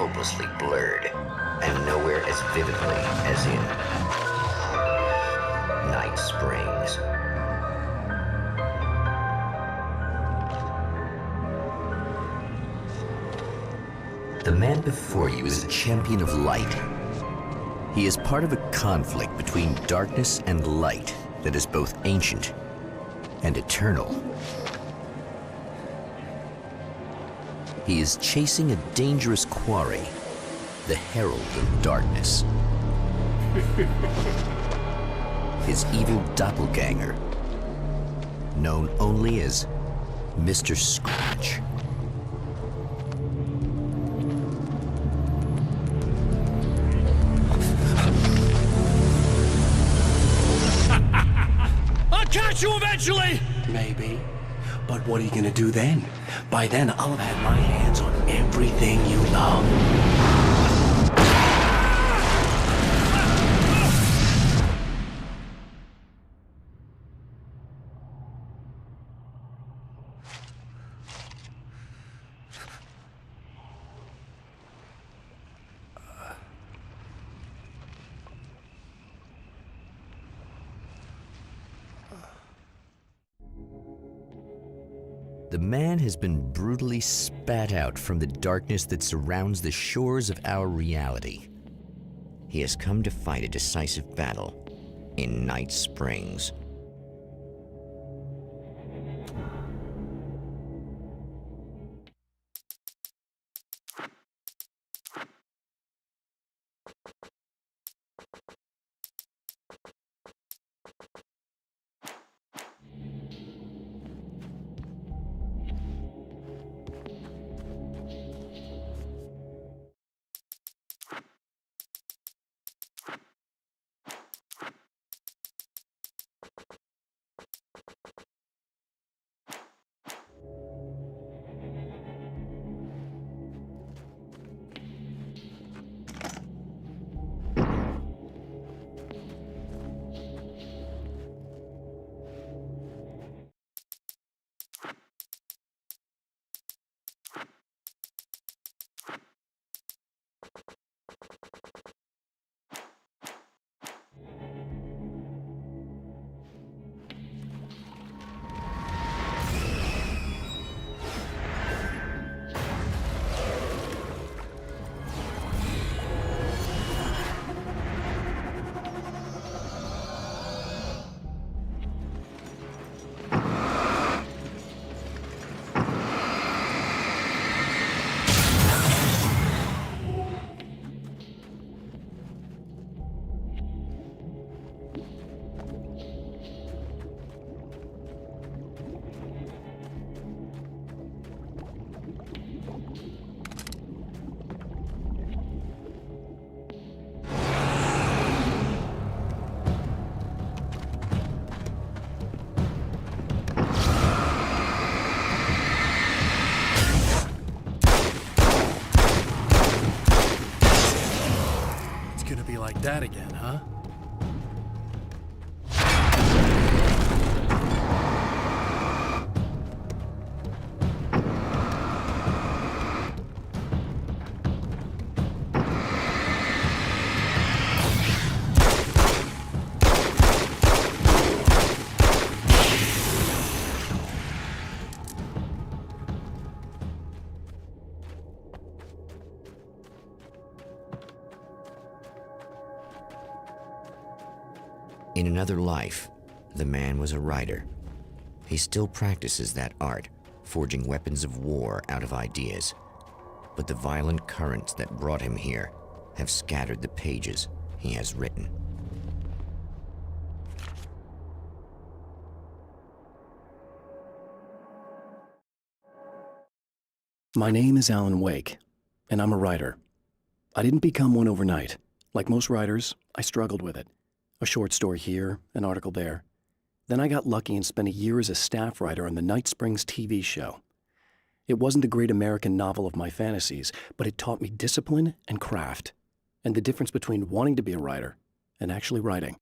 hopelessly blurred, and nowhere as vividly as in Night Springs. The man before you is a champion of light. He is part of a conflict between darkness and light that is both ancient and eternal. He is chasing a dangerous quarry, the Herald of Darkness. His evil doppelganger, known only as Mr. Scratch. I'll catch you eventually! Maybe. But what are you gonna do then? By then, I'll have had my hands on everything you love. The man has been brutally spat out from the darkness that surrounds the shores of our reality. He has come to fight a decisive battle in Night Springs. Like that again, huh? In another life, the man was a writer. He still practices that art, forging weapons of war out of ideas. But the violent currents that brought him here have scattered the pages he has written. My name is Alan Wake, and I'm a writer. I didn't become one overnight. Like most writers, I struggled with it. A short story here, an article there. Then I got lucky and spent a year as a staff writer on the Night Springs TV show. It wasn't the great American novel of my fantasies, but it taught me discipline and craft, and the difference between wanting to be a writer and actually writing.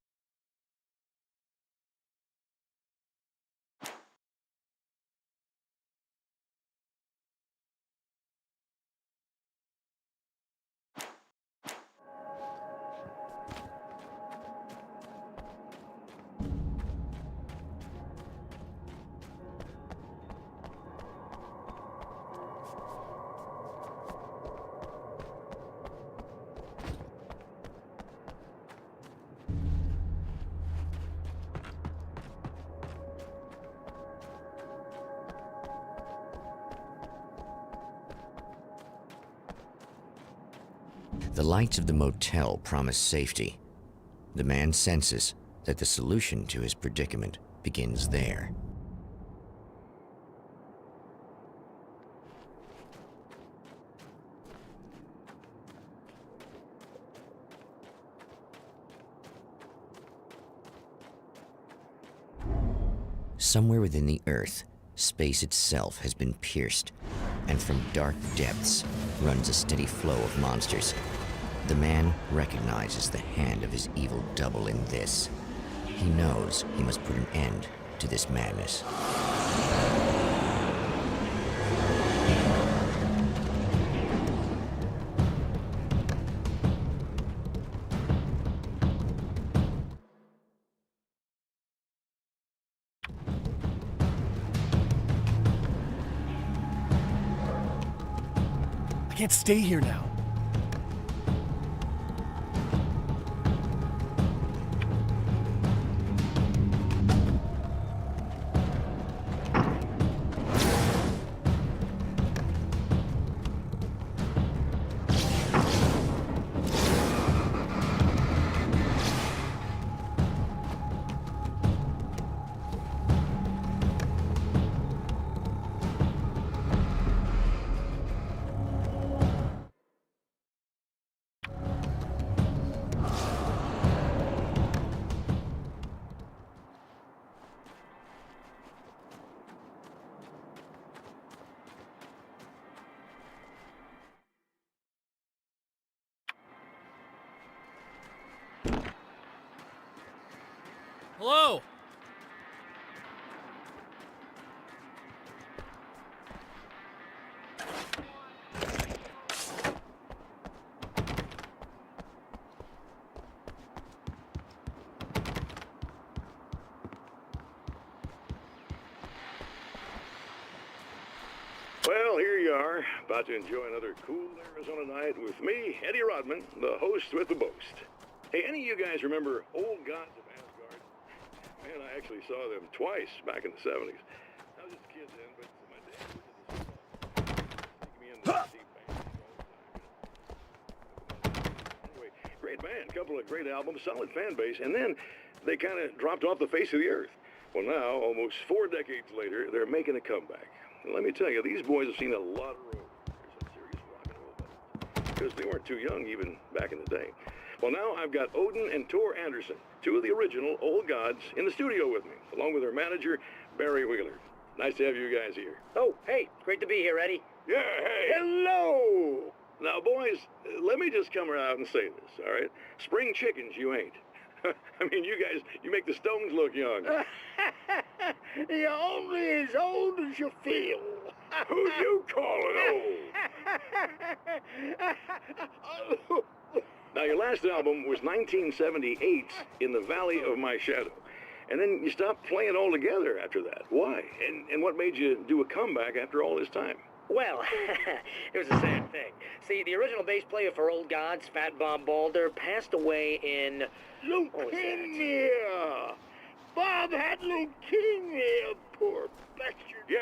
The lights of the motel promise safety. The man senses that the solution to his predicament begins there. Somewhere within the Earth, space itself has been pierced, and from dark depths runs a steady flow of monsters. The man recognizes the hand of his evil double in this. He knows he must put an end to this madness. I can't stay here now. Hello? Well, here you are, about to enjoy another cool Arizona night with me, Eddie Rodman, the host with the boast. Hey, any of you guys remember Old Gods of Asgard? Man, I actually saw them twice back in the 70s. I was just a kid then, but my dad was taking me in to see bands all the time. Anyway, great band, couple of great albums, solid fan base, and then they kind of dropped off the face of the earth. Well, now, almost 4 decades later, they're making a comeback. And let me tell you, these boys have seen a lot of road. There's some serious rock and roll buttons, because they weren't too young even back in the day. Well, now I've got Odin and Tor Anderson, 2 of the original Old Gods, in the studio with me, along with their manager, Barry Wheeler. Nice to have you guys here. Oh, hey, great to be here, Eddie. Yeah, hey. Hello! Now, boys, let me just come out and say this, all right? Spring chickens, you ain't. I mean, you guys, you make the Stones look young. You're only as old as you feel. Who you calling old? Now, your last album was 1978, In the Valley of My Shadow. And then you stopped playing altogether after that. Why? And what made you do a comeback after all this time? Well, it was a sad thing. See, the original bass player for Old Gods, Fat Bob Balder, passed away in... what was that? Leukemia! Bob had leukemia, poor bastard. Yeah,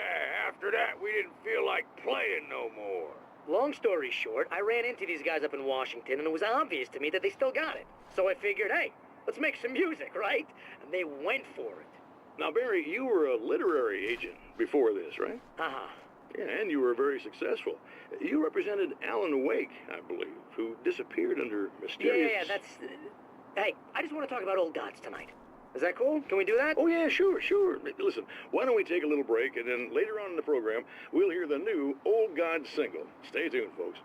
after that, we didn't feel like playing no more. Long story short, I ran into these guys up in Washington, and it was obvious to me that they still got it. So I figured, hey, let's make some music, right? And they went for it. Now, Barry, you were a literary agent before this, right? Uh-huh. Yeah, and you were very successful. You represented Alan Wake, I believe, who disappeared under mysterious... Yeah, that's... Hey, I just want to talk about Old Gods tonight. Is that cool? Can we do that? Oh, yeah, sure. Listen, why don't we take a little break, and then later on in the program, we'll hear the new Old God single. Stay tuned, folks.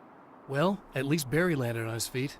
Well, at least Barry landed on his feet.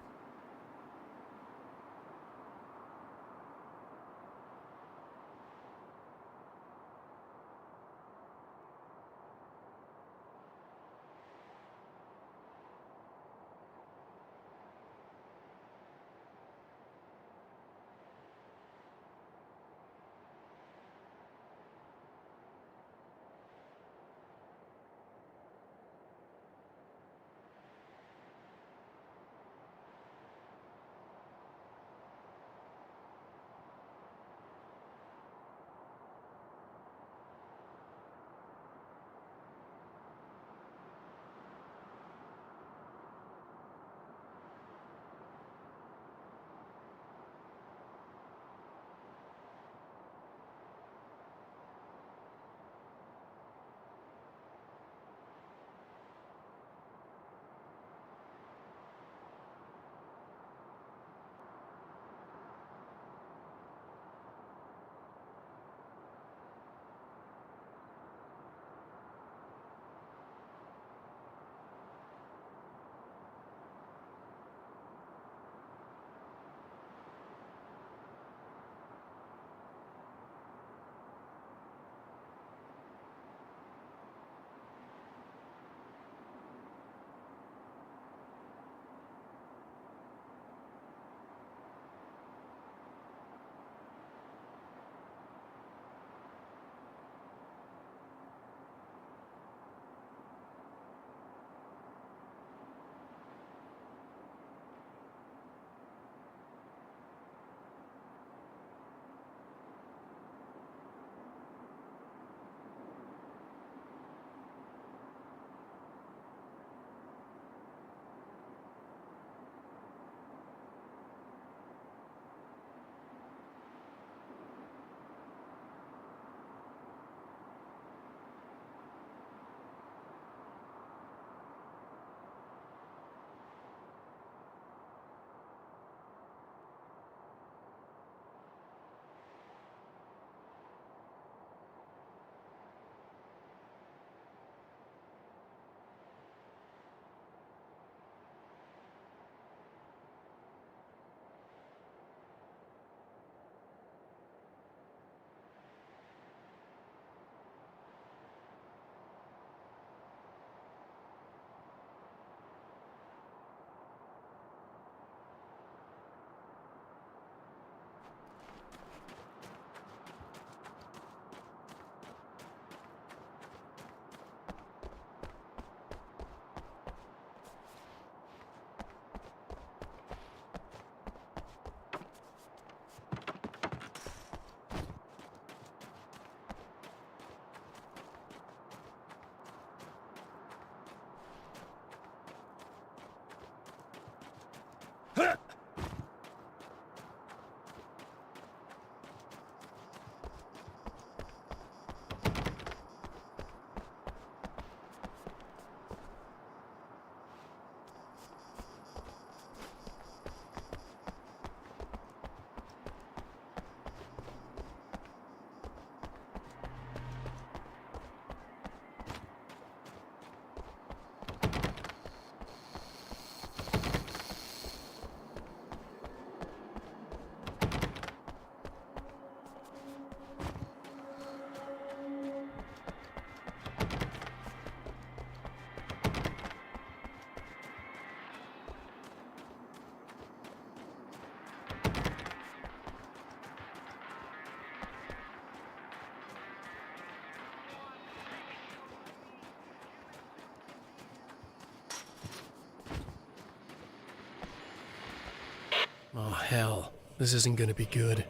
Oh, hell. This isn't gonna be good.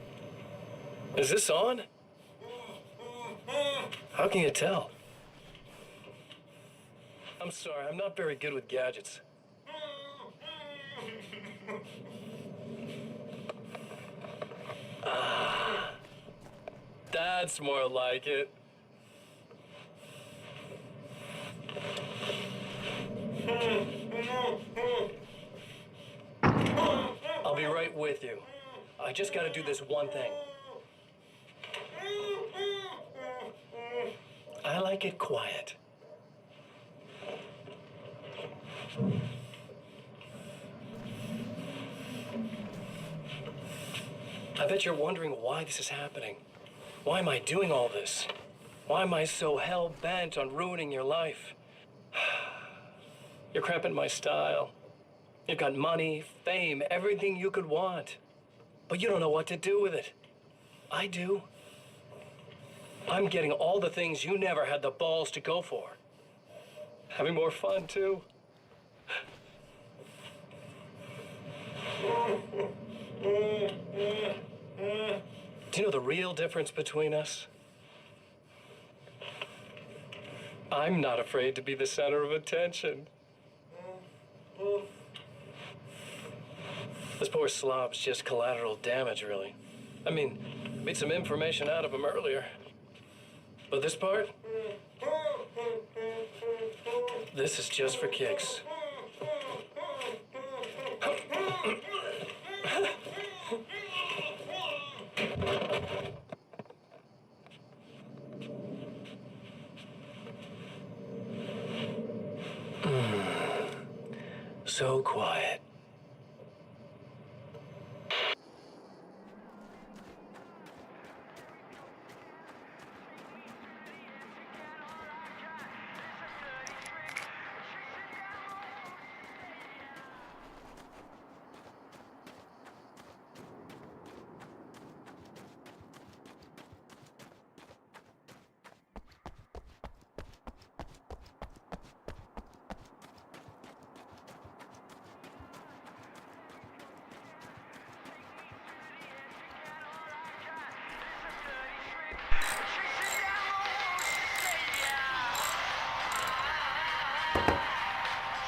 Is this on? How can you tell? I'm sorry, I'm not very good with gadgets. That's more like it. I'll be right with you. I just gotta do this one thing. I like it quiet. I bet you're wondering why this is happening. Why am I doing all this? Why am I so hell-bent on ruining your life? You're cramping my style. You've got money, fame, everything you could want. But you don't know what to do with it. I do. I'm getting all the things you never had the balls to go for. Having more fun, too. Do you know the real difference between us? I'm not afraid to be the center of attention. This poor slob's just collateral damage, really. I mean, made some information out of him earlier. But this part? This is just for kicks. So quiet.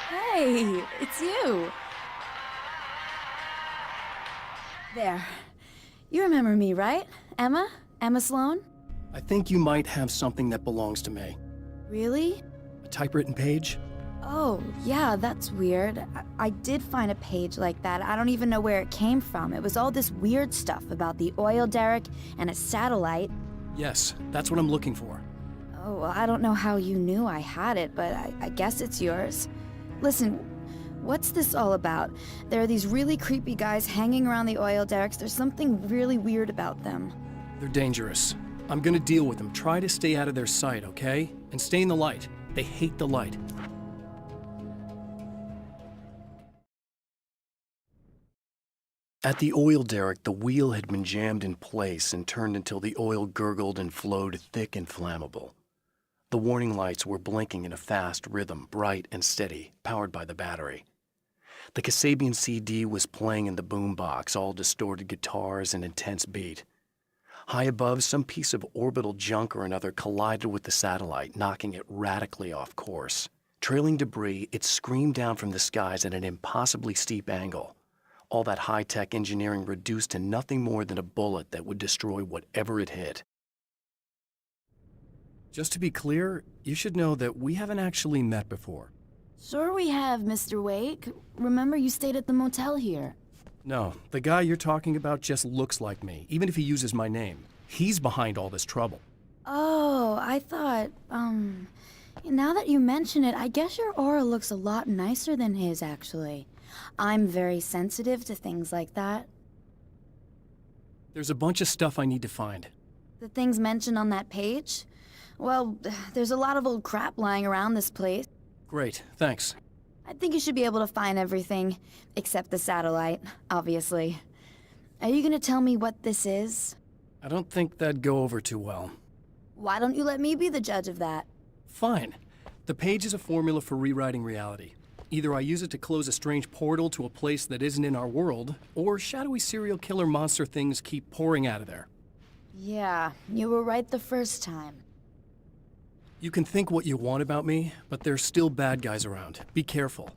Hey, it's you. There. You remember me, right? Emma? Emma Sloan? I think you might have something that belongs to me. Really? A typewritten page? Oh, yeah, that's weird. I did find a page like that. I don't even know where it came from. It was all this weird stuff about the oil derrick and a satellite. Yes, that's what I'm looking for. Oh, well, I don't know how you knew I had it, but I guess it's yours. Listen, what's this all about? There are these really creepy guys hanging around the oil derricks. There's something really weird about them. They're dangerous. I'm gonna deal with them. Try to stay out of their sight, okay? And stay in the light. They hate the light. At the oil derrick, the wheel had been jammed in place and turned until the oil gurgled and flowed thick and flammable. The warning lights were blinking in a fast rhythm, bright and steady, powered by the battery. The Kasabian CD was playing in the boombox, all distorted guitars and intense beat. High above, some piece of orbital junk or another collided with the satellite, knocking it radically off course. Trailing debris, it screamed down from the skies at an impossibly steep angle. All that high-tech engineering reduced to nothing more than a bullet that would destroy whatever it hit. Just to be clear, you should know that we haven't actually met before. Sure we have, Mr. Wake. Remember you stayed at the motel here. No, the guy you're talking about just looks like me, even if he uses my name. He's behind all this trouble. Oh, I thought, now that you mention it, I guess your aura looks a lot nicer than his, actually. I'm very sensitive to things like that. There's a bunch of stuff I need to find. The things mentioned on that page? Well, there's a lot of old crap lying around this place. Great, thanks. I think you should be able to find everything, except the satellite, obviously. Are you gonna tell me what this is? I don't think that'd go over too well. Why don't you let me be the judge of that? Fine. The page is a formula for rewriting reality. Either I use it to close a strange portal to a place that isn't in our world, or shadowy serial killer monster things keep pouring out of there. Yeah, you were right the first time. You can think what you want about me, but there's still bad guys around. Be careful.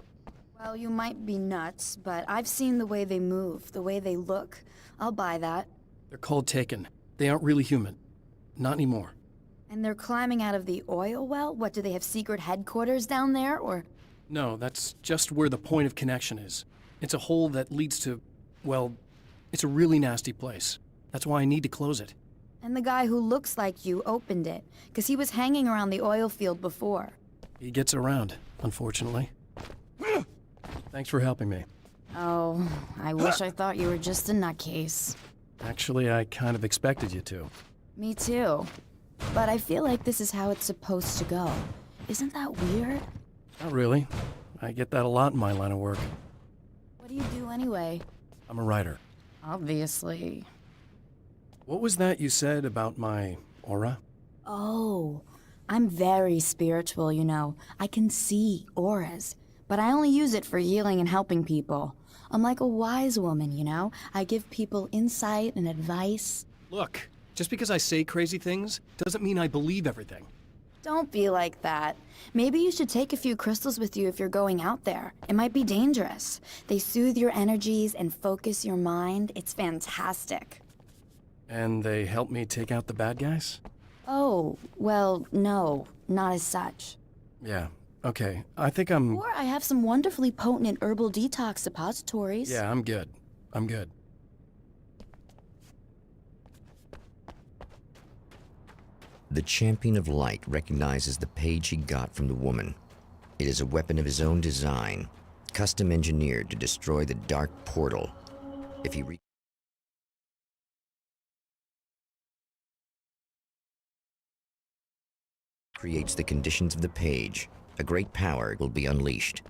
Well, you might be nuts, but I've seen the way they move, the way they look. I'll buy that. They're called Taken. They aren't really human. Not anymore. And they're climbing out of the oil well? What, do they have secret headquarters down there, or...? No, that's just where the point of connection is. It's a hole that leads to, well, it's a really nasty place. That's why I need to close it. And the guy who looks like you opened it, because he was hanging around the oil field before. He gets around, unfortunately. Thanks for helping me. Oh, I wish I thought you were just a nutcase. Actually, I kind of expected you to. Me too. But I feel like this is how it's supposed to go. Isn't that weird? Not really. I get that a lot in my line of work. What do you do anyway? I'm a writer. Obviously. What was that you said about my aura? Oh, I'm very spiritual, you know. I can see auras, but I only use it for healing and helping people. I'm like a wise woman, you know? I give people insight and advice. Look, just because I say crazy things doesn't mean I believe everything. Don't be like that. Maybe you should take a few crystals with you if you're going out there. It might be dangerous. They soothe your energies and focus your mind. It's fantastic. And they help me take out the bad guys? Oh, well, no, not as such. Yeah, okay. I think I'm... Or I have some wonderfully potent herbal detox suppositories. Yeah, I'm good. I'm good. The Champion of Light recognizes the page he got from the woman. It is a weapon of his own design, custom engineered to destroy the dark portal. If he creates the conditions of the page, a great power will be unleashed.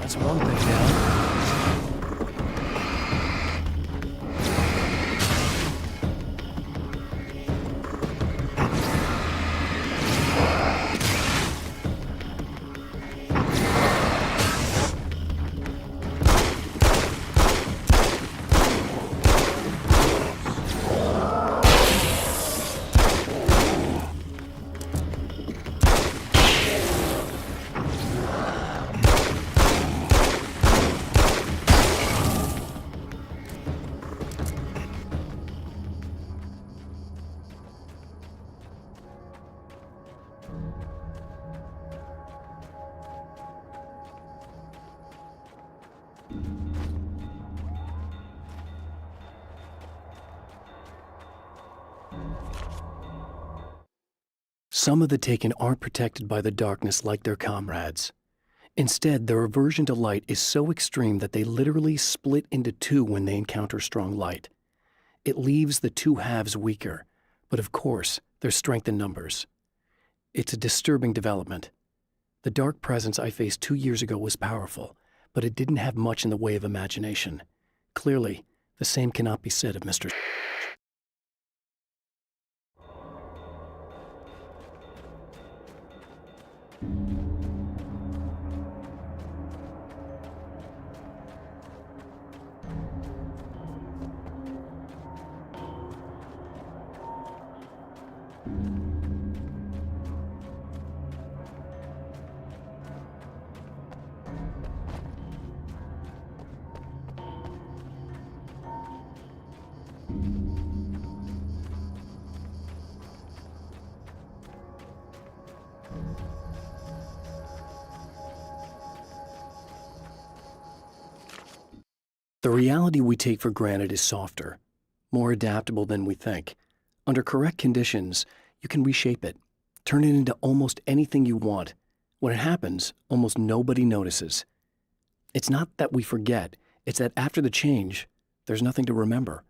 That's one thing now. Some of the Taken aren't protected by the darkness like their comrades. Instead, their aversion to light is so extreme that they literally split into two when they encounter strong light. It leaves the two halves weaker, but of course, there's strength in numbers. It's a disturbing development. The dark presence I faced 2 years ago was powerful, but it didn't have much in the way of imagination. Clearly, the same cannot be said of Mr. The reality we take for granted is softer, more adaptable than we think. Under correct conditions, you can reshape it, turn it into almost anything you want. When it happens, almost nobody notices. It's not that we forget, it's that after the change, there's nothing to remember.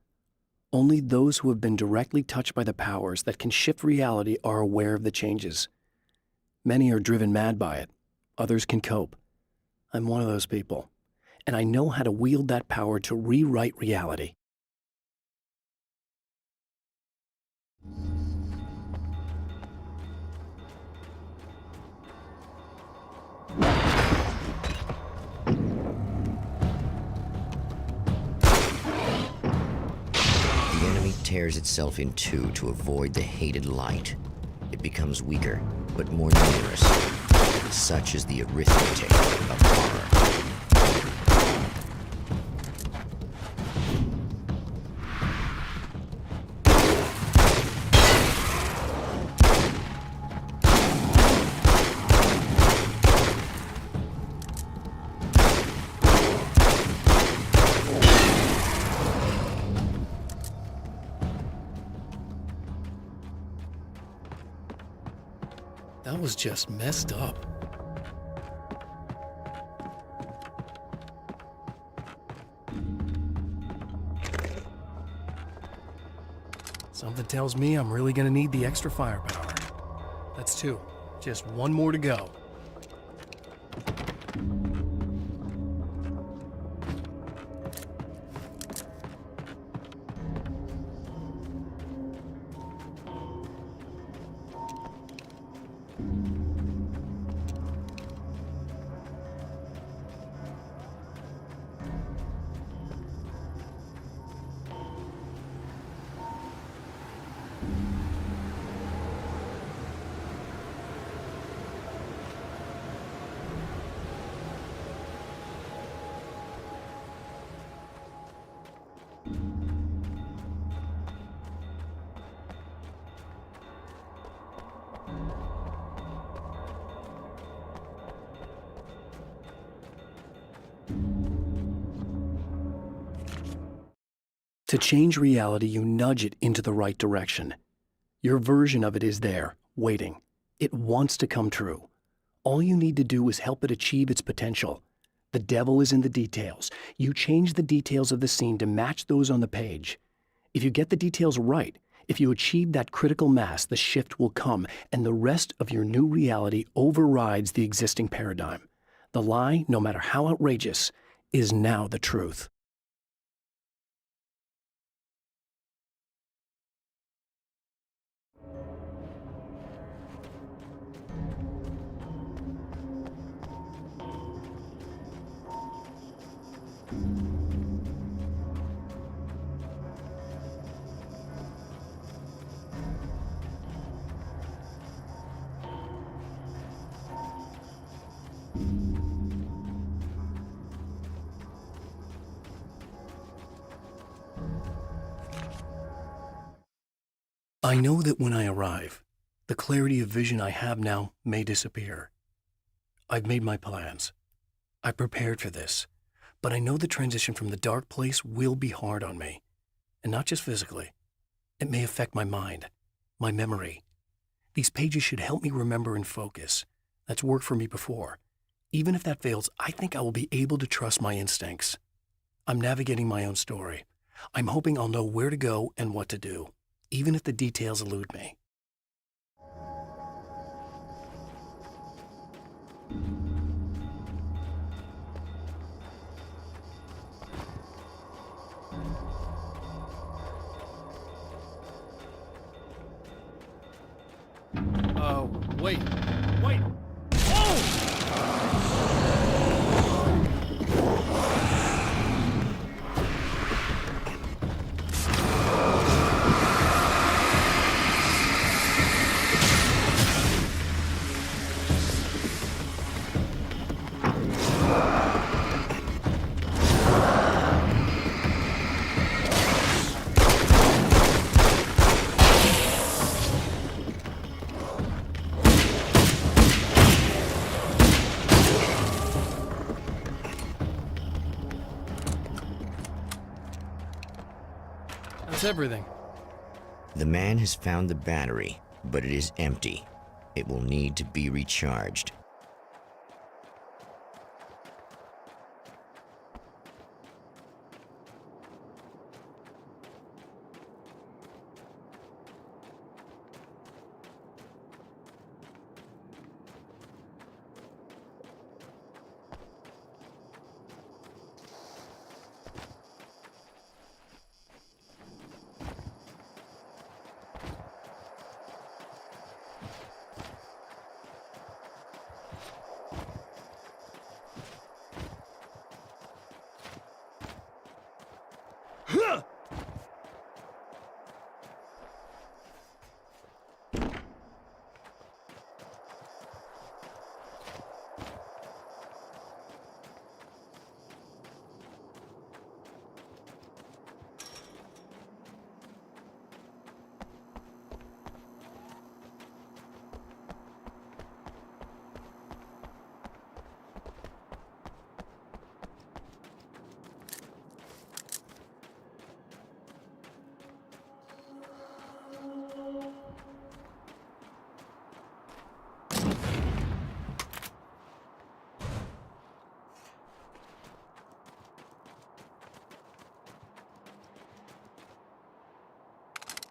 Only those who have been directly touched by the powers that can shift reality are aware of the changes. Many are driven mad by it. Others can cope. I'm one of those people, and I know how to wield that power to rewrite reality. The enemy tears itself in two to avoid the hated light. It becomes weaker, but more numerous. Such is the arithmetic of horror. That was just messed up. Something tells me I'm really gonna need the extra firepower. That's two. Just one more to go. To change reality, you nudge it into the right direction. Your version of it is there, waiting. It wants to come true. All you need to do is help it achieve its potential. The devil is in the details. You change the details of the scene to match those on the page. If you get the details right, if you achieve that critical mass, the shift will come, and the rest of your new reality overrides the existing paradigm. The lie, no matter how outrageous, is now the truth. I know that when I arrive, the clarity of vision I have now may disappear. I've made my plans. I prepared for this, but I know the transition from the dark place will be hard on me, and not just physically. It may affect my mind, my memory. These pages should help me remember and focus. That's worked for me before. Even if that fails, I think I will be able to trust my instincts. I'm navigating my own story. I'm hoping I'll know where to go and what to do, even if the details elude me. Wait. That's everything. The man has found the battery, but it is empty. It will need to be recharged.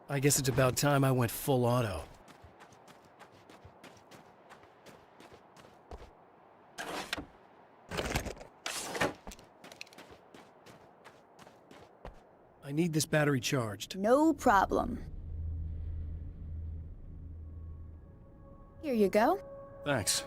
I guess it's about time I went full auto. I need this battery charged. No problem. Here you go. Thanks.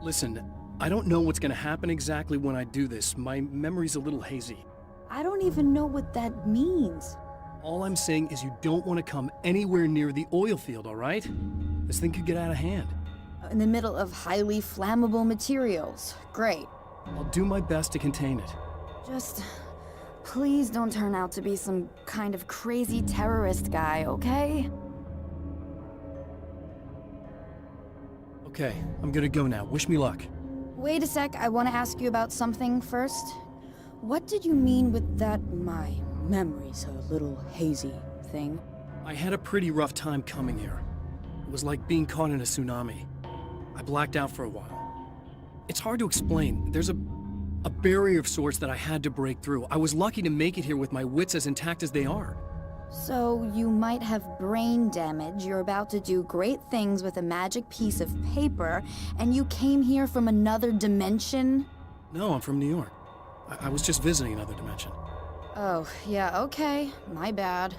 Listen, I don't know what's gonna happen exactly when I do this. My memory's a little hazy. I don't even know what that means. All I'm saying is you don't want to come anywhere near the oil field, all right? This thing could get out of hand. In the middle of highly flammable materials. Great. I'll do my best to contain it. Just please don't turn out to be some kind of crazy terrorist guy, okay? Okay, I'm gonna go now. Wish me luck. Wait a sec, I want to ask you about something first. What did you mean with that my memory's a little hazy thing? I had a pretty rough time coming here. It was like being caught in a tsunami. I blacked out for a while. It's hard to explain. There's a barrier of sorts that I had to break through. I was lucky to make it here with my wits as intact as they are. So you might have brain damage, you're about to do great things with a magic piece of paper, and you came here from another dimension? No, I'm from New York. I was just visiting another dimension. Oh, yeah, okay. My bad.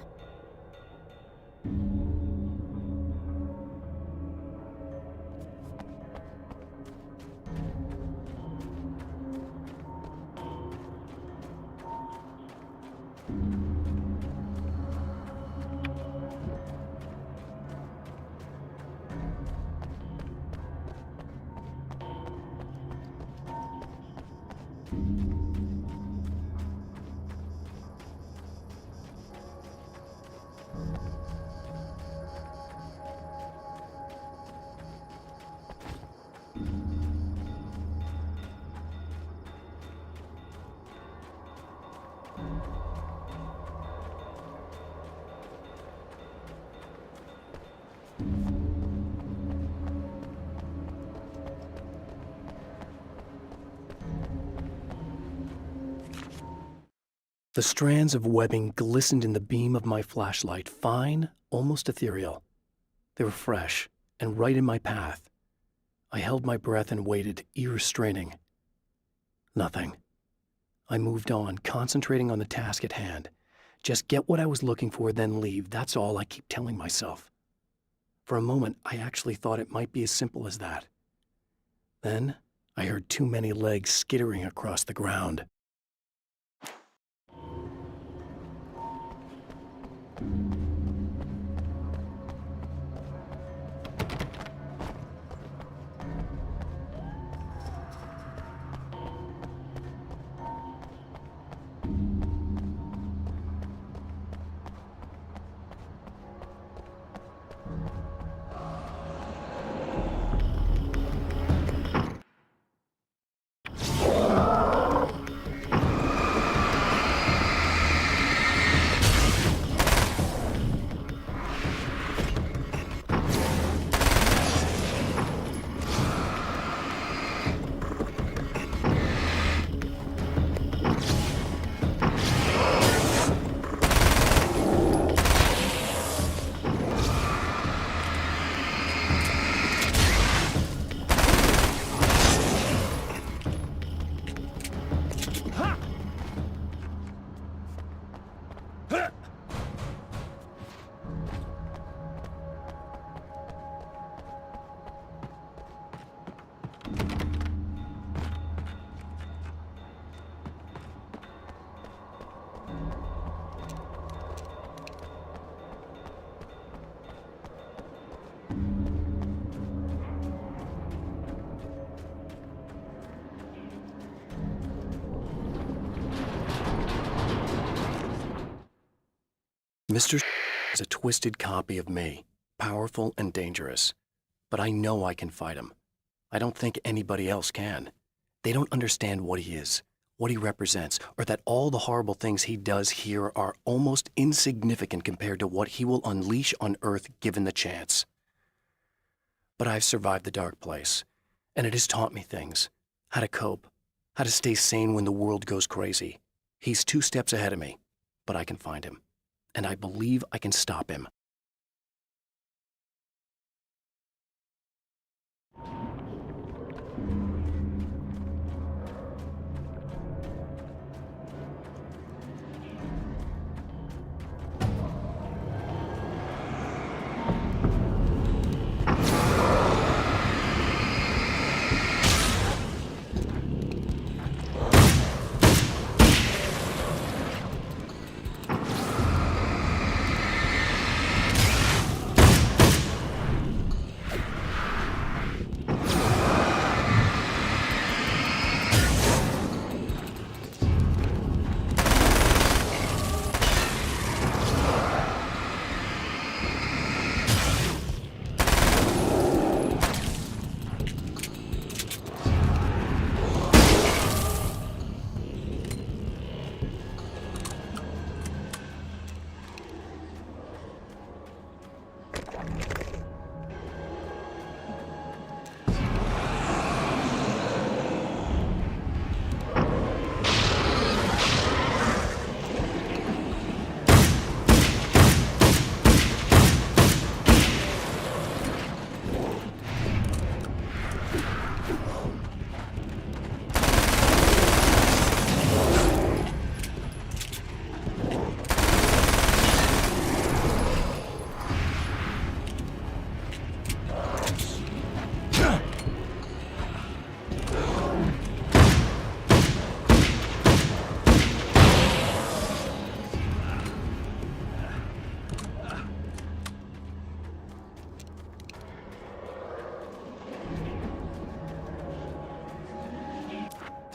The strands of webbing glistened in the beam of my flashlight, fine, almost ethereal. They were fresh and right in my path. I held my breath and waited, ears straining. Nothing. I moved on, concentrating on the task at hand. Just get what I was looking for, then leave. That's all I keep telling myself. For a moment, I actually thought it might be as simple as that. Then, I heard too many legs skittering across the ground. Mr. is a twisted copy of me, powerful and dangerous. But I know I can fight him. I don't think anybody else can. They don't understand what he is, what he represents, or that all the horrible things he does here are almost insignificant compared to what he will unleash on Earth given the chance. But I've survived the dark place, and it has taught me things. How to cope, how to stay sane when the world goes crazy. He's 2 steps ahead of me, but I can find him. and I believe I can stop him.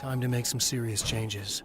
Time to make some serious changes.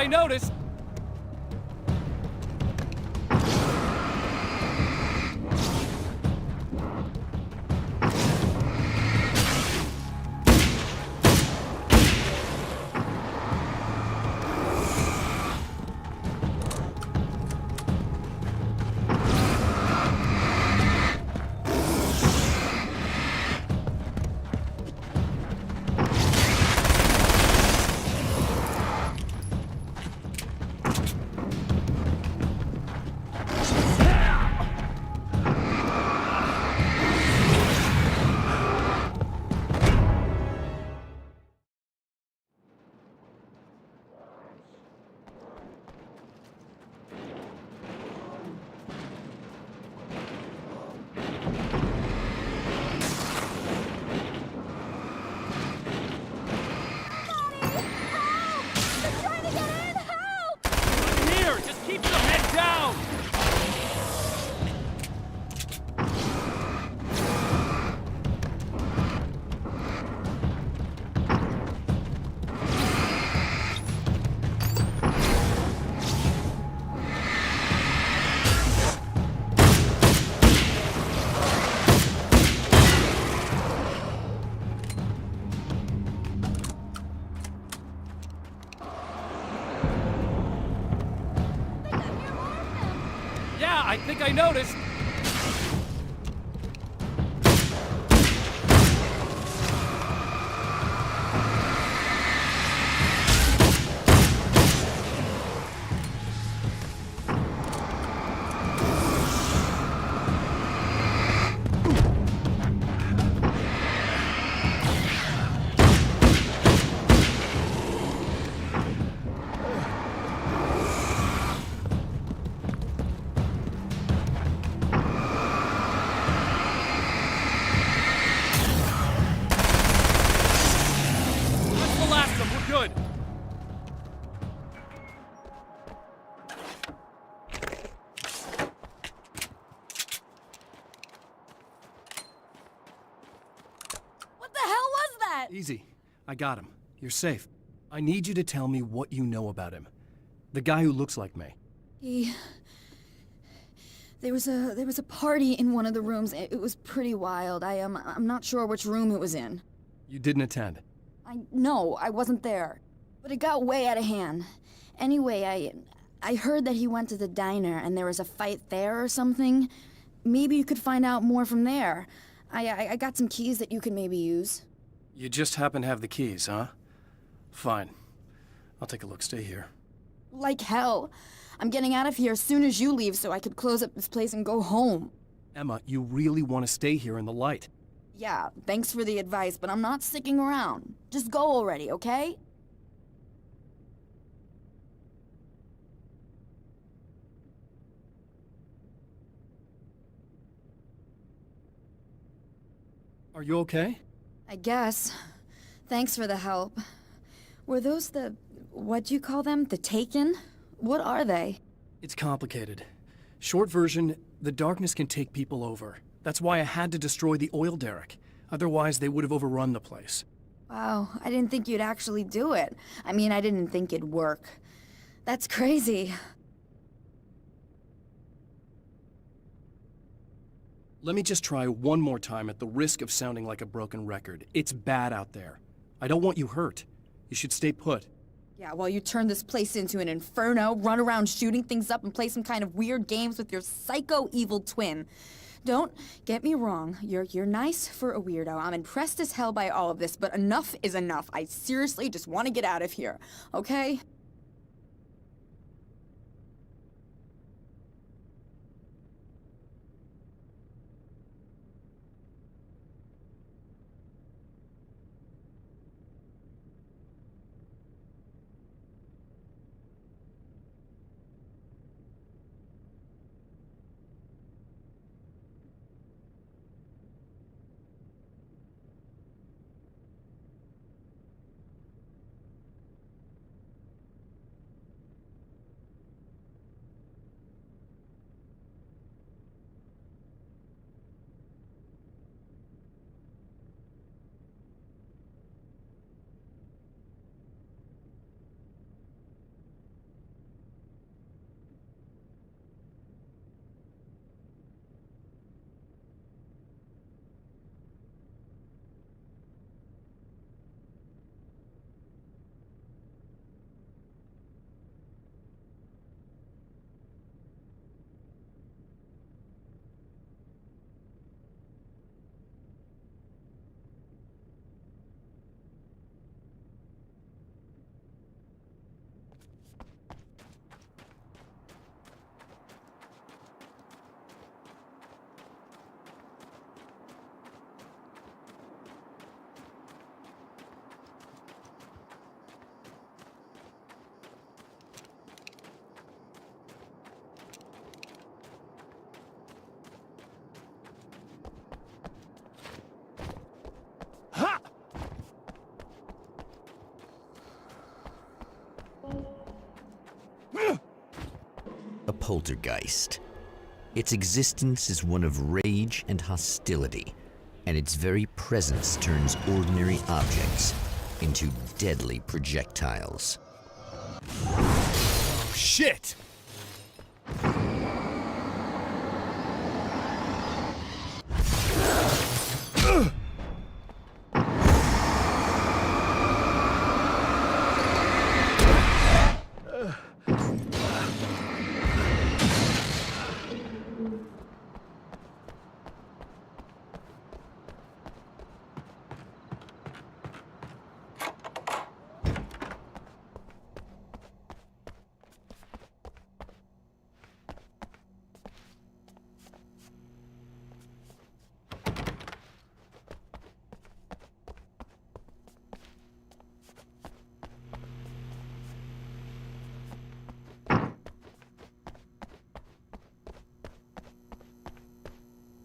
I noticed. Here, just keep your head down! Yeah, I think I noticed. That's the last of them. We're good. What the hell was that? Easy. I got him. You're safe. I need you to tell me what you know about him. The guy who looks like me. There was a party in one of the rooms. It was pretty wild. I'm not sure which room it was in. You didn't attend. No, I wasn't there. But it got way out of hand. Anyway, I heard that he went to the diner and there was a fight there or something. Maybe you could find out more from there. I got some keys that you could maybe use. You just happen to have the keys, huh? Fine. I'll take a look. Stay here. Like hell. I'm getting out of here as soon as you leave so I could close up this place and go home. Emma, you really want to stay here in the light. Yeah, thanks for the advice, but I'm not sticking around. Just go already, okay? Are you okay? I guess. Thanks for the help. Were those what'd you call them? The Taken? What are they? It's complicated. Short version, the darkness can take people over. That's why I had to destroy the oil derrick. Otherwise, they would have overrun the place. Wow, I didn't think you'd actually do it. I mean, I didn't think it'd work. That's crazy. Let me just try one more time at the risk of sounding like a broken record. It's bad out there. I don't want you hurt. You should stay put. Yeah, while you turn this place into an inferno, run around shooting things up and play some kind of weird games with your psycho evil twin. Don't get me wrong, you're nice for a weirdo. I'm impressed as hell by all of this, but enough is enough. I seriously just want to get out of here, okay? a poltergeist. Its existence is one of rage and hostility, and its very presence turns ordinary objects into deadly projectiles. Oh, shit!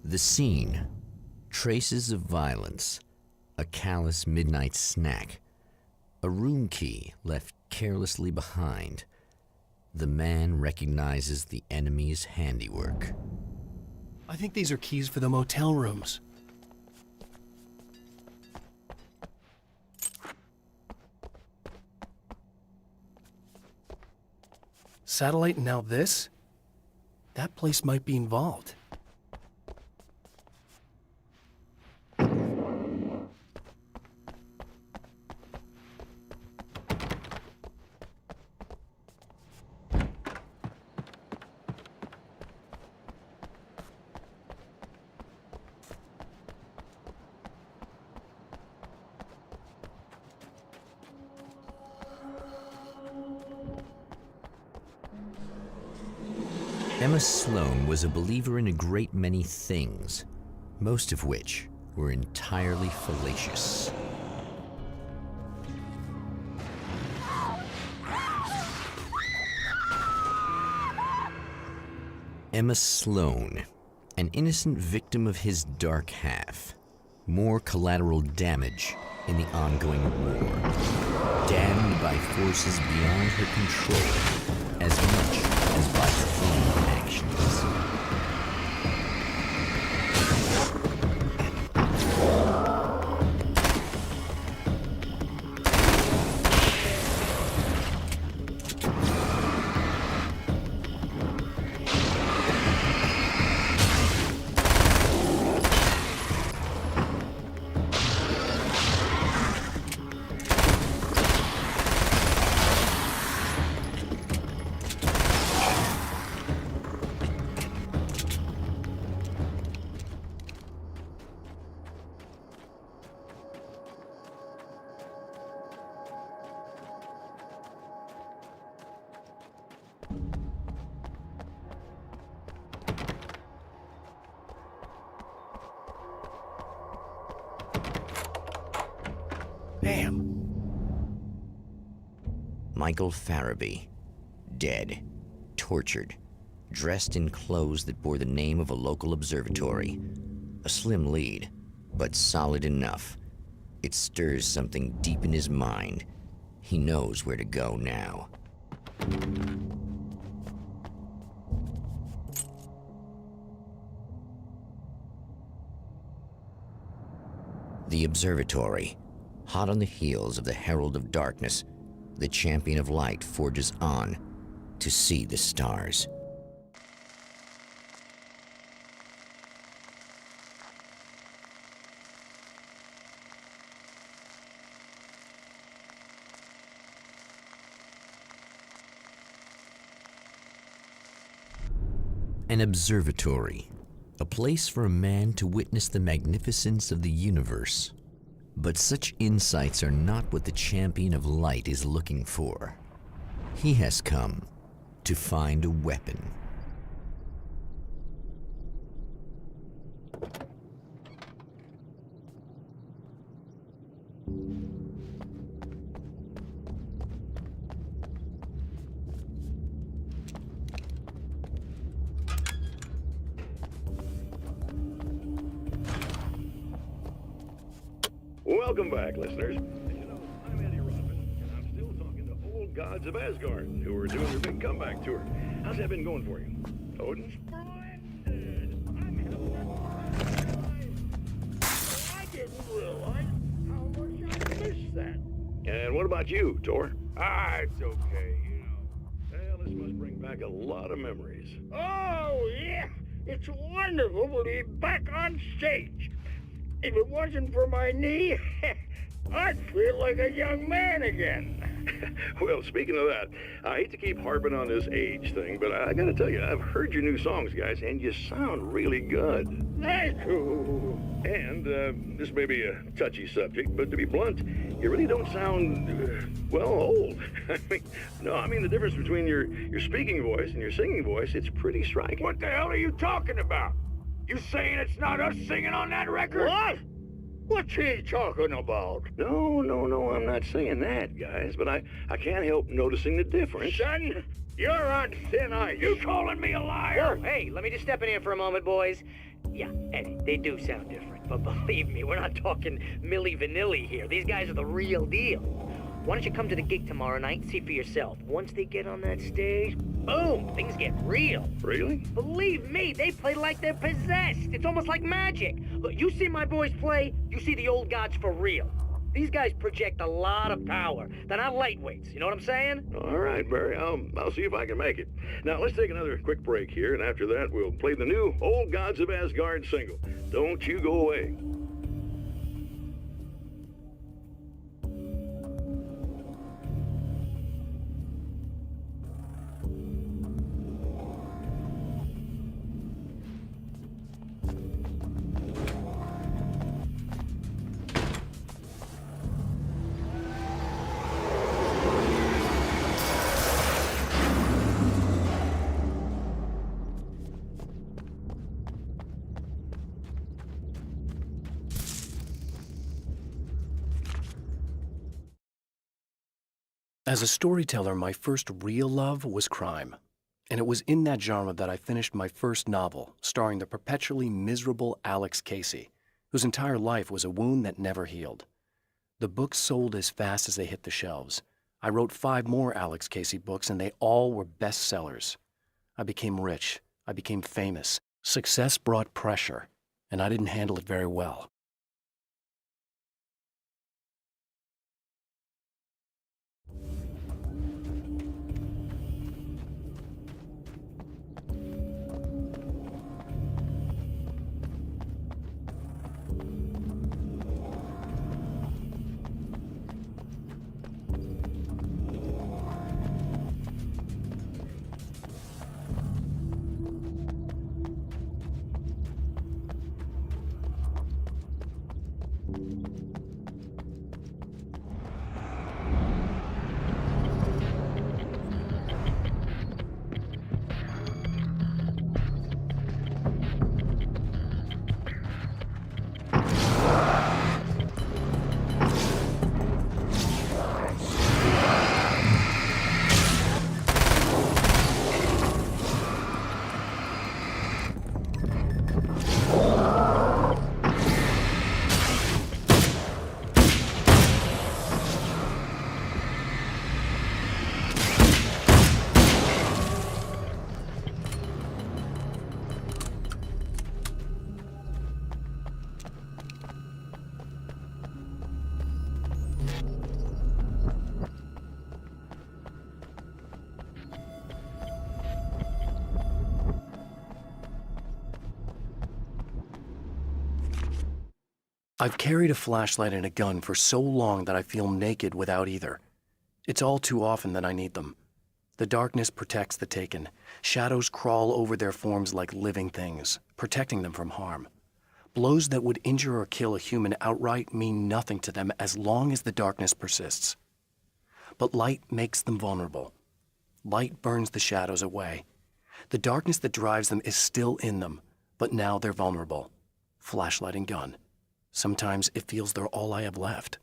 The scene, traces of violence, a callous midnight snack, a room key left carelessly behind. The man recognizes the enemy's handiwork. I think these are keys for the motel rooms. Satellite and now this? That place might be involved. Emma Sloan was a believer in a great many things, most of which were entirely fallacious. Emma Sloan, an innocent victim of his dark half. More collateral damage in the ongoing war. Damned by forces beyond her control, as much as by her own actions. Damn. Michael Farabee, dead, tortured, dressed in clothes that bore the name of a local observatory. A slim lead, but solid enough. It stirs something deep in his mind. He knows where to go now. The observatory. Hot on the heels of the Herald of Darkness, the Champion of Light forges on to see the stars. An observatory, a place for a man to witness the magnificence of the universe. But such insights are not what the Champion of Light is looking for. He has come to find a weapon. Welcome back, listeners. And you know, I'm Andy Robbins, and I'm still talking to old gods of Asgard who are doing their big comeback tour. How's that been going for you? Odin? Splendid. I'm having I didn't realize how much I missed that. And what about you, Tor? It's okay, you know. Well, this must bring back a lot of memories. Oh, yeah. It's wonderful to be back on stage. If it wasn't for my knee, I'd feel like a young man again. Well, speaking of that, I hate to keep harping on this age thing, but I gotta tell you, I've heard your new songs, guys, and you sound really good. Thank you. And this may be a touchy subject, but to be blunt, you really don't sound, well, old. I mean the difference between your speaking voice and your singing voice, it's pretty striking. What the hell are you talking about? You saying it's not us singing on that record? What? What's he talking about? No, I'm not saying that, guys, but I can't help noticing the difference. Son, you're on thin ice. You calling me a liar? Whoa, hey, let me just step in here for a moment, boys. Yeah, Eddie, they do sound different, but believe me, we're not talking Milli Vanilli here. These guys are the real deal. Why don't you come to the gig tomorrow night and see for yourself? Once they get on that stage, boom, things get real. Really? Believe me, they play like they're possessed. It's almost like magic. Look, you see my boys play, you see the old gods for real. These guys project a lot of power. They're not lightweights, you know what I'm saying? All right, Barry, I'll see if I can make it. Now, let's take another quick break here, and after that, we'll play the new Old Gods of Asgard single. Don't you go away. As a storyteller, my first real love was crime. And it was in that genre that I finished my first novel, starring the perpetually miserable Alex Casey, whose entire life was a wound that never healed. The books sold as fast as they hit the shelves. I wrote 5 more Alex Casey books, and they all were bestsellers. I became rich. I became famous. Success brought pressure, and I didn't handle it very well. I've carried a flashlight and a gun for so long that I feel naked without either. It's all too often that I need them. The darkness protects the taken. Shadows crawl over their forms like living things, protecting them from harm. Blows that would injure or kill a human outright mean nothing to them as long as the darkness persists. But light makes them vulnerable. Light burns the shadows away. The darkness that drives them is still in them, but now they're vulnerable. Flashlight and gun. Sometimes it feels they're all I have left.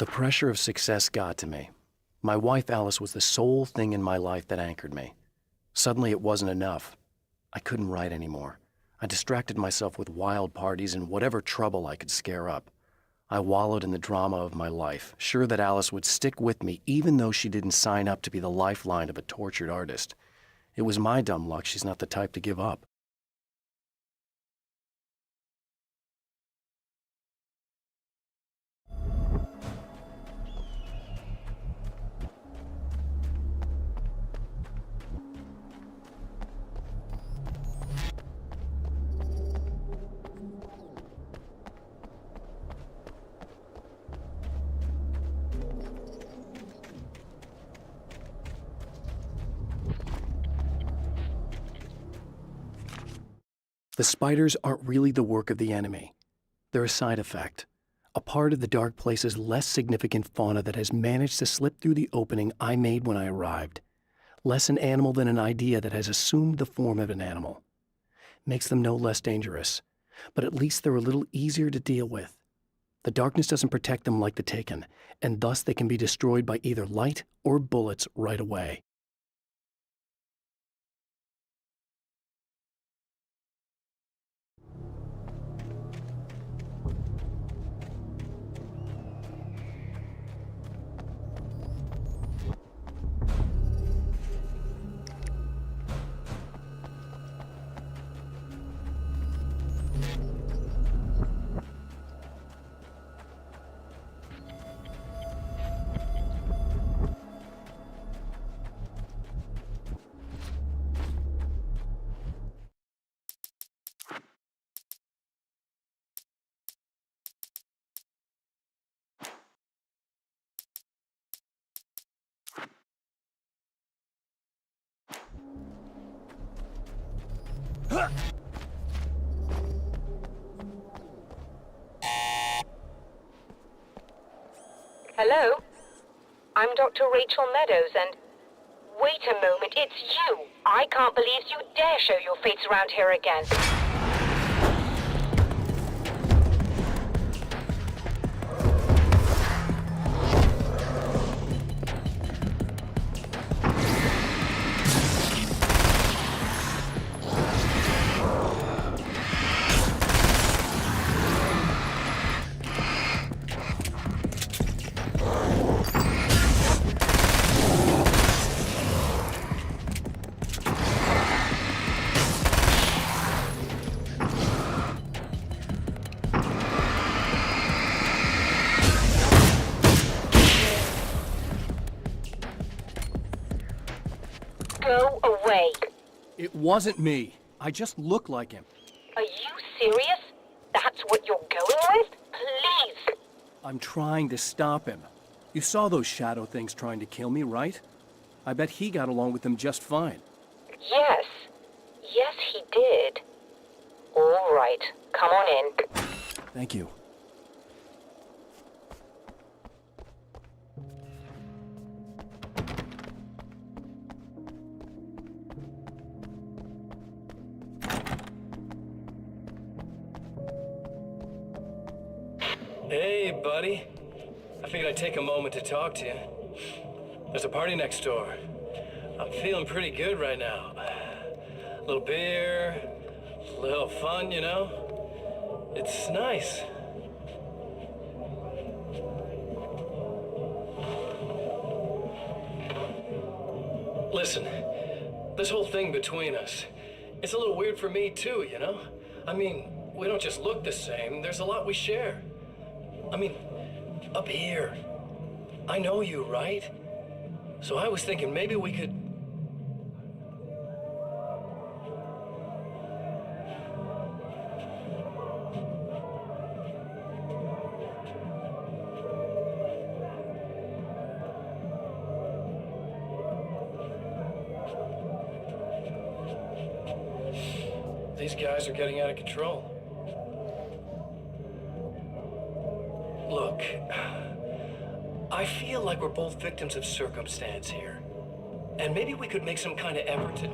The pressure of success got to me. My wife Alice was the sole thing in my life that anchored me. Suddenly it wasn't enough. I couldn't write anymore. I distracted myself with wild parties and whatever trouble I could scare up. I wallowed in the drama of my life, sure that Alice would stick with me even though she didn't sign up to be the lifeline of a tortured artist. It was my dumb luck she's not the type to give up. The spiders aren't really the work of the enemy. They're a side effect, a part of the Dark Place's less significant fauna that has managed to slip through the opening I made when I arrived. Less an animal than an idea that has assumed the form of an animal. Makes them no less dangerous, but at least they're a little easier to deal with. The darkness doesn't protect them like the Taken, and thus they can be destroyed by either light or bullets right away. Hello? I'm Dr. Rachel Meadows, and... Wait a moment, it's you! I can't believe you dare show your face around here again. Go away. It wasn't me. I just look like him. Are you serious? That's what you're going with? Please. I'm trying to stop him. You saw those shadow things trying to kill me, right? I bet he got along with them just fine. Yes. Yes, he did. All right. Come on in. Thank you. Hey, buddy. I figured I'd take a moment to talk to you. There's a party next door. I'm feeling pretty good right now. A little beer, a little fun, you know? It's nice. Listen, this whole thing between us, it's a little weird for me too, you know? I mean, we don't just look the same, there's a lot we share. I mean, up here, I know you, right? So I was thinking maybe we could... These guys are getting out of control. Look, I feel like we're both victims of circumstance here. And maybe we could make some kind of effort to...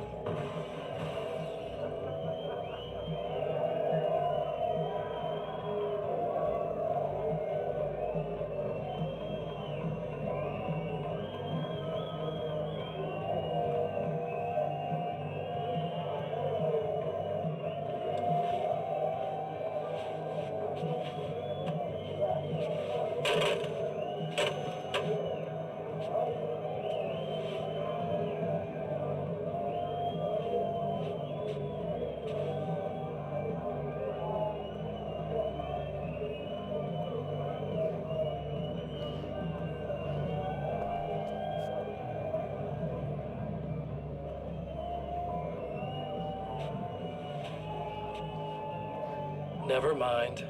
Never mind.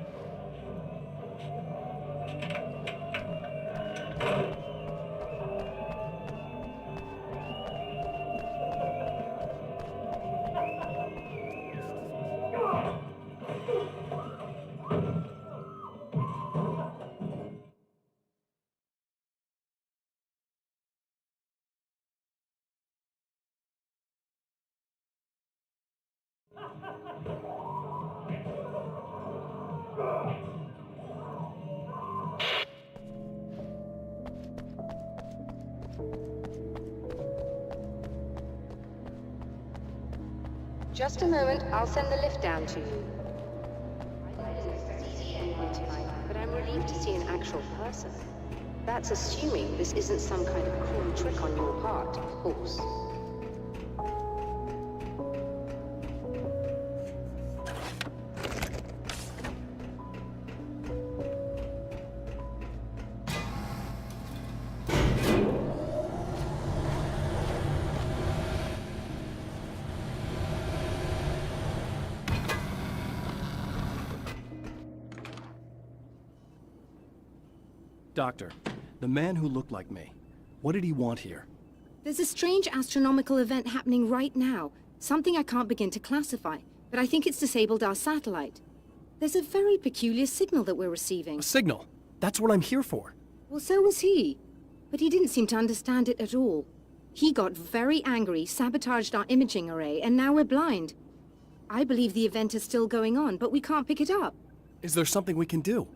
Just a moment, I'll send the lift down to you. I didn't expect to see anyone tonight, but I'm relieved to see an actual person. That's assuming this isn't some kind of cruel trick on your part, of course. Doctor, the man who looked like me, what did he want here? There's a strange astronomical event happening right now. Something I can't begin to classify, but I think it's disabled our satellite. There's a very peculiar signal that we're receiving. A signal? That's what I'm here for. Well, so was he. But he didn't seem to understand it at all. He got very angry, sabotaged our imaging array, and now we're blind. I believe the event is still going on, but we can't pick it up. Is there something we can do?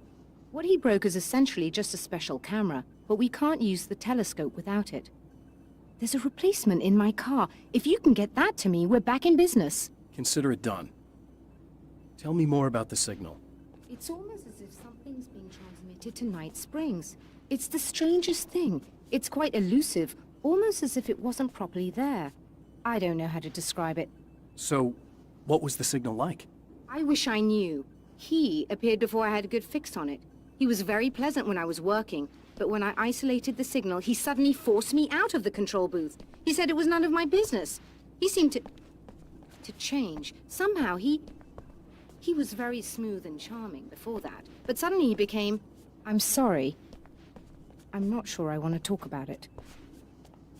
What he broke is essentially just a special camera, but we can't use the telescope without it. There's a replacement in my car. If you can get that to me, we're back in business. Consider it done. Tell me more about the signal. It's almost as if something's being transmitted to Night Springs. It's the strangest thing. It's quite elusive, almost as if it wasn't properly there. I don't know how to describe it. So, what was the signal like? I wish I knew. He appeared before I had a good fix on it. He was very pleasant when I was working, but when I isolated the signal, he suddenly forced me out of the control booth. He said it was none of my business. He seemed to change. Somehow he was very smooth and charming before that, but suddenly he became, I'm sorry. I'm not sure I want to talk about it.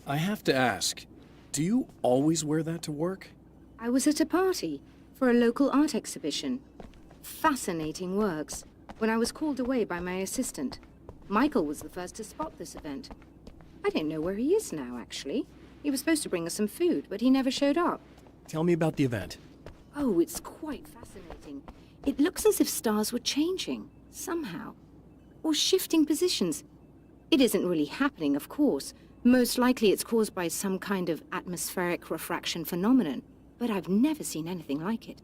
I have to ask, do you always wear that to work? I was at a party for a local art exhibition. Fascinating works. When I was called away by my assistant, Michael was the first to spot this event. I don't know where he is now, actually. He was supposed to bring us some food, but he never showed up. Tell me about the event. Oh, it's quite fascinating. It looks as if stars were changing, somehow. Or shifting positions. It isn't really happening, of course. Most likely it's caused by some kind of atmospheric refraction phenomenon. But I've never seen anything like it.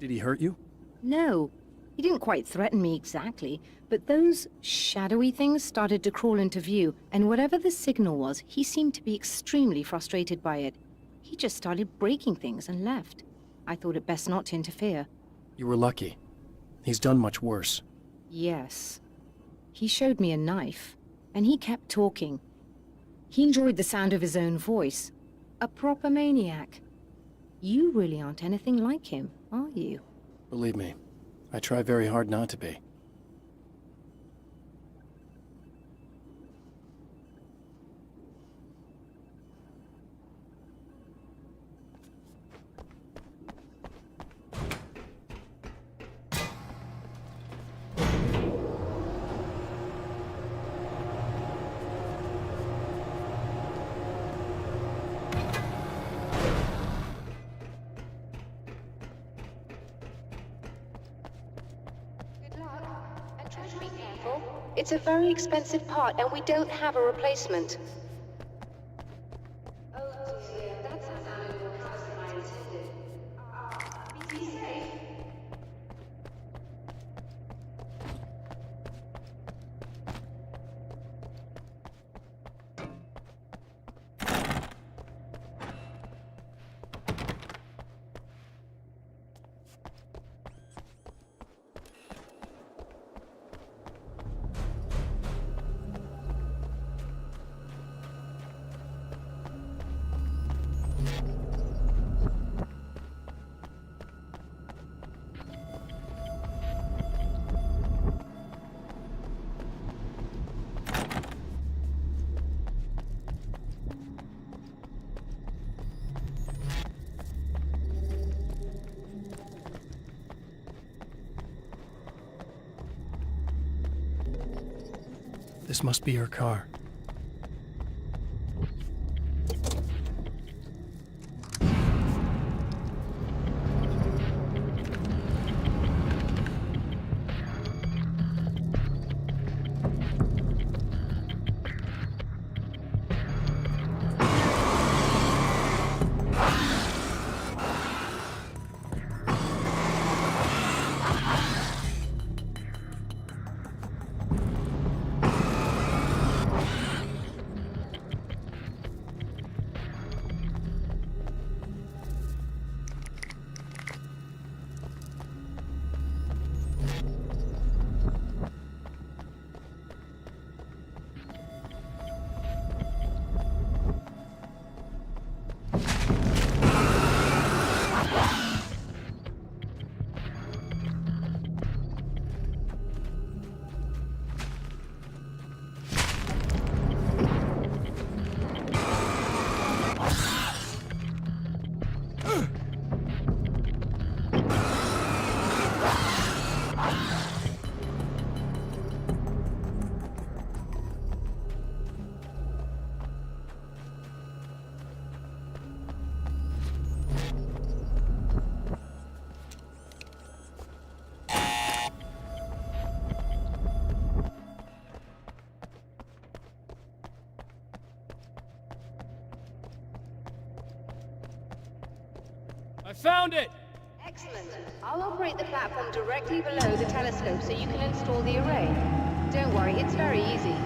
Did he hurt you? No. He didn't quite threaten me exactly, but those shadowy things started to crawl into view, and whatever the signal was, he seemed to be extremely frustrated by it. He just started breaking things and left. I thought it best not to interfere. You were lucky. He's done much worse. Yes. He showed me a knife, and he kept talking. He enjoyed the sound of his own voice. A proper maniac. You really aren't anything like him, are you? Believe me, I try very hard not to be. It's a very expensive part, and we don't have a replacement. Oh dear, that sounded more close than I intended. Be safe. This must be her car. I found it! Excellent. I'll operate the platform directly below the telescope so you can install the array. Don't worry, it's very easy.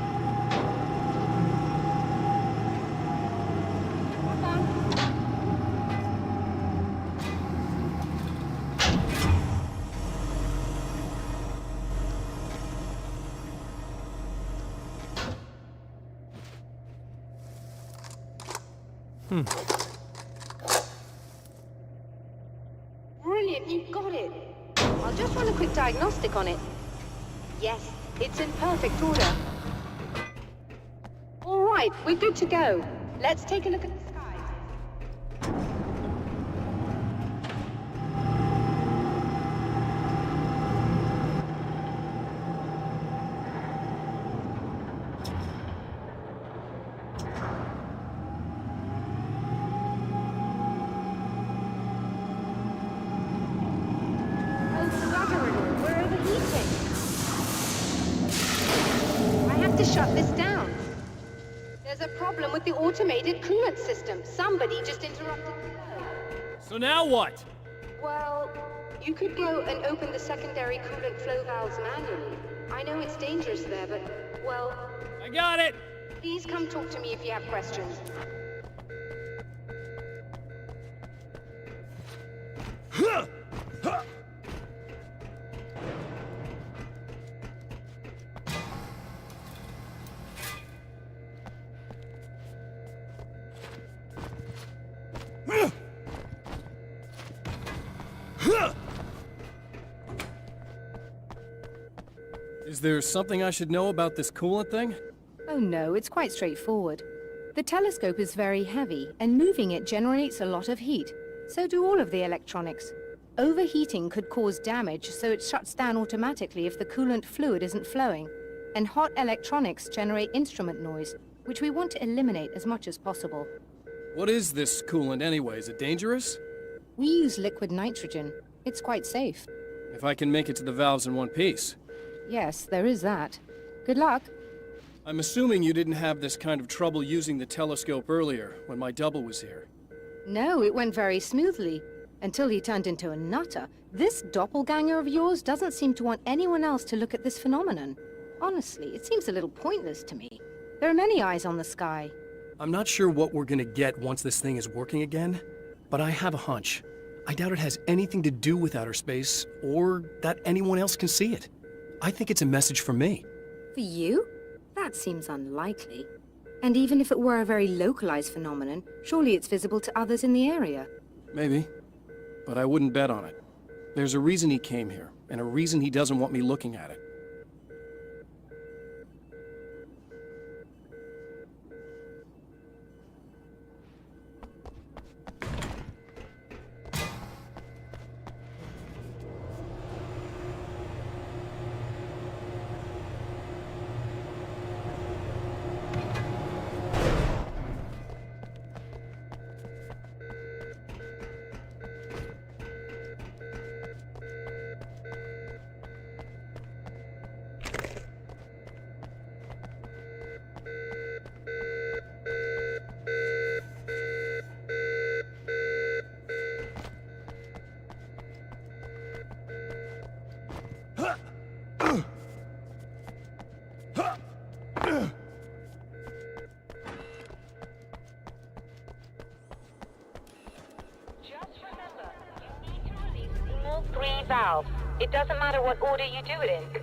Brilliant, you got it. I'll just run a quick diagnostic on it. Yes, it's in perfect order. All right, we're good to go. Let's take a look at the skies. Shut this down. There's a problem with the automated coolant system. Somebody just interrupted the flow. So now what? Well, you could go and open the secondary coolant flow valves manually. I know it's dangerous there, but, well... I got it! Please come talk to me if you have questions. Is there something I should know about this coolant thing? Oh no, it's quite straightforward. The telescope is very heavy, and moving it generates a lot of heat. So do all of the electronics. Overheating could cause damage, so it shuts down automatically if the coolant fluid isn't flowing. And hot electronics generate instrument noise, which we want to eliminate as much as possible. What is this coolant anyway? Is it dangerous? We use liquid nitrogen. It's quite safe. If I can make it to the valves in one piece. Yes, there is that. Good luck. I'm assuming you didn't have this kind of trouble using the telescope earlier, when my double was here. No, it went very smoothly. Until he turned into a nutter. This doppelganger of yours doesn't seem to want anyone else to look at this phenomenon. Honestly, it seems a little pointless to me. There are many eyes on the sky. I'm not sure what we're gonna get once this thing is working again, but I have a hunch. I doubt it has anything to do with outer space, or that anyone else can see it. I think it's a message for me. For you? That seems unlikely. And even if it were a very localized phenomenon, surely it's visible to others in the area. Maybe. But I wouldn't bet on it. There's a reason he came here, and a reason he doesn't want me looking at it. All 3 valves. It doesn't matter what order you do it in.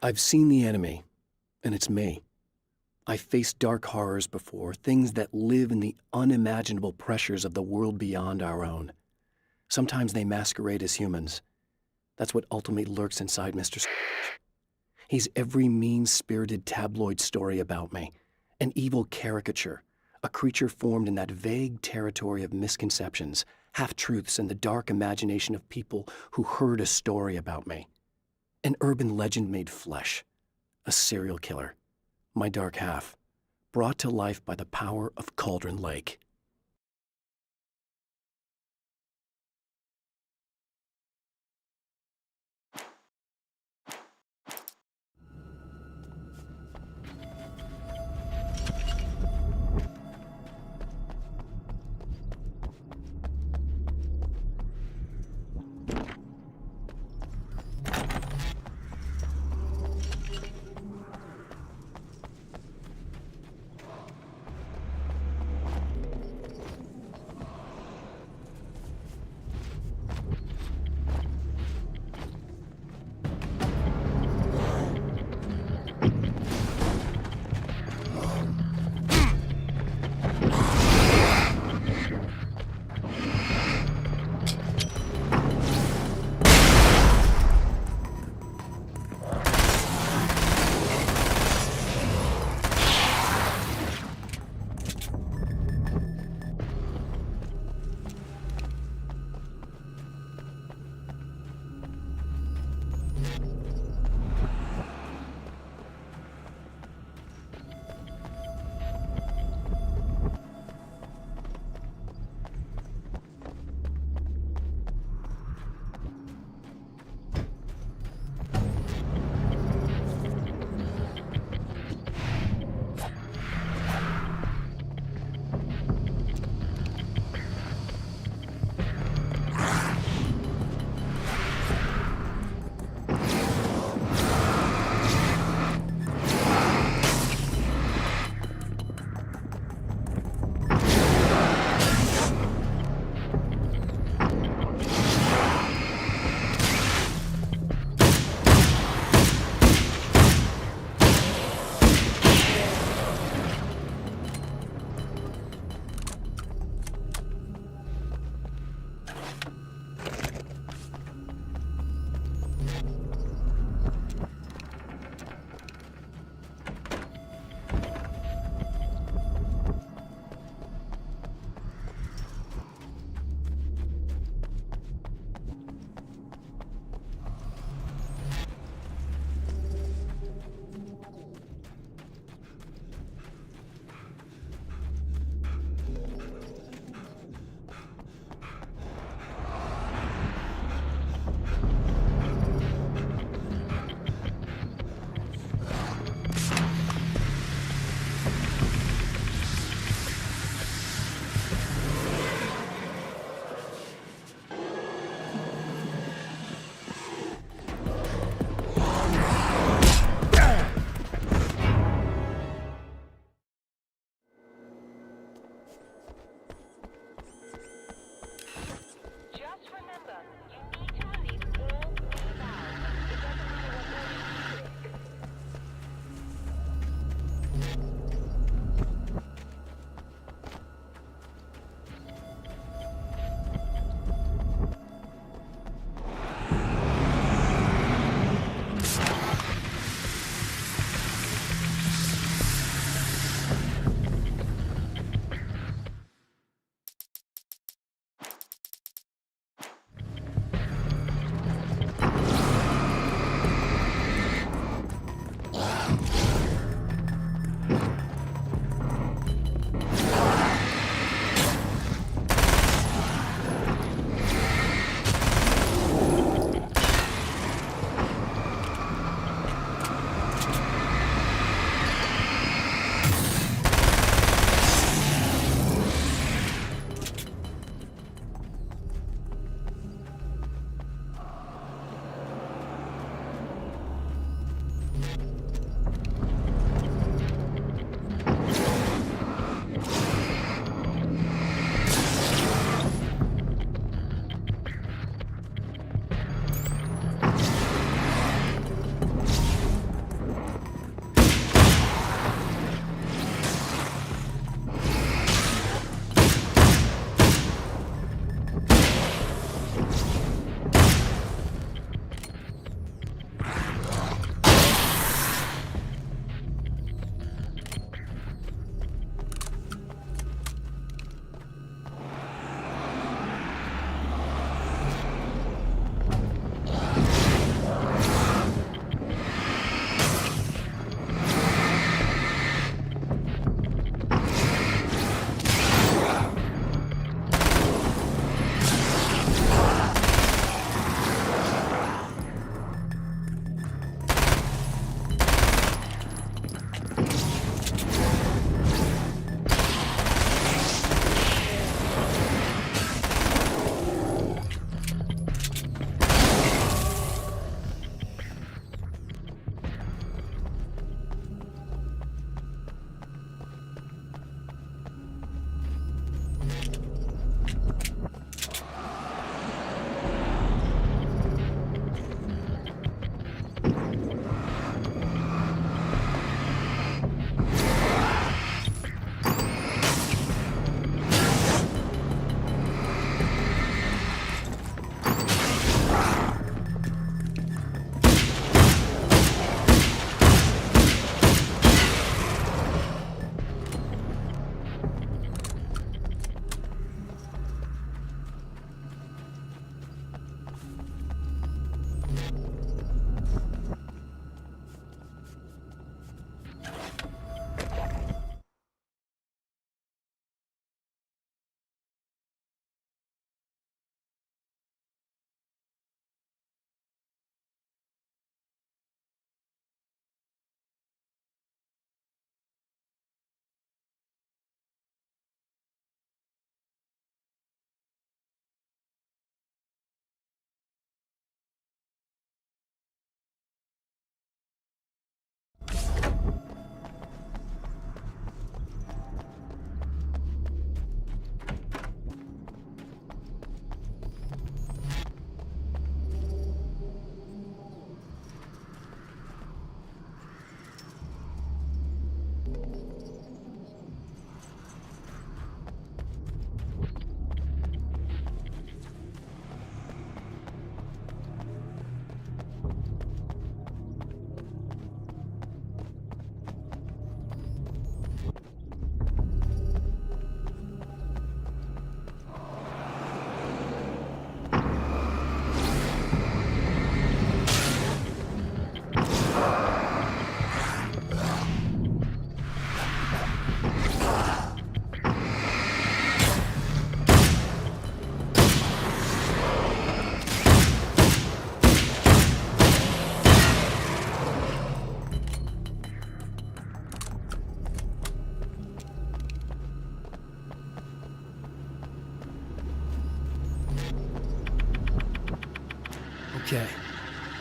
I've seen the enemy, and it's me. I've faced dark horrors before, things that live in the unimaginable pressures of the world beyond our own. Sometimes they masquerade as humans. That's what ultimately lurks inside Mr. Scrooge. He's every mean-spirited tabloid story about me, an evil caricature, a creature formed in that vague territory of misconceptions, half-truths, and the dark imagination of people who heard a story about me. An urban legend made flesh, a serial killer, my dark half, brought to life by the power of Cauldron Lake.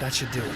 That should do it.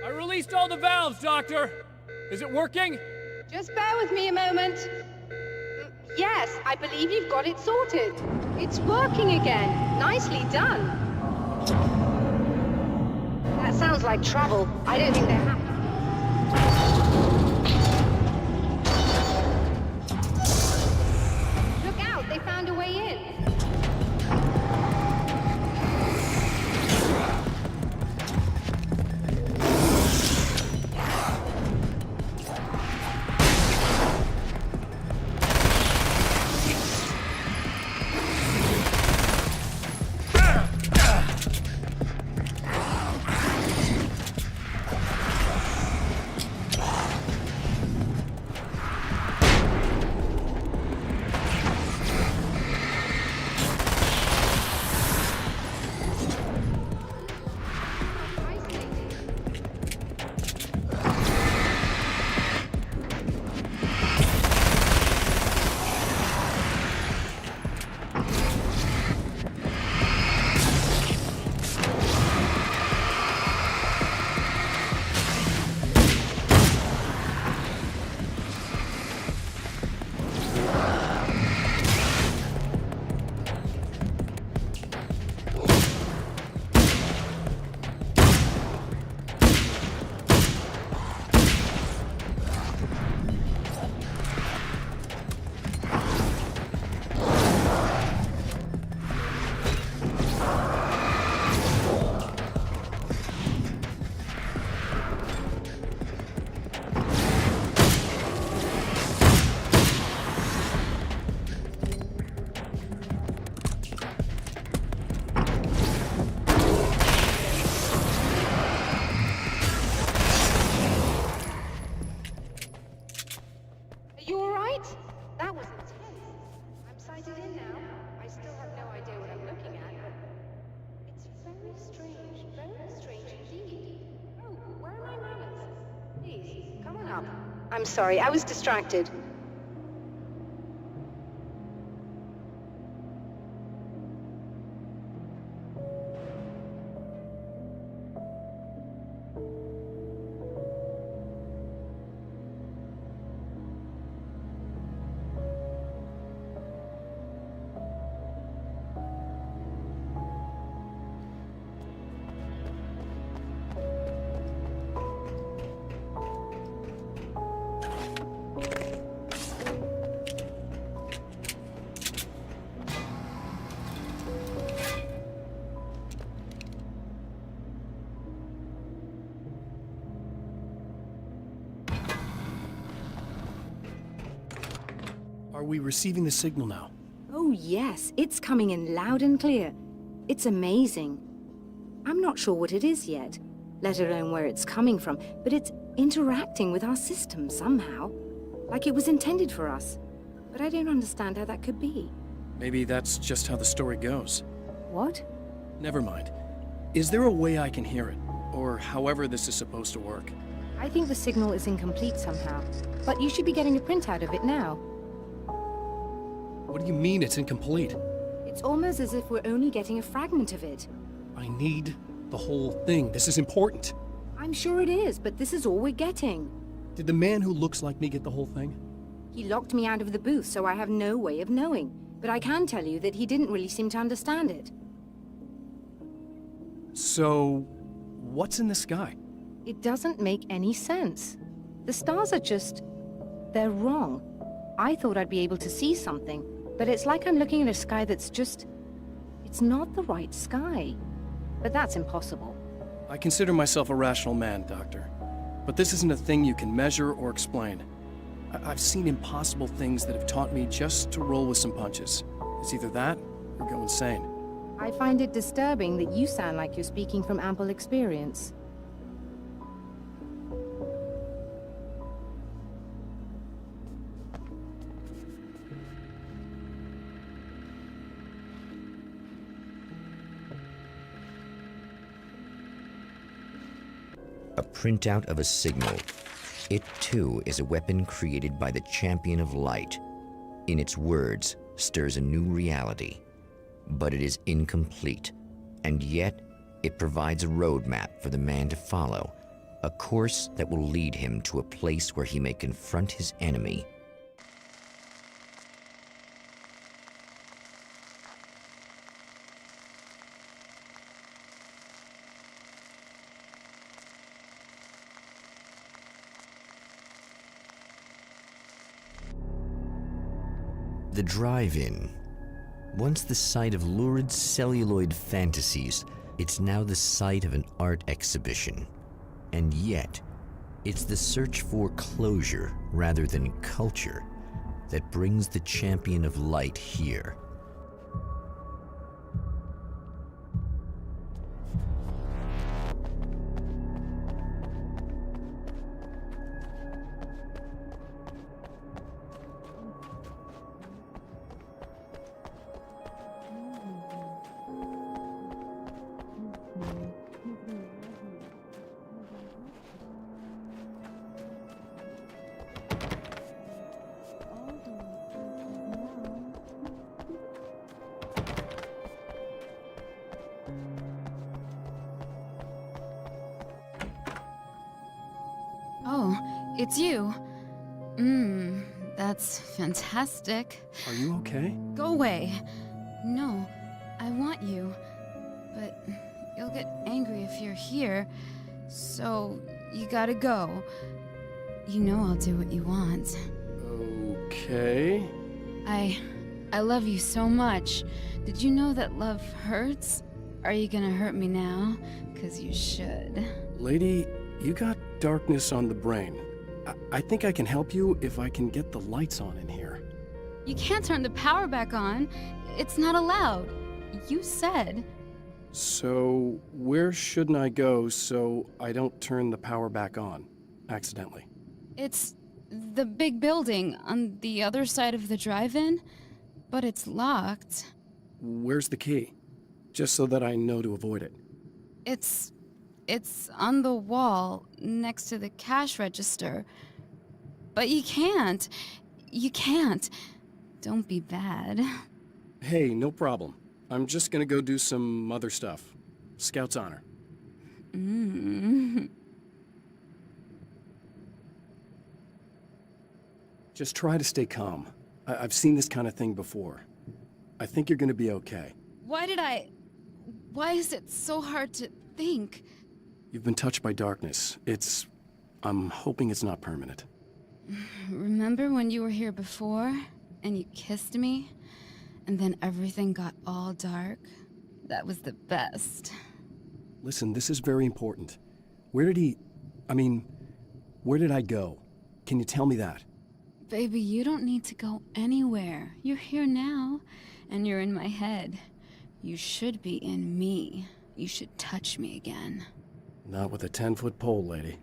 I released all the valves, Doctor! Is it working? Just bear with me a moment. Yes, I believe you've got it sorted. It's working again. Nicely done. That sounds like trouble. I don't think they're happy. Look out, they found a way in. I'm sorry, I was distracted. Are we receiving the signal now? Oh, yes, it's coming in loud and clear. It's amazing. I'm not sure what it is yet, let alone where it's coming from, but it's interacting with our system somehow. Like it was intended for us. But I don't understand how that could be. Maybe that's just how the story goes. What? Never mind. Is there a way I can hear it? Or however this is supposed to work? I think the signal is incomplete somehow, but you should be getting a printout of it now. What do you mean it's incomplete? It's almost as if we're only getting a fragment of it. I need the whole thing. This is important. I'm sure it is, but this is all we're getting. Did the man who looks like me get the whole thing? He locked me out of the booth, so I have no way of knowing. But I can tell you that he didn't really seem to understand it. So, what's in the sky? It doesn't make any sense. The stars are just... they're wrong. I thought I'd be able to see something, but it's like I'm looking at a sky that's just... it's not the right sky. But that's impossible. I consider myself a rational man, Doctor. But this isn't a thing you can measure or explain. I've seen impossible things that have taught me just to roll with some punches. It's either that, or go insane. I find it disturbing that you sound like you're speaking from ample experience. A printout of a signal. It too is a weapon created by the Champion of Light. In its words, stirs a new reality. But it is incomplete, and yet it provides a roadmap for the man to follow, a course that will lead him to a place where he may confront his enemy. The drive-in. Once the site of lurid celluloid fantasies, it's now the site of an art exhibition. And yet, it's the search for closure rather than culture that brings the Champion of Light here. Oh, it's you. That's fantastic. Are you okay? Go away. No, I want you. But you'll get angry if you're here, so you gotta go. You know I'll do what you want. Okay. I love you so much. Did you know that love hurts? Are you gonna hurt me now? 'Cause you should. Lady, you got darkness on the brain. I think I can help you if I can get the lights on in here. You can't turn the power back on. It's not allowed. You said. So, where shouldn't I go so I don't turn the power back on accidentally? It's the big building on the other side of the drive-in, but it's locked. Where's the key? Just so that I know to avoid it. It's on the wall next to the cash register. But you can't. You can't. Don't be bad. Hey, no problem. I'm just gonna go do some other stuff. Scout's honor. Just try to stay calm. I've seen this kind of thing before. I think you're gonna be okay. Why is it so hard to think? You've been touched by darkness. I'm hoping it's not permanent. Remember when you were here before, and you kissed me? And then everything got all dark? That was the best. Listen, this is very important. Where did I go? Can you tell me that? Baby, you don't need to go anywhere. You're here now, and you're in my head. You should be in me. You should touch me again. Not with a 10-foot pole, lady.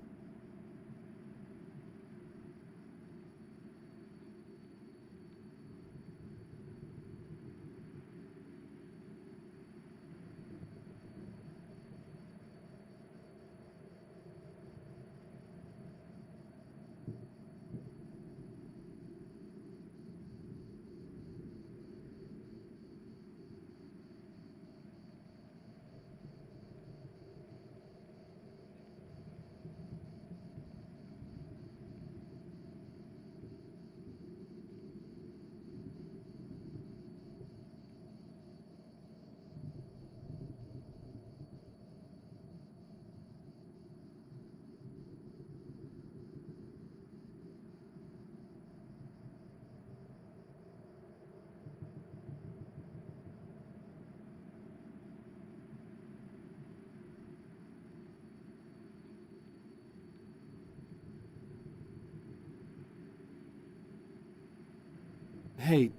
Hey,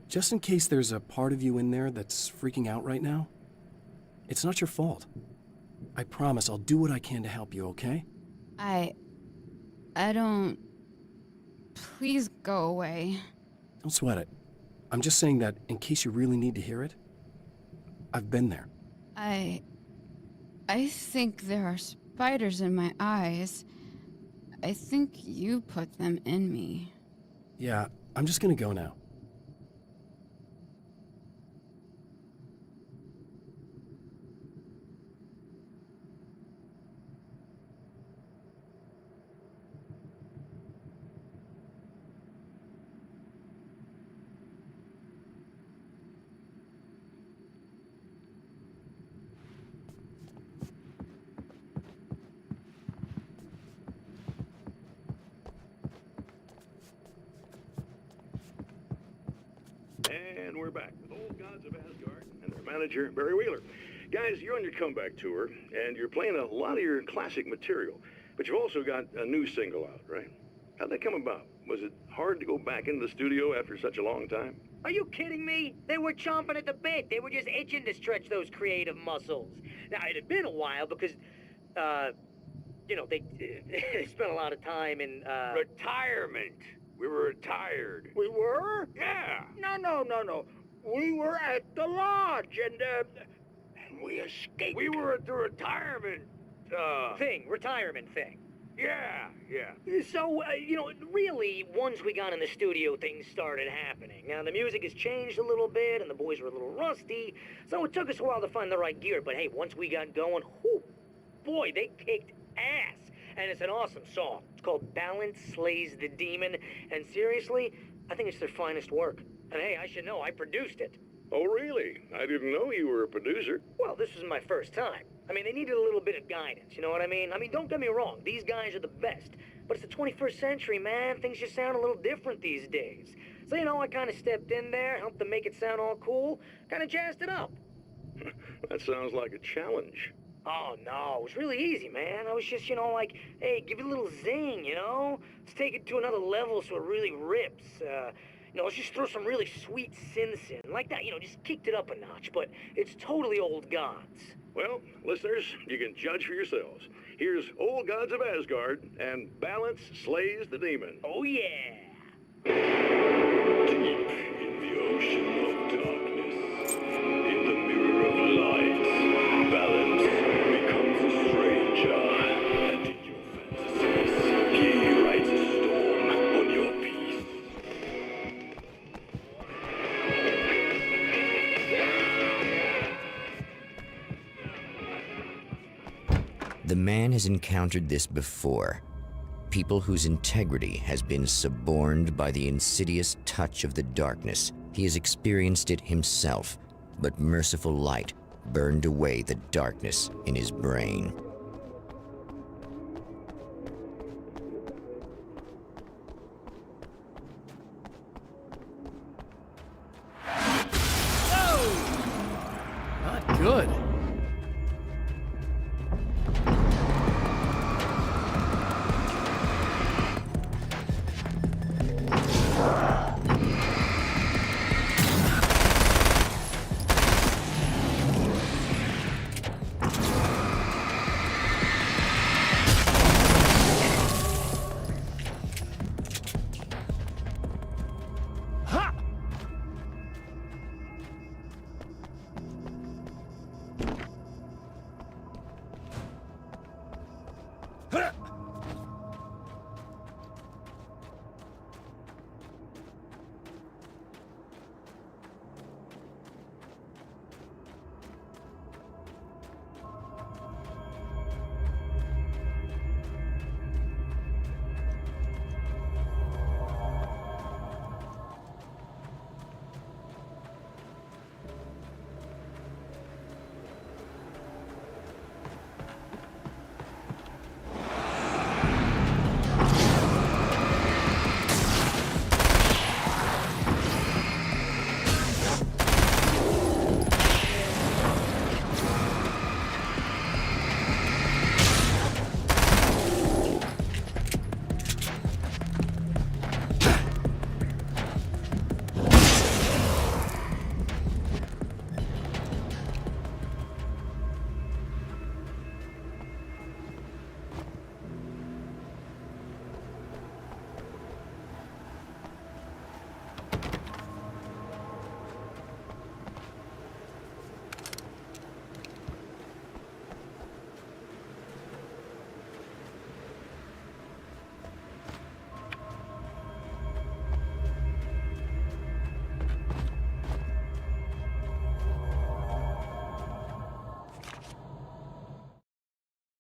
just in case there's a part of you in there that's freaking out right now, it's not your fault. I promise I'll do what I can to help you, okay? I don't... Please go away. Don't sweat it. I'm just saying that in case you really need to hear it, I've been there. I think there are spiders in my eyes. I think you put them in me. Yeah, I'm just gonna go now. And we're back with Old Gods of Asgard and their manager, Barry Wheeler. Guys, you're on your comeback tour, and you're playing a lot of your classic material, but you've also got a new single out, right? How'd that come about? Was it hard to go back into the studio after such a long time? Are you kidding me? They were chomping at the bit. They were just itching to stretch those creative muscles. Now, it had been a while because, you know, they spent a lot of time in, Retirement. We were retired. We were? Yeah. No. We were at the lodge, and We escaped. We were at the retirement, retirement thing. yeah. So, you know, really, once we got in the studio, things started happening. Now, the music has changed a little bit, and the boys were a little rusty, so it took us a while to find the right gear. But hey, once we got going, whew, boy, they kicked ass. And it's an awesome song. It's called Balance Slays the Demon, and seriously, I think it's their finest work. And hey, I should know, I produced it. Oh, really? I didn't know you were a producer. Well, this was my first time. I mean, they needed a little bit of guidance, you know what I mean? I mean, don't get me wrong, these guys are the best. But it's the 21st century, man. Things just sound a little different these days. So, you know, I kind of stepped in there, helped them make it sound all cool, kind of jazzed it up. That sounds like a challenge. Oh, no, it was really easy, man. I was just, you know, like, hey, give it a little zing, you know? Let's take it to another level so it really rips. You know, let's just throw some really sweet synths in. Like that, you know, just kicked it up a notch, but it's totally Old Gods. Well, listeners, you can judge for yourselves. Here's Old Gods of Asgard and Balance Slays the Demon. Oh, yeah. Deep in the ocean of darkness, in the mirror of light, Balance becomes a stranger, and in your fantasies, he rides a storm on your peace. The man has encountered this before. People whose integrity has been suborned by the insidious touch of the darkness. He has experienced it himself, but merciful light burned away the darkness in his brain. Not good.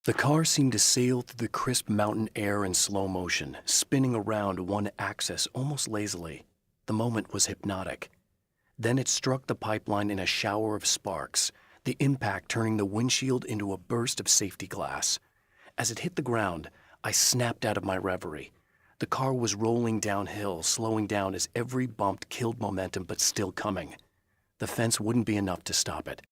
The car seemed to sail through the crisp mountain air in slow motion, spinning around one axis almost lazily. The moment was hypnotic. Then it struck the pipeline in a shower of sparks, the impact turning the windshield into a burst of safety glass. As it hit the ground, I snapped out of my reverie. The car was rolling downhill, slowing down as every bump killed momentum but still coming. The fence wouldn't be enough to stop it.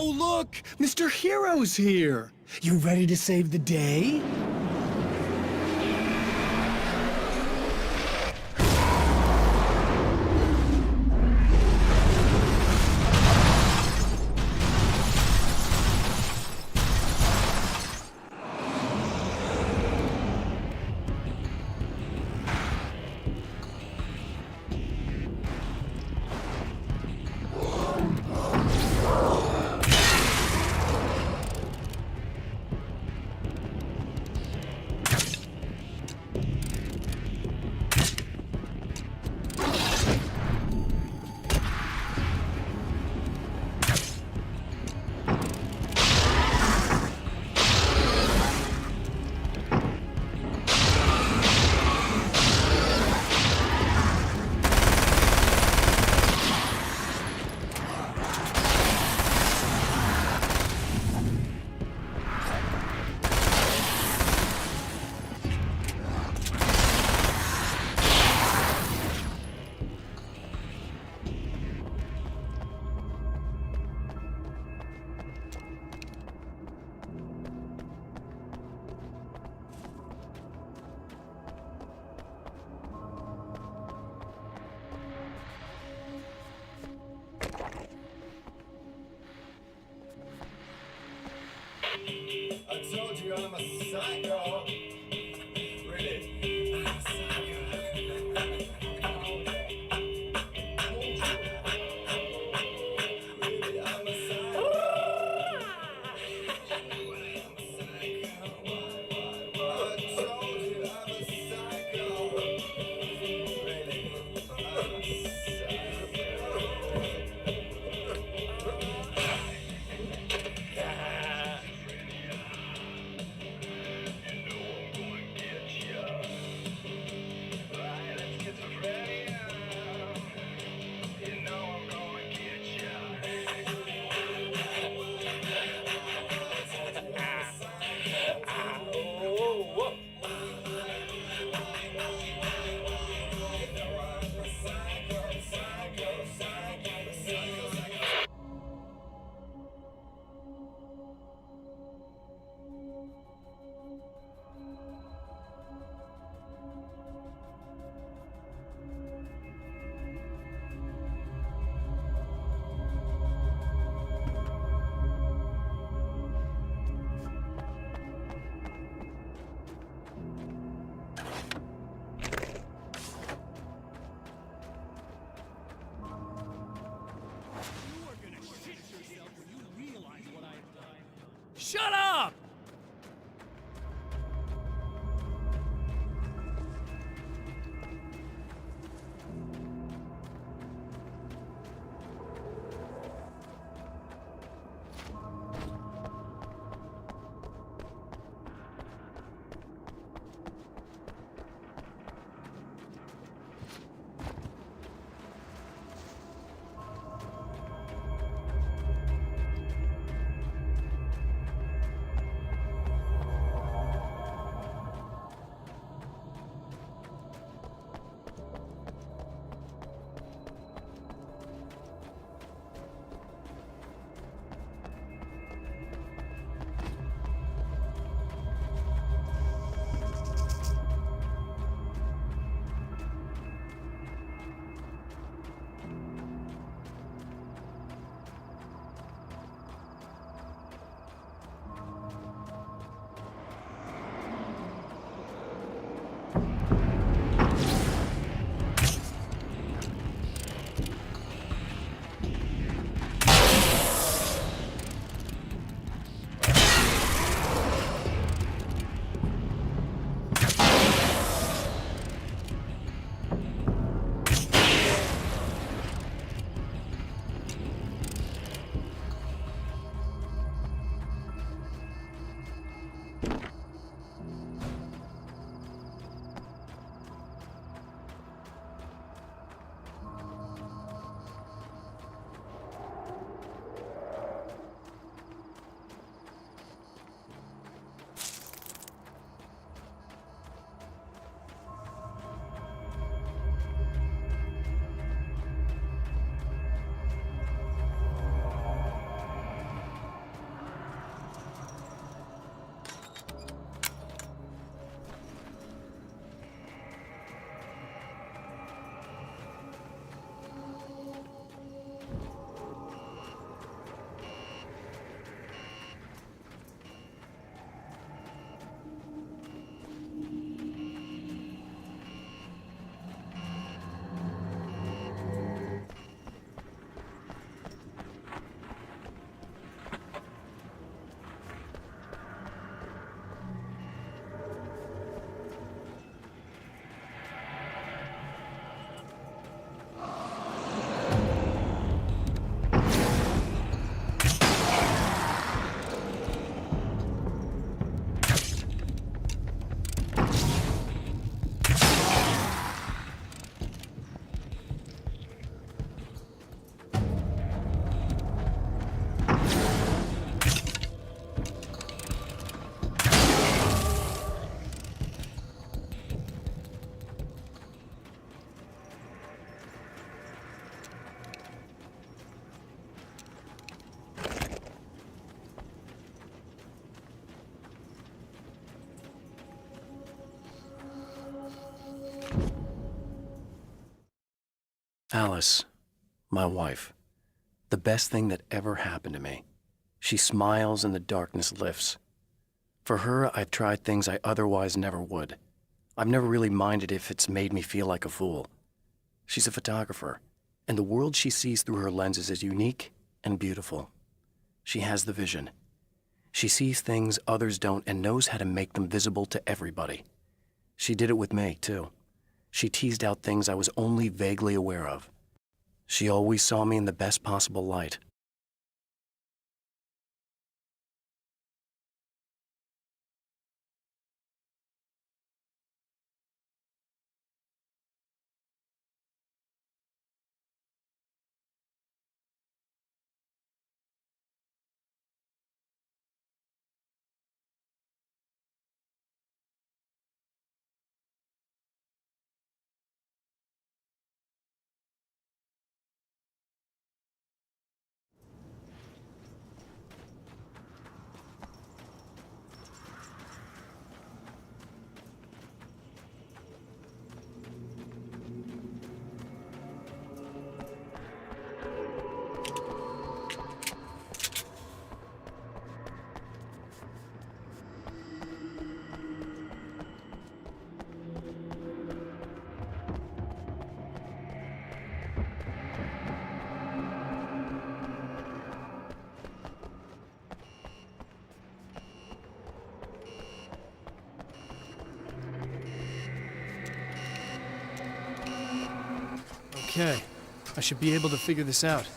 Oh, look! Mr. Hero's here! You ready to save the day? I told you I'm a psycho. Really? I'm a Shut up! Alice, my wife. The best thing that ever happened to me. She smiles and the darkness lifts. For her, I've tried things I otherwise never would. I've never really minded if it's made me feel like a fool. She's a photographer, and the world she sees through her lenses is unique and beautiful. She has the vision. She sees things others don't and knows how to make them visible to everybody. She did it with me, too. She teased out things I was only vaguely aware of. She always saw me in the best possible light. Okay, I should be able to figure this out.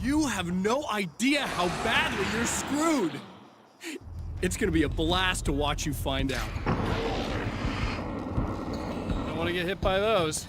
You have no idea how badly you're screwed! It's gonna be a blast to watch you find out. Don't want to get hit by those.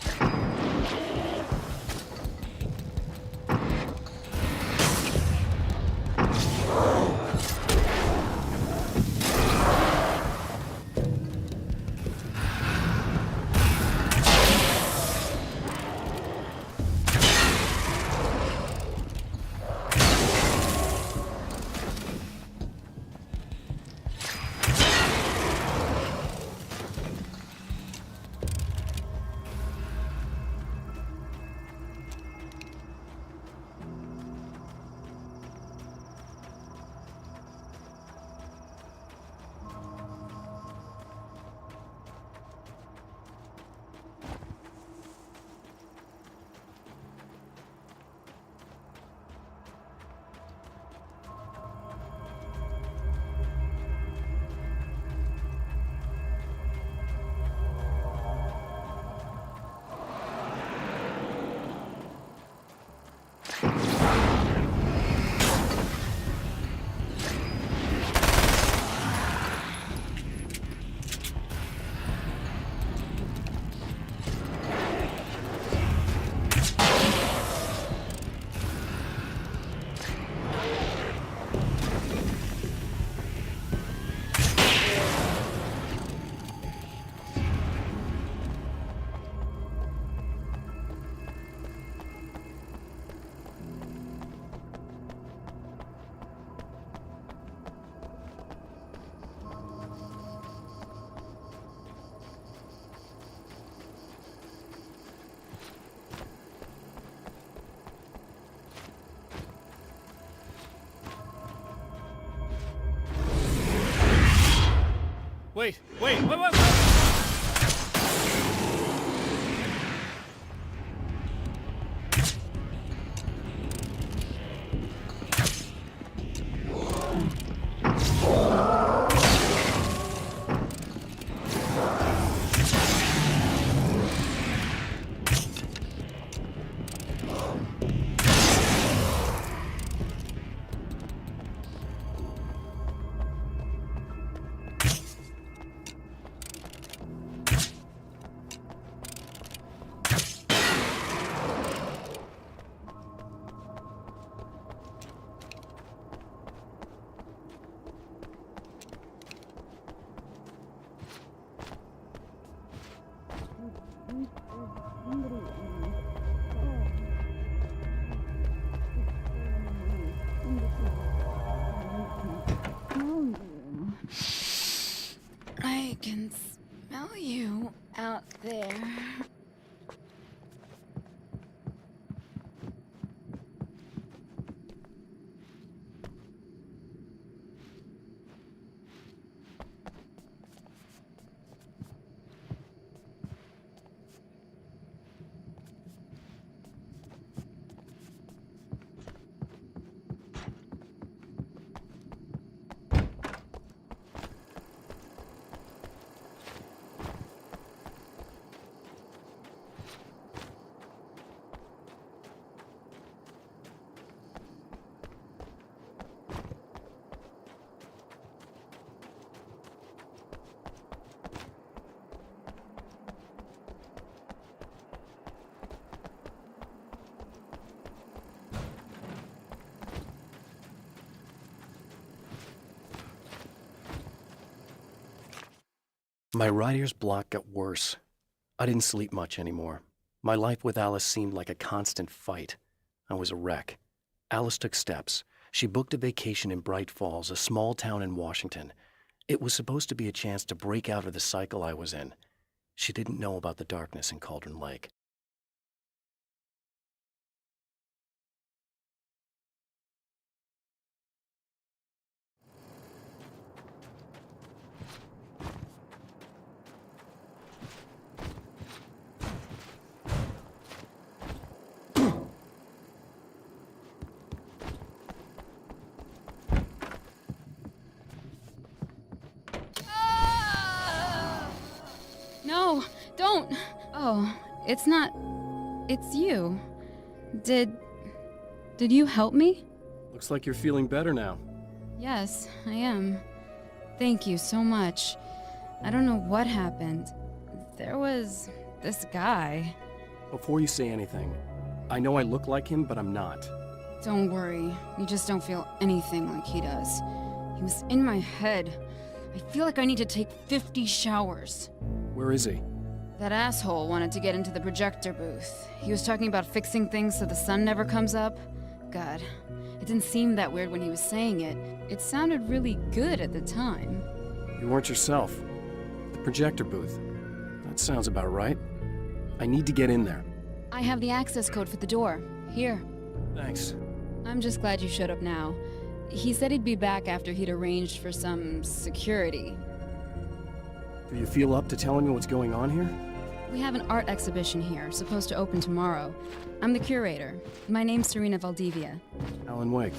Wait. I can smell you out there. My writer's block got worse. I didn't sleep much anymore. My life with Alice seemed like a constant fight. I was a wreck. Alice took steps. She booked a vacation in Bright Falls, a small town in Washington. It was supposed to be a chance to break out of the cycle I was in. She didn't know about the darkness in Cauldron Lake. No, don't! Oh, it's not... It's you. Did you help me? Looks like you're feeling better now. Yes, I am. Thank you so much. I don't know what happened. There was this guy. Before you say anything, I know I look like him, but I'm not. Don't worry. You just don't feel anything like he does. He was in my head. I feel like I need to take 50 showers. Where is he? That asshole wanted to get into the projector booth. He was talking about fixing things so the sun never comes up. God, it didn't seem that weird when he was saying it. It sounded really good at the time. You weren't yourself. The projector booth. That sounds about right. I need to get in there. I have the access code for the door. Here. Thanks. I'm just glad you showed up now. He said he'd be back after he'd arranged for some security. Do you feel up to telling me what's going on here? We have an art exhibition here, supposed to open tomorrow. I'm the curator. My name's Serena Valdivia. Alan Wake.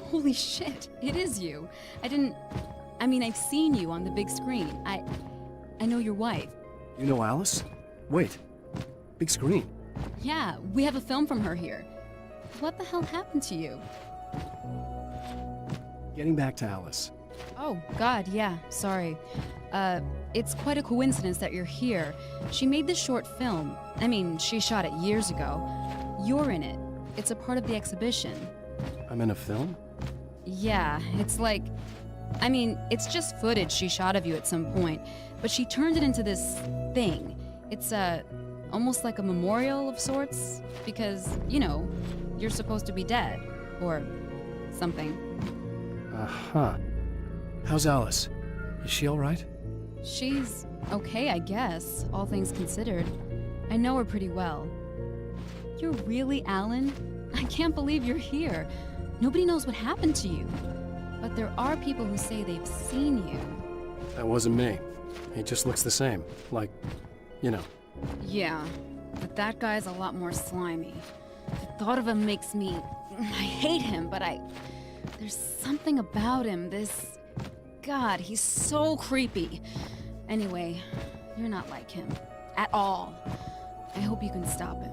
Holy shit, it is you. I've seen you on the big screen. I know your wife. You know Alice? Wait. Big screen. Yeah, we have a film from her here. What the hell happened to you? Getting back to Alice. Oh, God, yeah, sorry. It's quite a coincidence that you're here. She made this short film. She shot it years ago. You're in it. It's a part of the exhibition. I'm in a film? Yeah, it's like... it's just footage she shot of you at some point, but she turned it into this thing. It's, almost like a memorial of sorts, because, you're supposed to be dead, or something. Uh-huh. How's Alice? Is she all right? She's okay, I guess, all things considered. I know her pretty well. You're really Alan? I can't believe you're here. Nobody knows what happened to you. But there are people who say they've seen you. That wasn't me. He just looks the same. Like, you know. Yeah, but that guy's a lot more slimy. The thought of him makes me... I hate him, but there's something about him, this... God, he's so creepy. Anyway, you're not like him. At all. I hope you can stop him.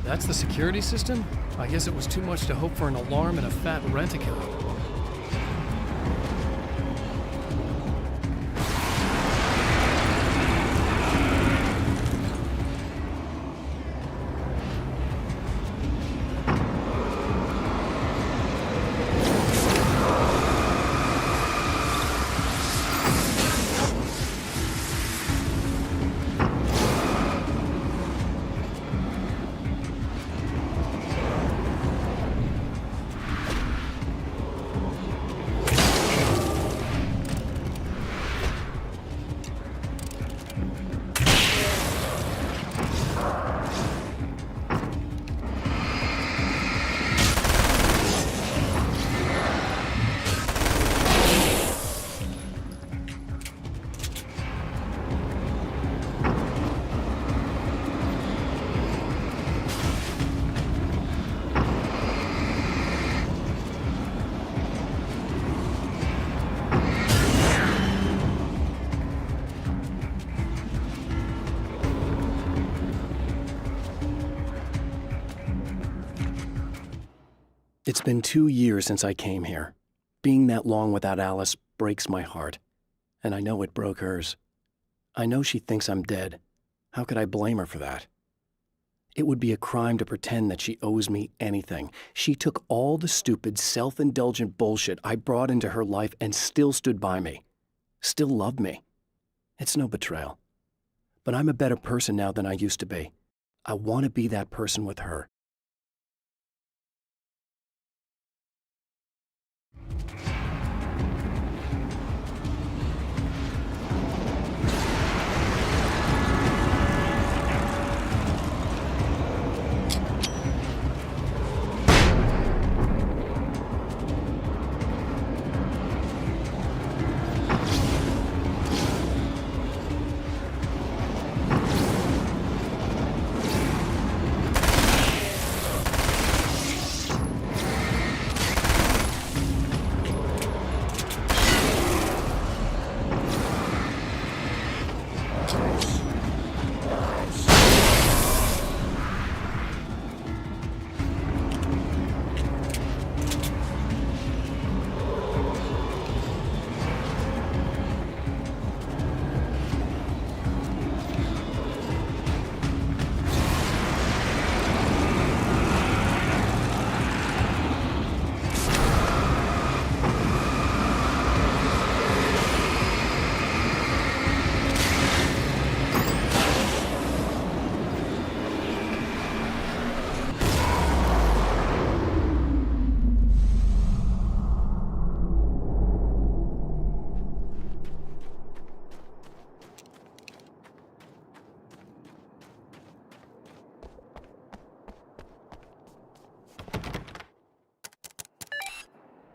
That's the security system? I guess it was too much to hope for an alarm and a fat rent-a-car. It's been 2 years since I came here. Being that long without Alice breaks my heart. And I know it broke hers. I know she thinks I'm dead. How could I blame her for that? It would be a crime to pretend that she owes me anything. She took all the stupid, self-indulgent bullshit I brought into her life and still stood by me. Still loved me. It's no betrayal. But I'm a better person now than I used to be. I want to be that person with her.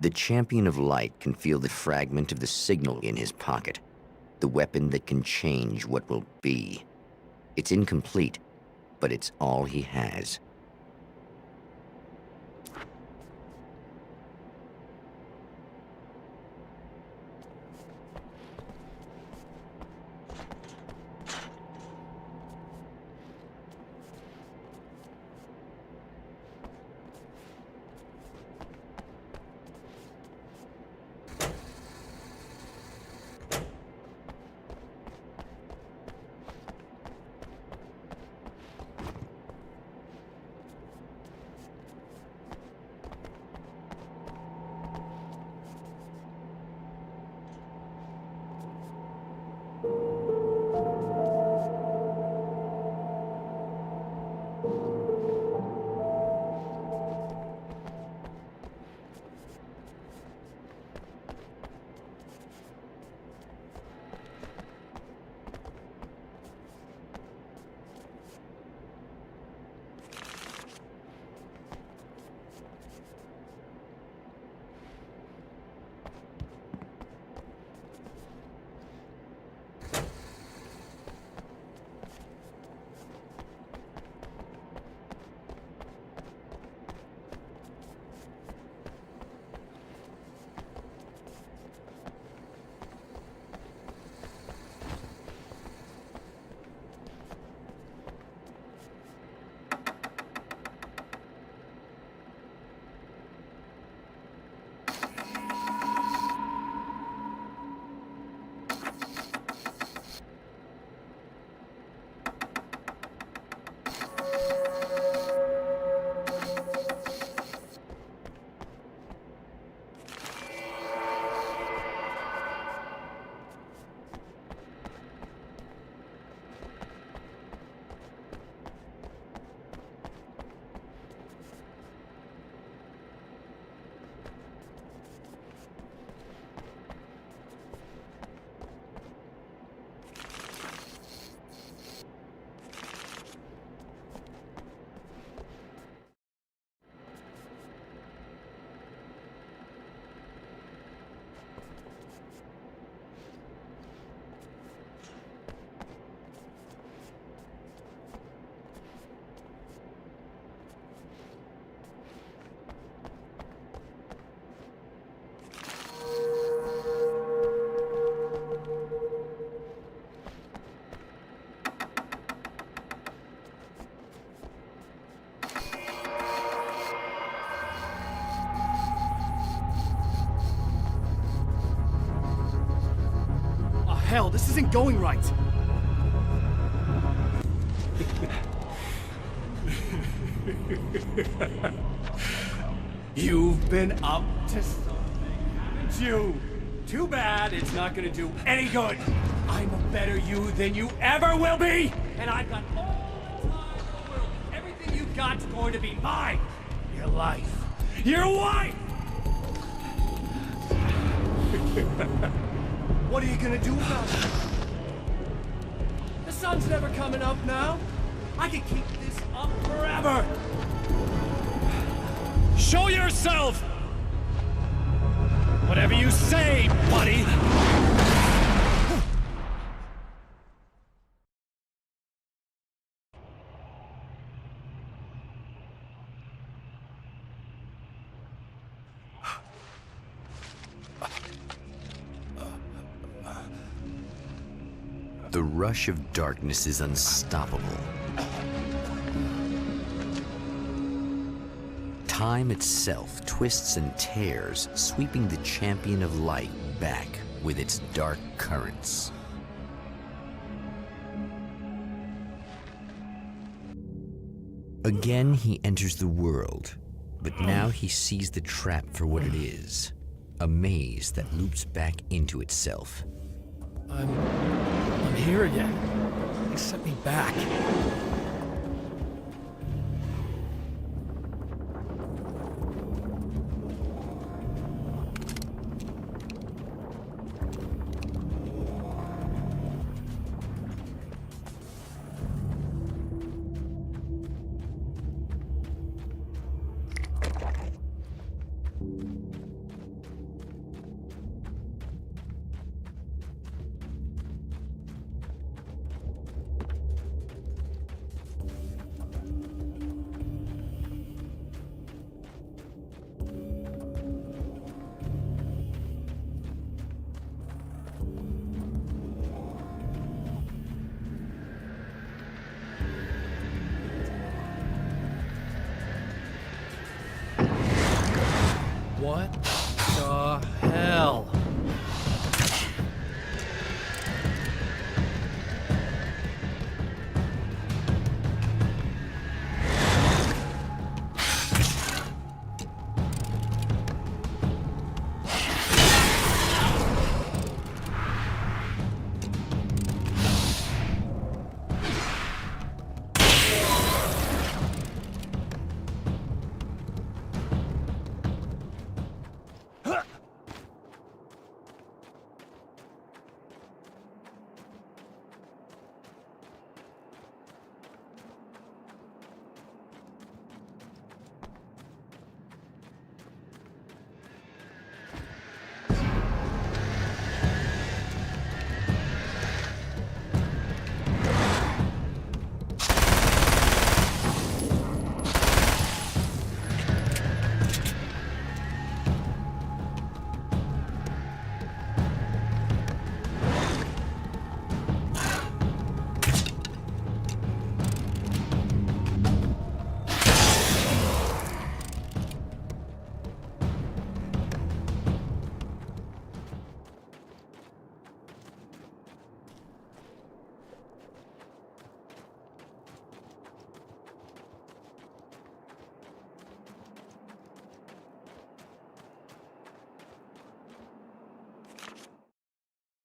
The Champion of Light can feel the fragment of the signal in his pocket, the weapon that can change what will be. It's incomplete, but it's all he has. hell? This isn't going right. You've been up to something, haven't you? Too bad it's not gonna do any good. I'm a better you than you ever will be! And I've got all the time in the world. Everything you've got's going to be mine. Your life. Your wife! What are you gonna do about it? The sun's never coming up now. I can keep this up forever. Show yourself! Whatever you say, buddy! The rush of darkness is unstoppable. Time itself twists and tears, sweeping the champion of light back with its dark currents. Again, he enters the world, but now he sees the trap for what it is, a maze that loops back into itself. I'm here again. They sent me back. What the hell?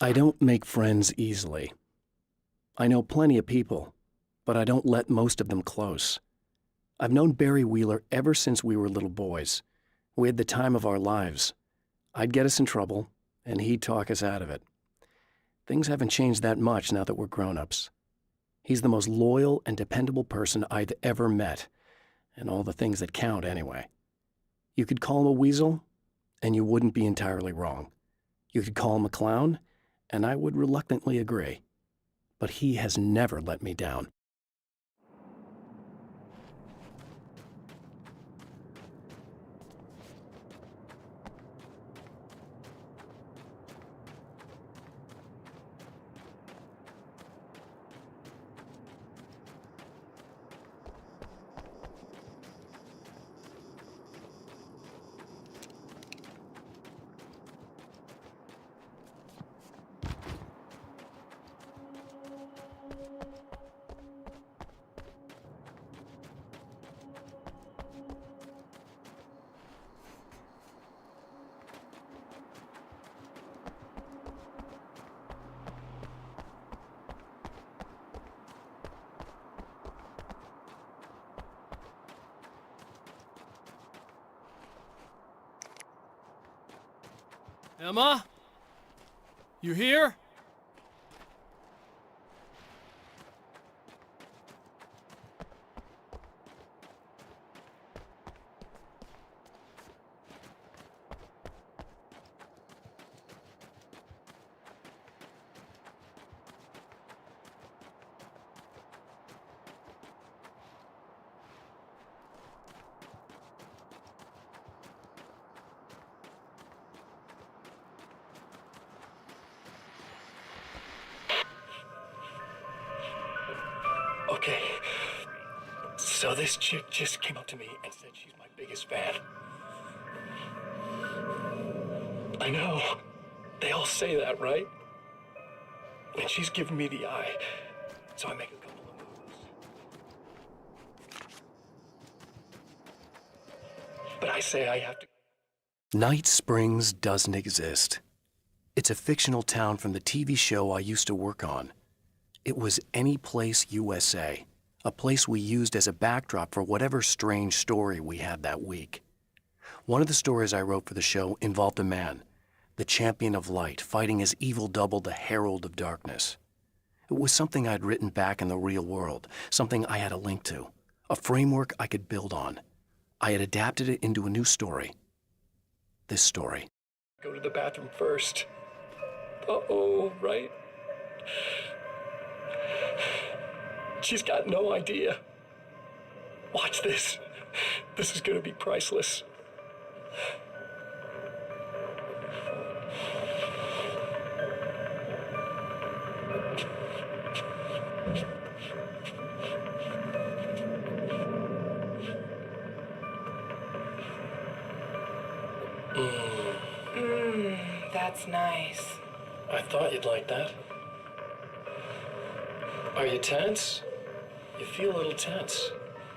I don't make friends easily. I know plenty of people, but I don't let most of them close. I've known Barry Wheeler ever since we were little boys. We had the time of our lives. I'd get us in trouble, and he'd talk us out of it. Things haven't changed that much now that we're grown-ups. He's the most loyal and dependable person I've ever met, and all the things that count anyway. You could call him a weasel, and you wouldn't be entirely wrong. You could call him a clown, and I would reluctantly agree. But he has never let me down. Emma? You here? Okay. So this chick just came up to me and said she's my biggest fan. I know. They all say that, right? And she's giving me the eye. So I make a couple of moves. But I say I have to... Night Springs doesn't exist. It's a fictional town from the TV show I used to work on. It was Any Place USA, a place we used as a backdrop for whatever strange story we had that week. One of the stories I wrote for the show involved a man, the champion of light, fighting his evil double, the Herald of Darkness. It was something I'd written back in the real world, something I had a link to, a framework I could build on. I had adapted it into a new story. This story. Go to the bathroom first. Uh-oh, right? She's got no idea. Watch this. This is gonna be priceless. That's nice. I thought you'd like that. Are you tense? You feel a little tense.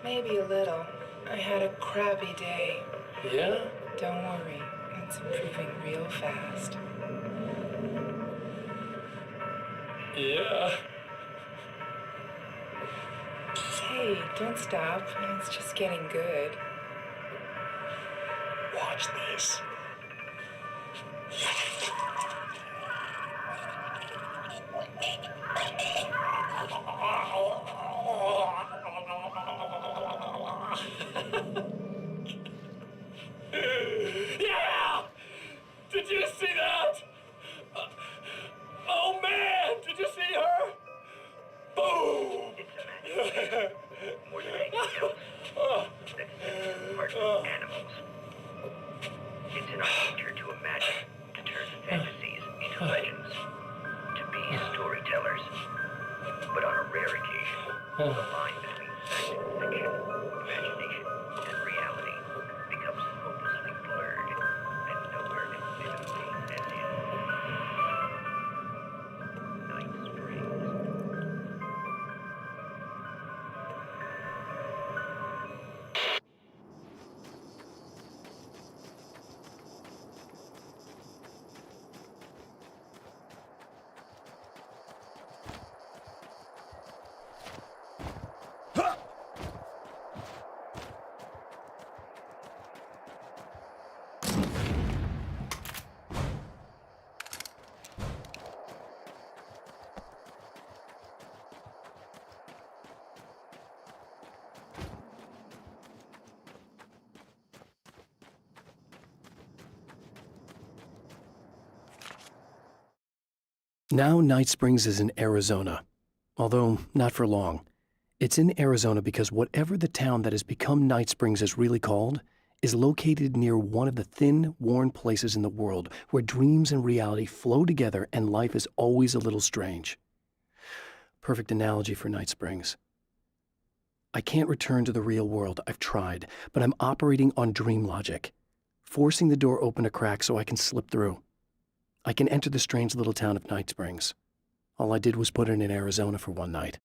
Maybe a little. I had a crappy day. Yeah? Don't worry. It's improving real fast. Yeah. Hey, don't stop. It's just getting good. Watch this. Yeah! Did you see that? Oh man! Did you see her? Boom! More than anything else, that's part of animals. It's in our nature to imagine, to turn fantasies into legends, to be storytellers. But on a rare occasion, the line between fact and fiction, imagination and reality becomes hopelessly blurred, and nowhere as vividly as in Night Springs. Now Night Springs is in Arizona, although not for long. It's in Arizona because whatever the town that has become Night Springs is really called is located near one of the thin, worn places in the world where dreams and reality flow together and life is always a little strange. Perfect analogy for Night Springs. I can't return to the real world, I've tried, but I'm operating on dream logic, forcing the door open a crack so I can slip through. I can enter the strange little town of Night Springs. All I did was put it in Arizona for one night.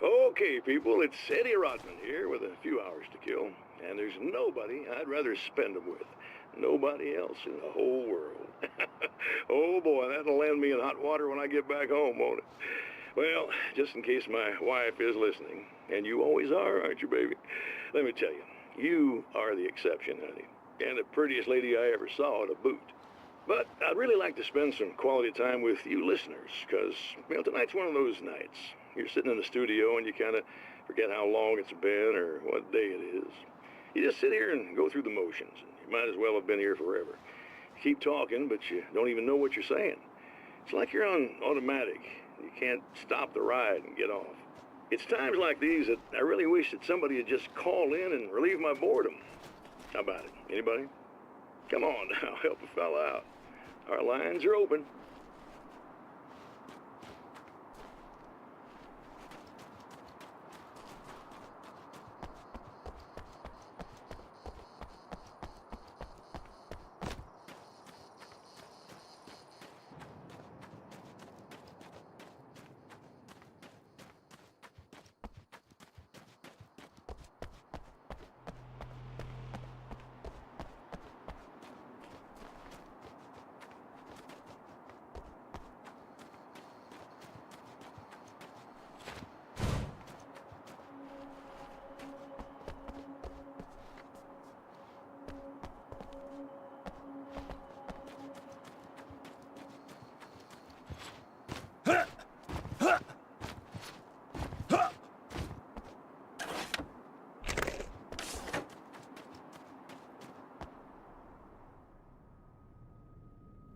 Okay, people, it's Eddie Rodman here with a few hours to kill, and there's nobody I'd rather spend them with. Nobody else in the whole world. Oh boy, that'll land me in hot water when I get back home, won't it? Well, just in case my wife is listening, and you always are, aren't you, baby? Let me tell you, you are the exception, honey, and the prettiest lady I ever saw to boot. But I'd really like to spend some quality time with you listeners, because, tonight's one of those nights. You're sitting in the studio and you kind of forget how long it's been or what day it is. You just sit here and go through the motions, and you might as well have been here forever. You keep talking, but you don't even know what you're saying. It's like you're on automatic. You can't stop the ride and get off. It's times like these that I really wish that somebody would just call in and relieve my boredom. How about it? Anybody? Come on now, help a fella out. Our lines are open.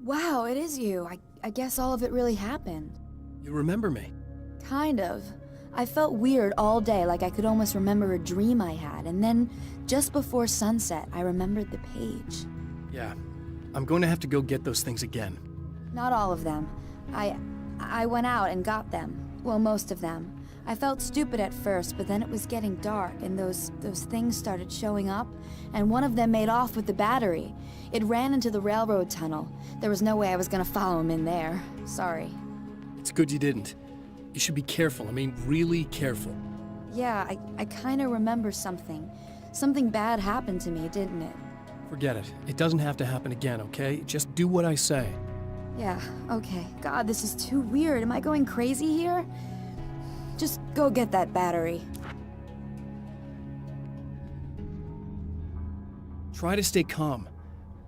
Wow, it is you. I guess all of it really happened. You remember me? Kind of. I felt weird all day, like I could almost remember a dream I had, and then, just before sunset, I remembered the page. Yeah. I'm going to have to go get those things again. Not all of them. I went out and got them. Well, most of them. I felt stupid at first, but then it was getting dark, and those things started showing up, and one of them made off with the battery. It ran into the railroad tunnel. There was no way I was gonna follow him in there. Sorry. It's good you didn't. You should be careful. I mean, really careful. Yeah, I kinda remember something. Something bad happened to me, didn't it? Forget it. It doesn't have to happen again, okay? Just do what I say. Yeah, okay. God, this is too weird. Am I going crazy here? Just go get that battery. Try to stay calm.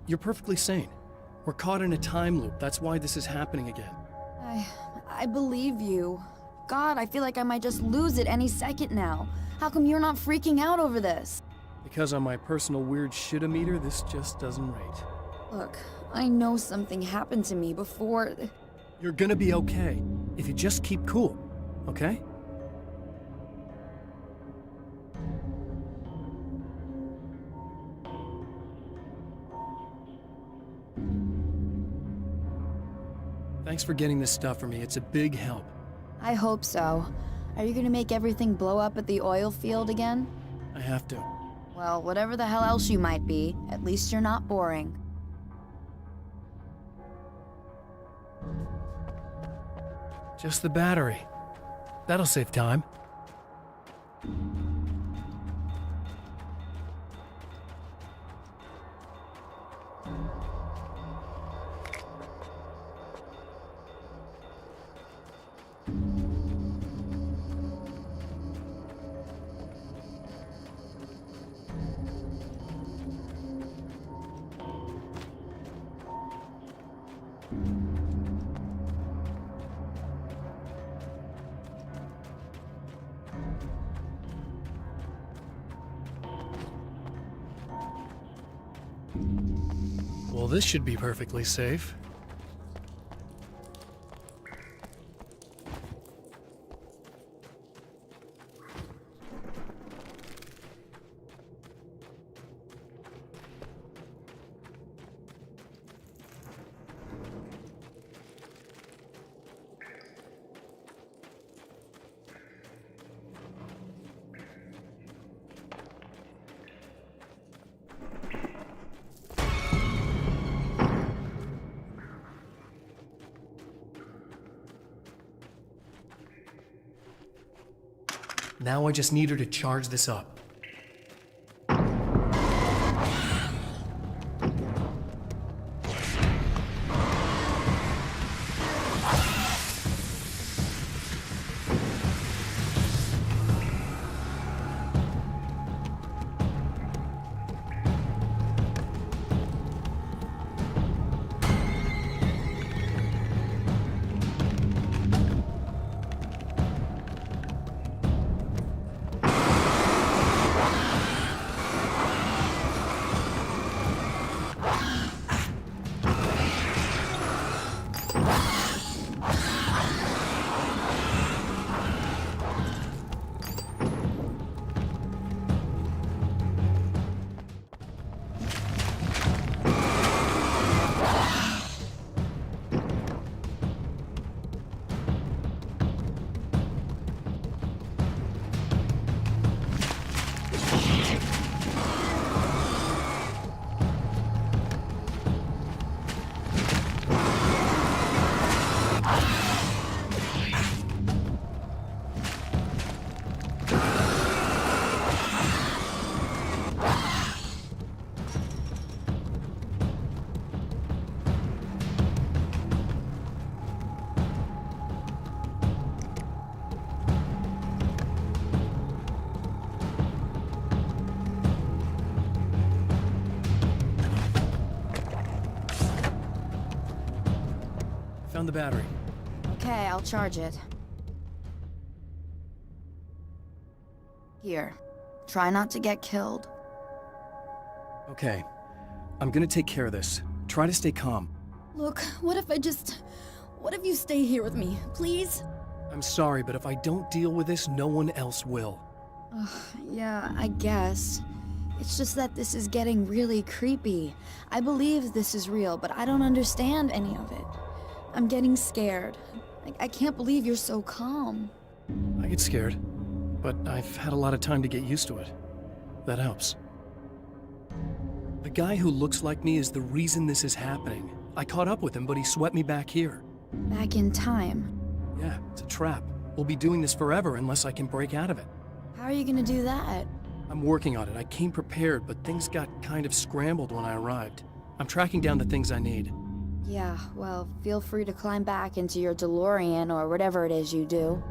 You're perfectly sane. We're caught in a time loop. That's why this is happening again. I believe you. God, I feel like I might just lose it any second now. How come you're not freaking out over this? Because on my personal weird shit-o-meter, this just doesn't rate. Look, I know something happened to me before... You're gonna be okay, if you just keep cool, okay? Thanks for getting this stuff for me. It's a big help. I hope so. Are you gonna make everything blow up at the oil field again? I have to. Well, whatever the hell else you might be, at least you're not boring. Just the battery. That'll save time. Well, this should be perfectly safe. Now I just need her to charge this up. Found the battery. Okay, I'll charge it. Here. Try not to get killed. Okay. I'm gonna take care of this. Try to stay calm. Look, what if you stay here with me, please? I'm sorry, but if I don't deal with this, no one else will. Ugh, yeah, I guess. It's just that this is getting really creepy. I believe this is real, but I don't understand any of it. I'm getting scared. I can't believe you're so calm. I get scared, but I've had a lot of time to get used to it. That helps. The guy who looks like me is the reason this is happening. I caught up with him, but he swept me back here. Back in time. Yeah, it's a trap. We'll be doing this forever unless I can break out of it. How are you gonna do that? I'm working on it. I came prepared, but things got kind of scrambled when I arrived. I'm tracking down the things I need. Yeah, well, feel free to climb back into your DeLorean or whatever it is you do.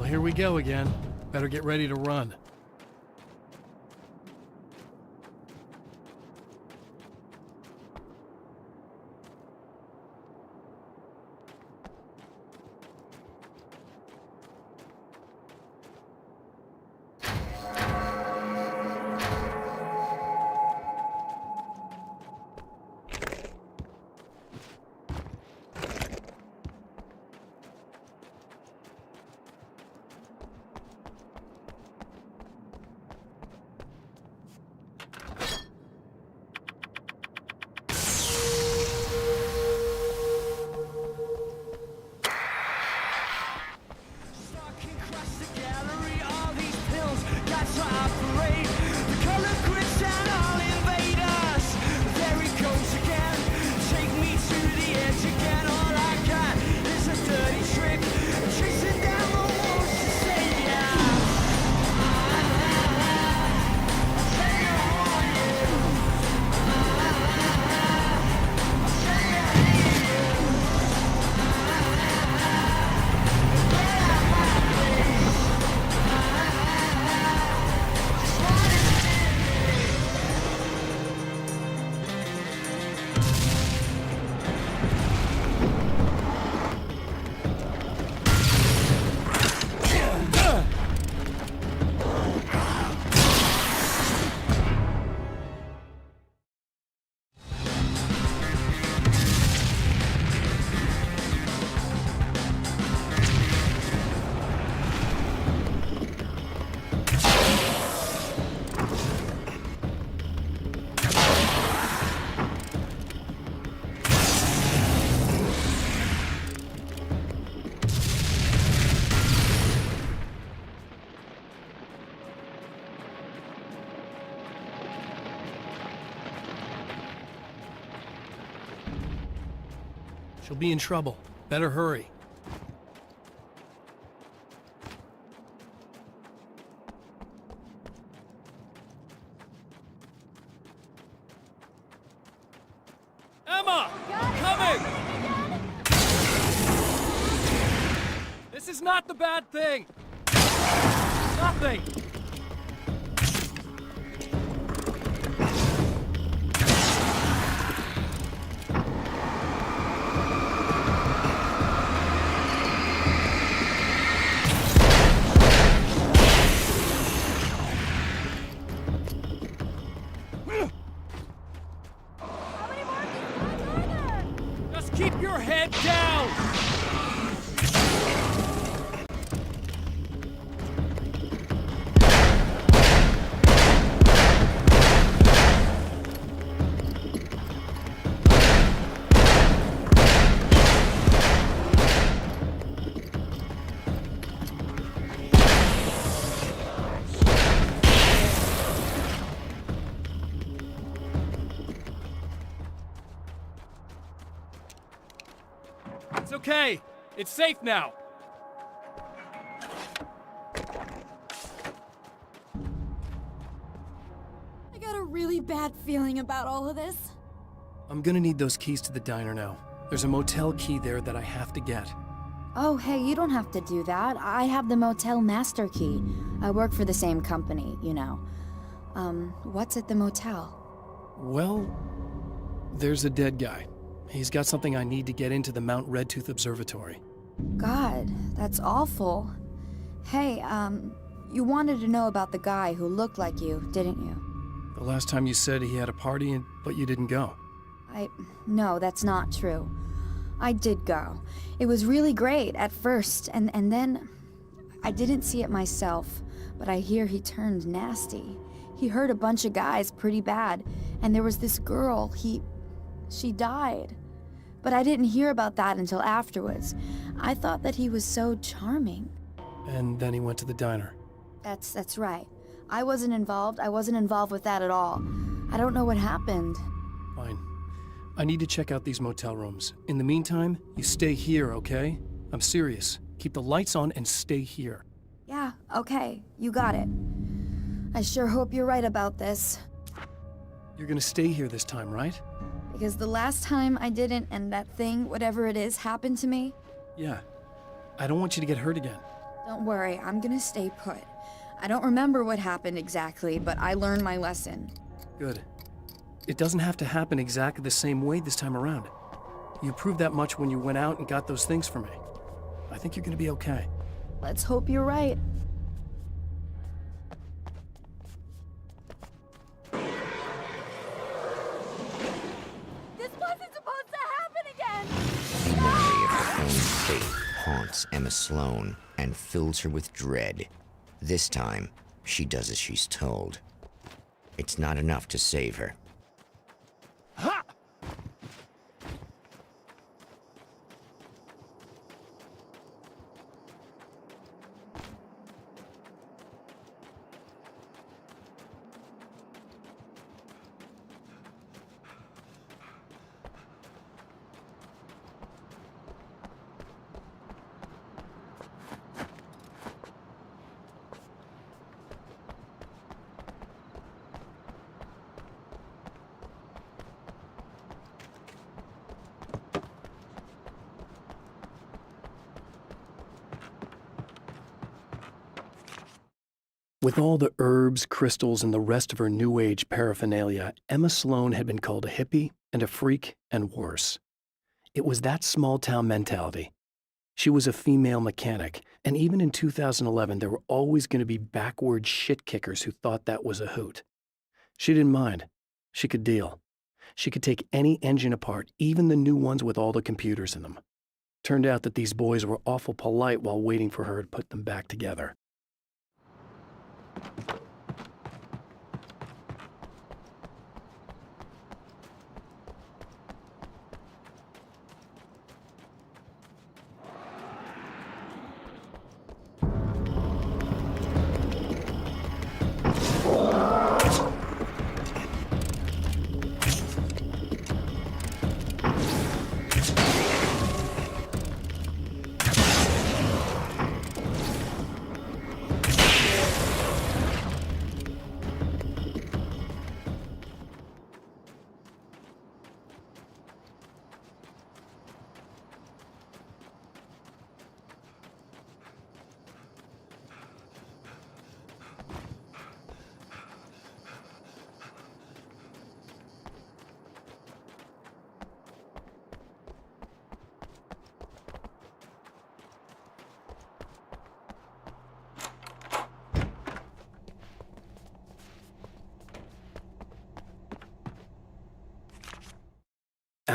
Here we go again. Better get ready to run. She'll be in trouble. Better hurry. Emma! I'm coming! This is not the bad thing! Nothing! Just keep your head down! It's okay. It's safe now. I got a really bad feeling about all of this. I'm gonna need those keys to the diner now. There's a motel key there that I have to get. Oh, hey, you don't have to do that. I have the motel master key. I work for the same company, you know. What's at the motel? Well, there's a dead guy. He's got something I need to get into the Mount Redtooth Observatory. God, that's awful. Hey, you wanted to know about the guy who looked like you, didn't you? The last time you said he had a party, but you didn't go. No, that's not true. I did go. It was really great at first, and then I didn't see it myself, but I hear he turned nasty. He hurt a bunch of guys pretty bad, and there was this girl, she died. But I didn't hear about that until afterwards. I thought that he was so charming. And then he went to the diner. That's right. I wasn't involved. I wasn't involved with that at all. I don't know what happened. Fine. I need to check out these motel rooms. In the meantime, you stay here, okay? I'm serious. Keep the lights on and stay here. Yeah, okay. You got it. I sure hope you're right about this. You're gonna stay here this time, right? Because the last time I didn't, and that thing, whatever it is, happened to me. Yeah. I don't want you to get hurt again. Don't worry, I'm gonna stay put. I don't remember what happened exactly, but I learned my lesson. Good. It doesn't have to happen exactly the same way this time around. You proved that much when you went out and got those things for me. I think you're gonna be okay. Let's hope you're right. This wasn't supposed to happen again! The memory of her own fate haunts Emma Sloan and fills her with dread. This time, she does as she's told. It's not enough to save her. Ha! With all the herbs, crystals, and the rest of her New Age paraphernalia, Emma Sloan had been called a hippie and a freak and worse. It was that small-town mentality. She was a female mechanic, and even in 2011, there were always going to be backward shit-kickers who thought that was a hoot. She didn't mind. She could deal. She could take any engine apart, even the new ones with all the computers in them. Turned out that these boys were awful polite while waiting for her to put them back together.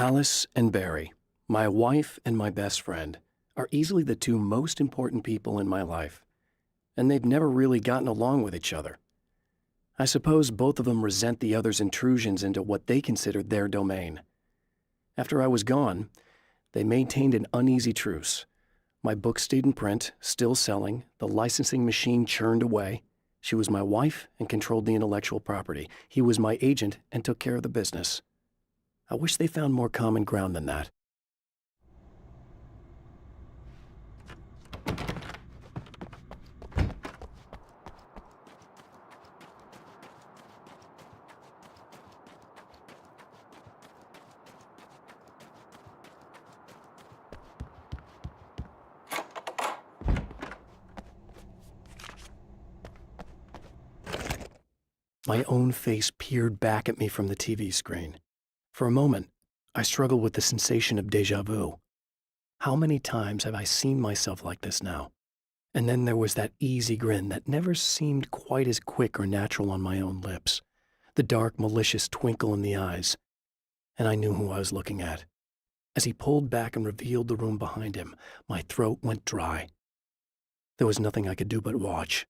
Alice and Barry, my wife and my best friend, are easily the two most important people in my life, and they've never really gotten along with each other. I suppose both of them resent the other's intrusions into what they considered their domain. After I was gone, they maintained an uneasy truce. My book stayed in print, still selling, the licensing machine churned away. She was my wife and controlled the intellectual property. He was my agent and took care of the business. I wish they found more common ground than that. My own face peered back at me from the TV screen. For a moment, I struggled with the sensation of déjà vu. How many times have I seen myself like this now? And then there was that easy grin that never seemed quite as quick or natural on my own lips, the dark, malicious twinkle in the eyes. And I knew who I was looking at. As he pulled back and revealed the room behind him, my throat went dry. There was nothing I could do but watch.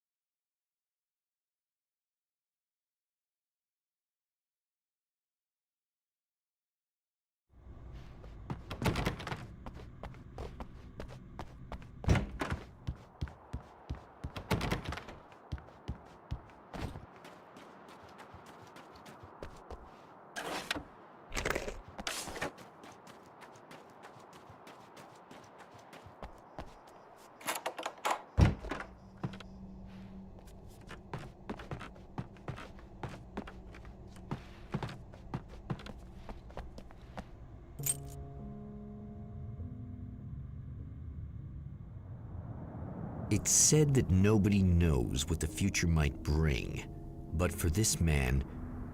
It's said that nobody knows what the future might bring, but for this man,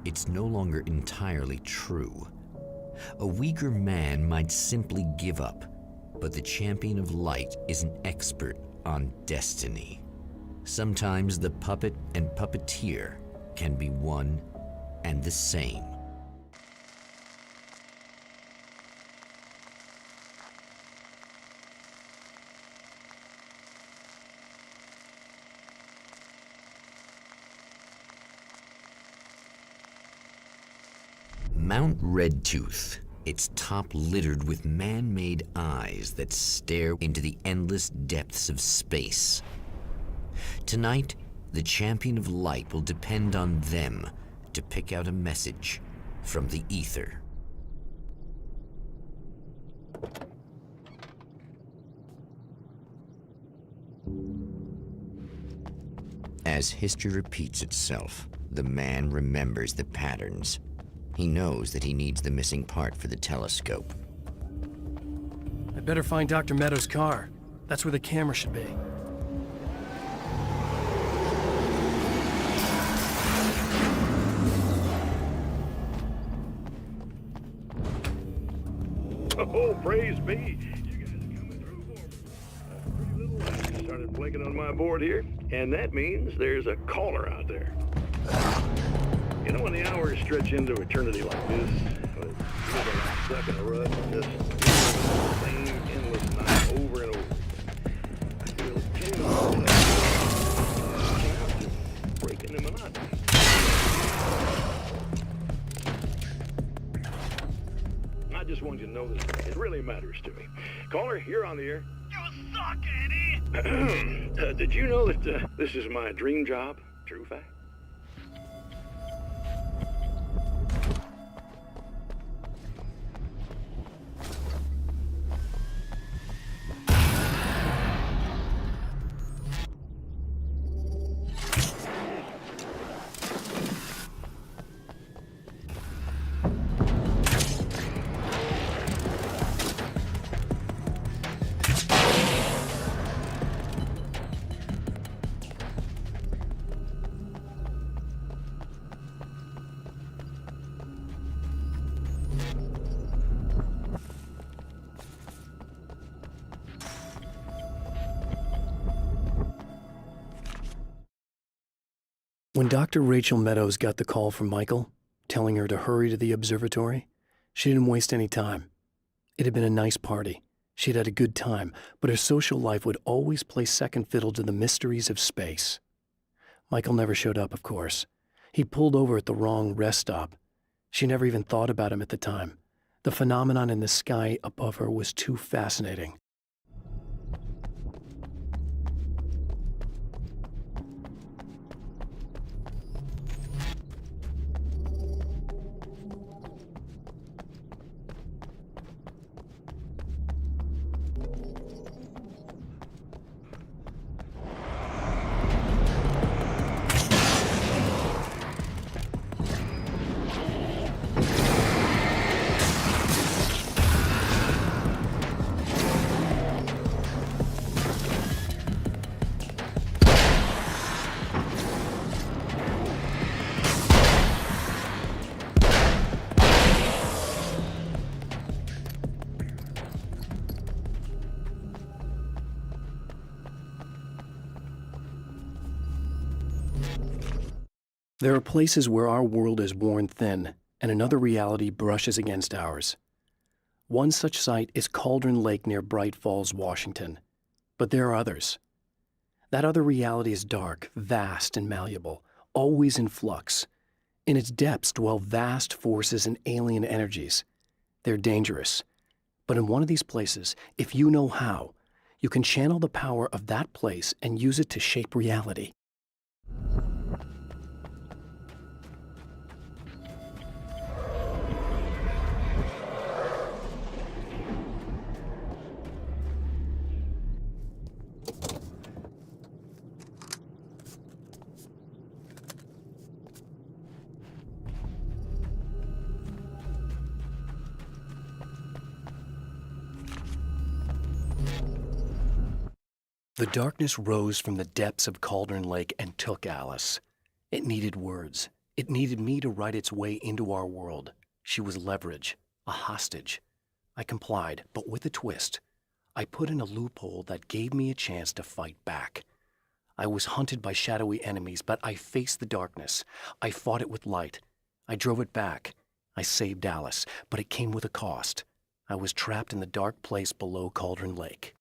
it's no longer entirely true. A weaker man might simply give up, but the champion of light is an expert on destiny. Sometimes the puppet and puppeteer can be one and the same. Mount Redtooth, its top littered with man-made eyes that stare into the endless depths of space. Tonight, the champion of light will depend on them to pick out a message from the ether. As history repeats itself, the man remembers the patterns. He knows that he needs the missing part for the telescope. I'd better find Dr. Meadows' car. That's where the camera should be. Oh, praise be. You guys are coming through for me. A pretty little light started blinking on my board here, and that means there's a caller out there. You know, when the hours stretch into eternity like this, it feels like I'm stuck in a rut and just the same endless night over and over. I feel genuinely breaking the monotony. I just want you to know that it really matters to me. Caller, you're on the air. You suck, Eddie! Did you know that this is my dream job? True fact. When Dr. Rachel Meadows got the call from Michael, telling her to hurry to the observatory, She didn't waste any time. It had been a nice party. She'd had a good time, but her social life would always play second fiddle to the mysteries of space. Michael never showed up, of course. He pulled over at the wrong rest stop. She never even thought about him at the time. The phenomenon in the sky above her was too fascinating. There are places where our world is worn thin, and another reality brushes against ours. One such site is Cauldron Lake near Bright Falls, Washington. But there are others. That other reality is dark, vast, and malleable, always in flux. In its depths dwell vast forces and alien energies. They're dangerous. But in one of these places, if you know how, you can channel the power of that place and use it to shape reality. The darkness rose from the depths of Cauldron Lake and took Alice. It needed words. It needed me to write its way into our world. She was leverage, a hostage. I complied, but with a twist. I put in a loophole that gave me a chance to fight back. I was hunted by shadowy enemies, but I faced the darkness. I fought it with light. I drove it back. I saved Alice, but it came with a cost. I was trapped in the dark place below Cauldron Lake.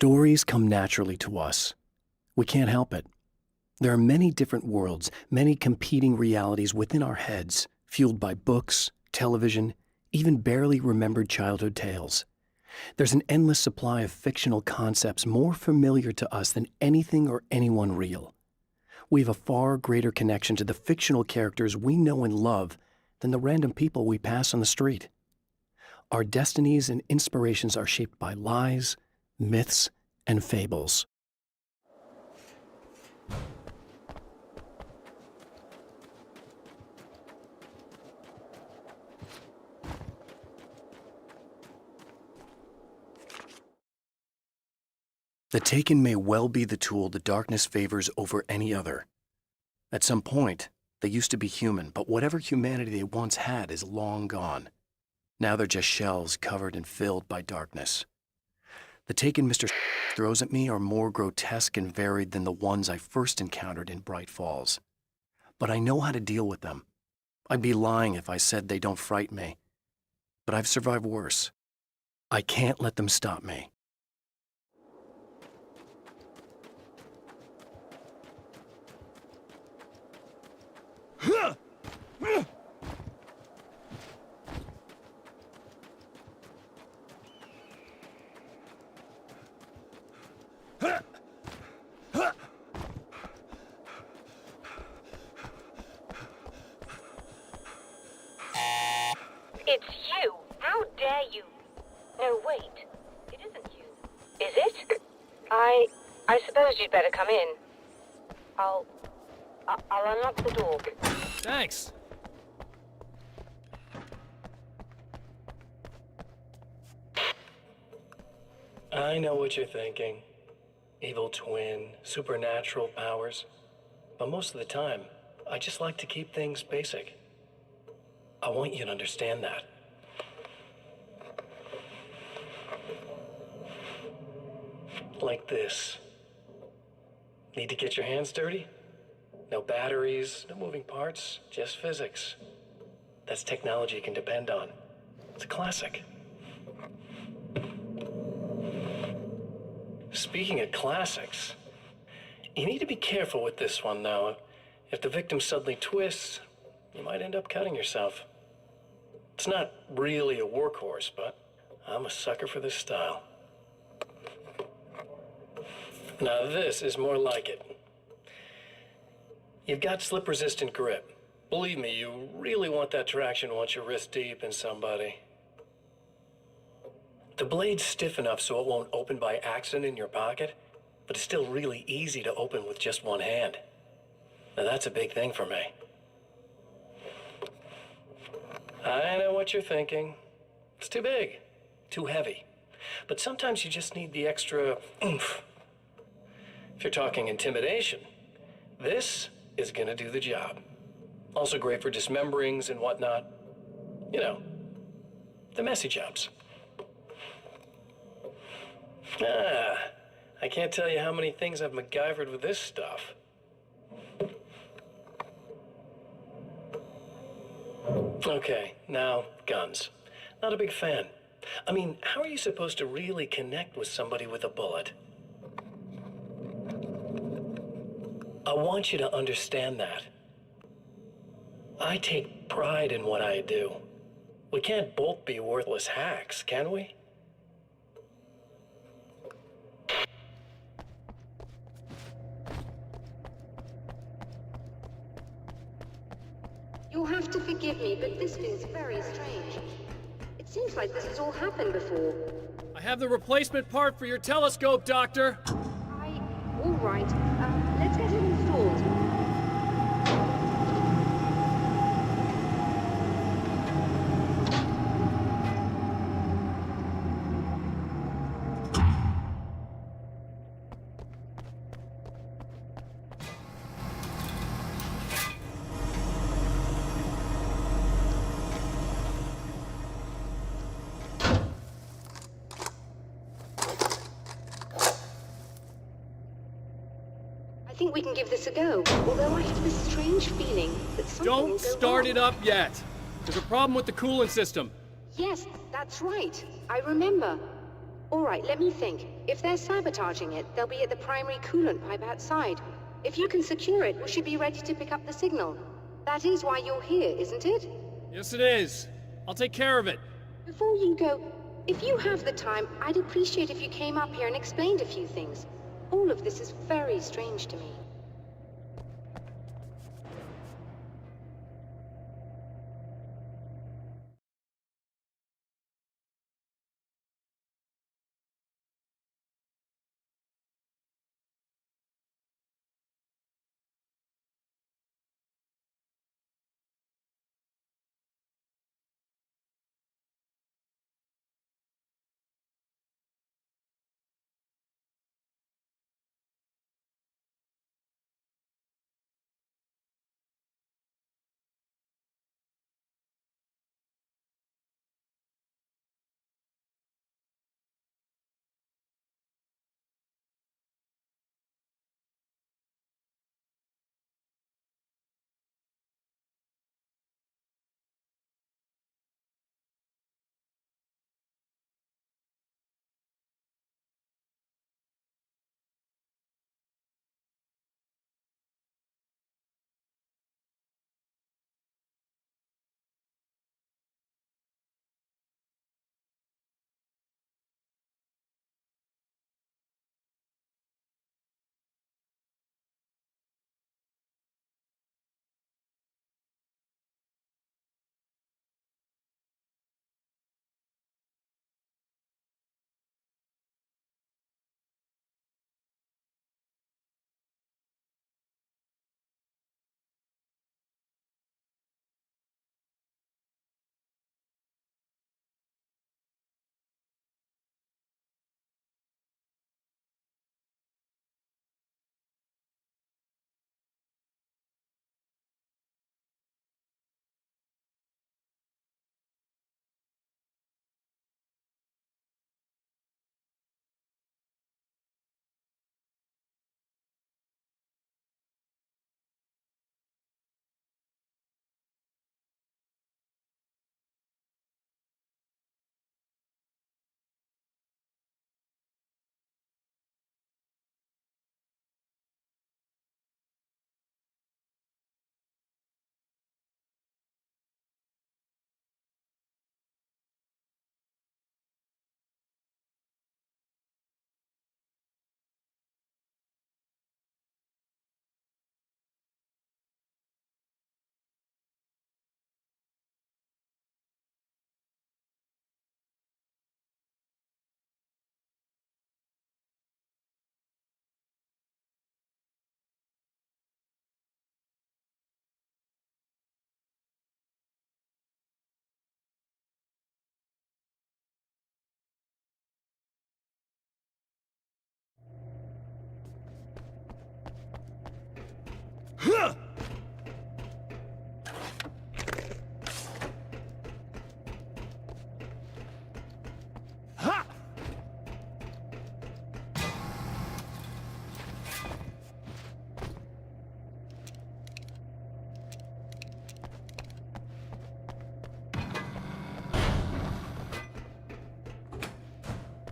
Stories come naturally to us. We can't help it. There are many different worlds, many competing realities within our heads, fueled by books, television, even barely remembered childhood tales. There's an endless supply of fictional concepts more familiar to us than anything or anyone real. We have a far greater connection to the fictional characters we know and love than the random people we pass on the street. Our destinies and inspirations are shaped by lies, myths, and fables. The Taken may well be the tool the darkness favors over any other. At some point, they used to be human, but whatever humanity they once had is long gone. Now they're just shells covered and filled by darkness. The Taken Mr. throws at me are more grotesque and varied than the ones I first encountered in Bright Falls. But I know how to deal with them. I'd be lying if I said they don't frighten me. But I've survived worse. I can't let them stop me. It's you! How dare you! No, wait. It isn't you. Is it? I suppose you'd better come in. I'll unlock the door. Thanks. I know what you're thinking. Evil twin, supernatural powers. But most of the time, I just like to keep things basic. I want you to understand that. Like this. Need to get your hands dirty? No batteries, no moving parts, just physics. That's technology you can depend on. It's a classic. Speaking of classics, you need to be careful with this one, though. If the victim suddenly twists, you might end up cutting yourself. It's not really a workhorse, but I'm a sucker for this style. Now this is more like it. You've got slip-resistant grip. Believe me, you really want that traction once you're wrist deep in somebody. The blade's stiff enough so it won't open by accident in your pocket, but it's still really easy to open with just one hand. Now that's a big thing for me. I know what you're thinking. It's too big, too heavy. But sometimes you just need the extra oomph. If you're talking intimidation, this is gonna do the job. Also great for dismemberings and whatnot. You know, the messy jobs. I can't tell you how many things I've MacGyvered with this stuff. Okay, now, guns. Not a big fan. I mean, how are you supposed to really connect with somebody with a bullet? I want you to understand that. I take pride in what I do. We can't both be worthless hacks, can we? You'll have to forgive me, but this feels very strange. It seems like this has all happened before. I have the replacement part for your telescope, Doctor. All right. Let's get it installed. I think we can give this a go, although I have this strange feeling that something will go Don't start wrong. it up yet. There's a problem with the coolant system. Yes, that's right. I remember. All right, let me think. If they're sabotaging it, they'll be at the primary coolant pipe outside. If you can secure it, we should be ready to pick up the signal. That is why you're here, isn't it? Yes, it is. I'll take care of it. Before you go, if you have the time, I'd appreciate if you came up here and explained a few things. All of this is very strange to me.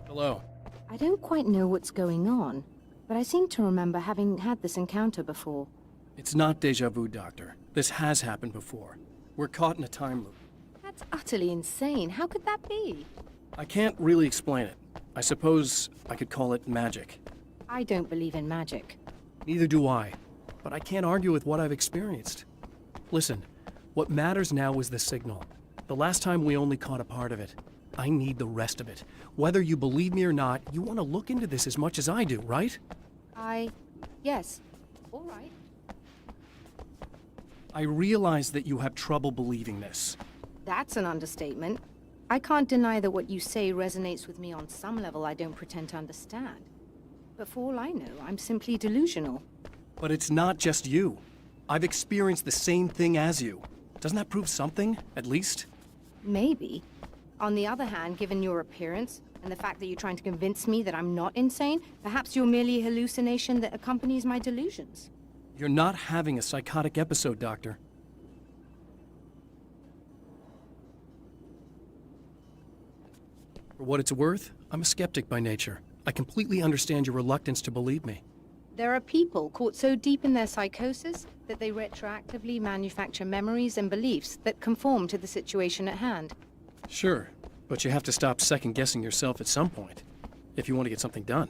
Hello. I don't quite know what's going on, but I seem to remember having had this encounter before. It's not deja vu, Doctor. This has happened before. We're caught in a time loop. That's utterly insane. How could that be? I can't really explain it. I suppose I could call it magic. I don't believe in magic. Neither do I. But I can't argue with what I've experienced. Listen, what matters now is the signal. The last time we only caught a part of it. I need the rest of it. Whether you believe me or not, you want to look into this as much as I do, right? Yes. All right. I realize that you have trouble believing this. That's an understatement. I can't deny that what you say resonates with me on some level I don't pretend to understand. But for all I know, I'm simply delusional. But it's not just you. I've experienced the same thing as you. Doesn't that prove something, at least? Maybe. On the other hand, given your appearance, and the fact that you're trying to convince me that I'm not insane, perhaps you're merely a hallucination that accompanies my delusions. You're not having a psychotic episode, Doctor. For what it's worth, I'm a skeptic by nature. I completely understand your reluctance to believe me. There are people caught so deep in their psychosis that they retroactively manufacture memories and beliefs that conform to the situation at hand. Sure, but you have to stop second-guessing yourself at some point, if you want to get something done.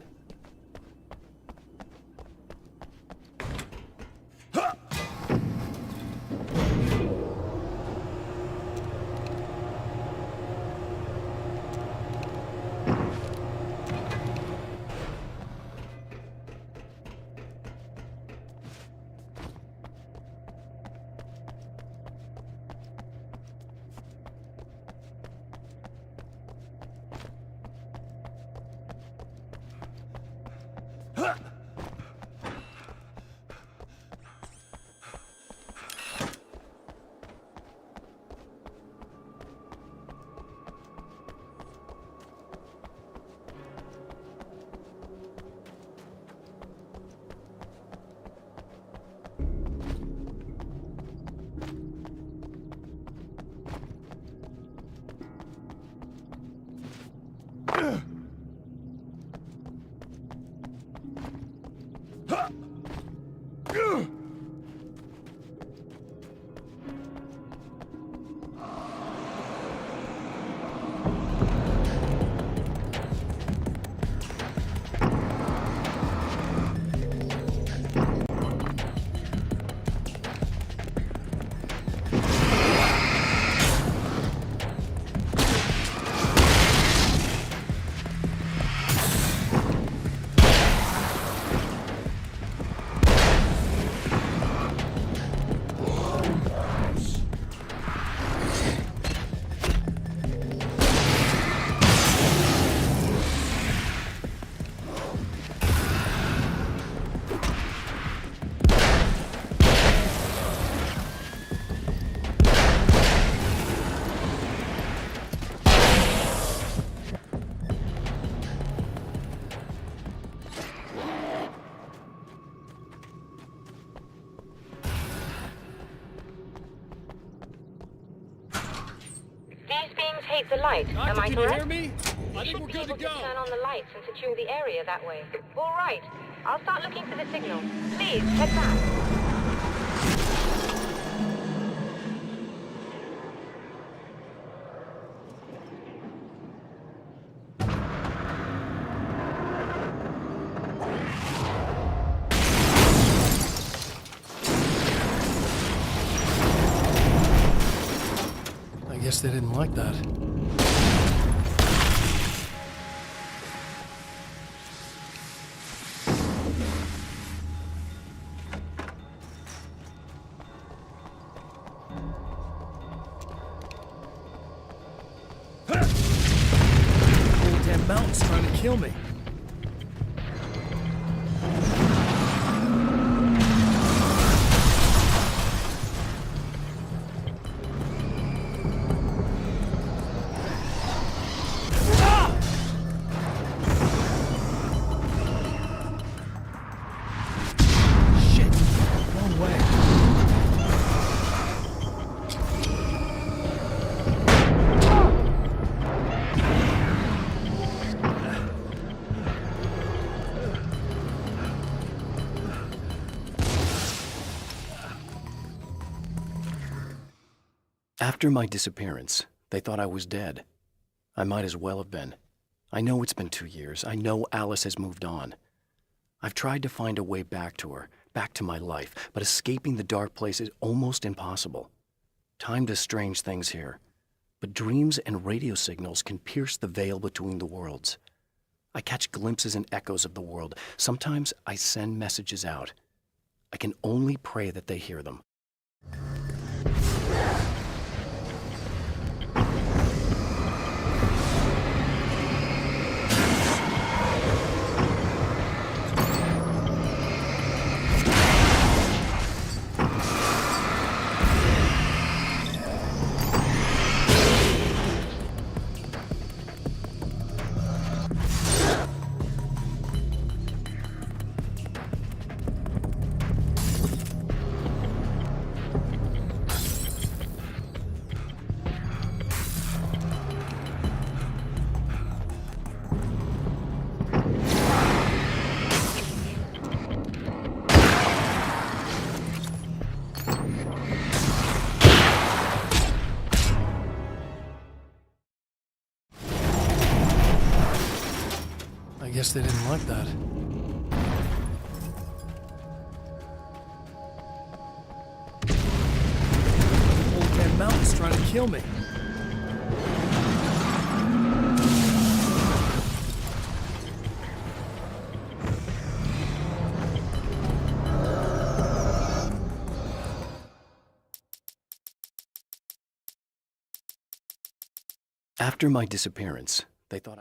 These beings hate the light, am I Can correct? you hear me? I think we're good to go. Turn on the lights and secure the area that way. All right. I'll start looking for the signal. Please, head back. I guess they didn't like that. Whole damn mountain's trying to kill me. After my disappearance, they thought I was dead. I might as well have been. I know it's been 2 years. I know Alice has moved on. I've tried to find a way back to her, back to my life, but escaping the dark place is almost impossible. Time does strange things here, but dreams and radio signals can pierce the veil between the worlds. I catch glimpses and echoes of the world. Sometimes I send messages out. I can only pray that they hear them. guess they didn't like that. Old Man Mountain's trying to kill me. After my disappearance, they thought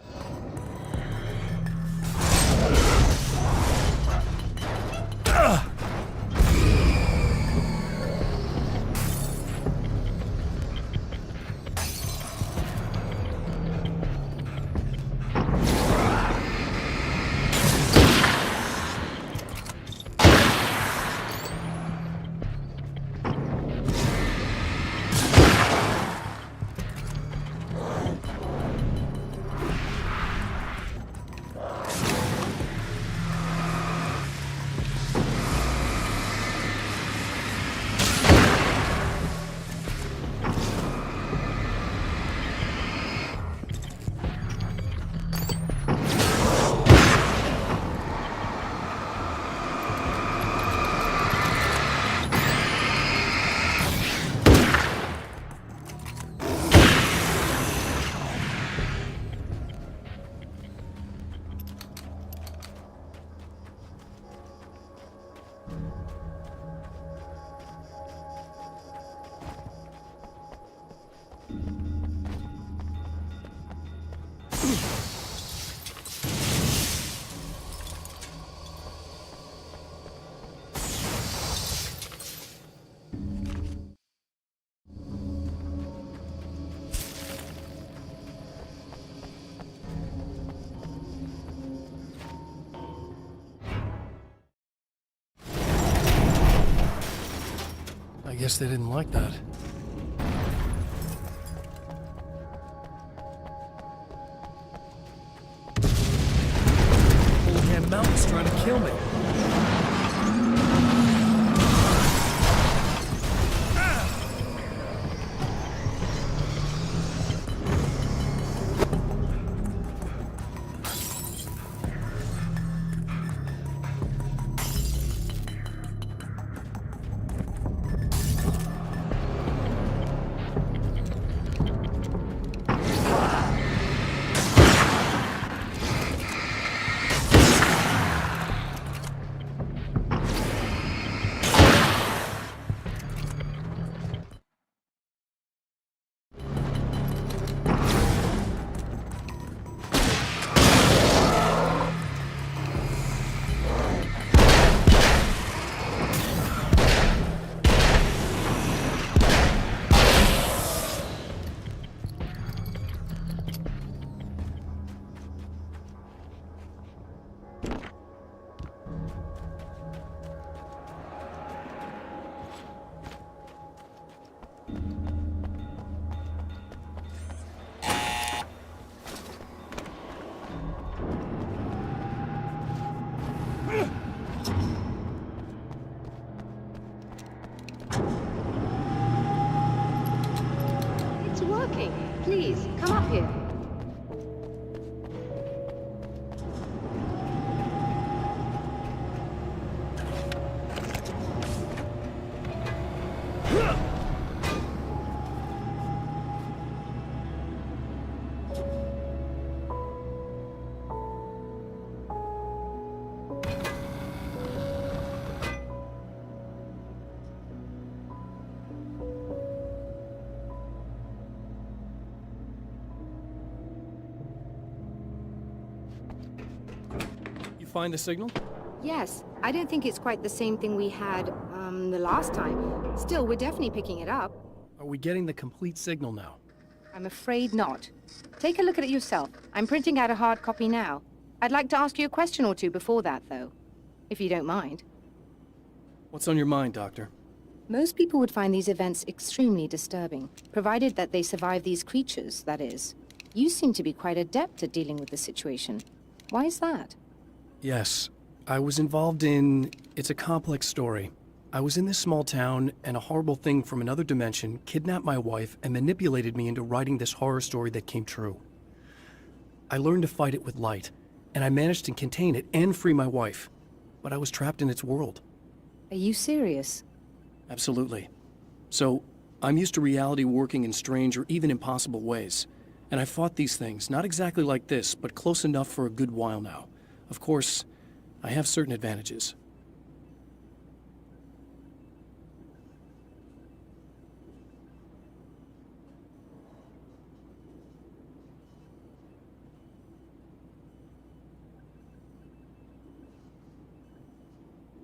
I guess they didn't like that. Old Man Mountain's trying to kill me. It's working. Please, come up here. Find the signal? Yes. I don't think it's quite the same thing we had, the last time. Still, we're definitely picking it up. Are we getting the complete signal now? I'm afraid not. Take a look at it yourself. I'm printing out a hard copy now. I'd like to ask you a question or two before that, though. If you don't mind. What's on your mind, Doctor? Most people would find these events extremely disturbing, provided that they survive these creatures, that is. You seem to be quite adept at dealing with the situation. Why is that? Yes, I was involved in... It's a complex story. I was in this small town, and a horrible thing from another dimension kidnapped my wife and manipulated me into writing this horror story that came true. I learned to fight it with light, and I managed to contain it and free my wife. But I was trapped in its world. Are you serious? Absolutely. So, I'm used to reality working in strange or even impossible ways. And I fought these things, not exactly like this, but close enough for a good while now. Of course, I have certain advantages.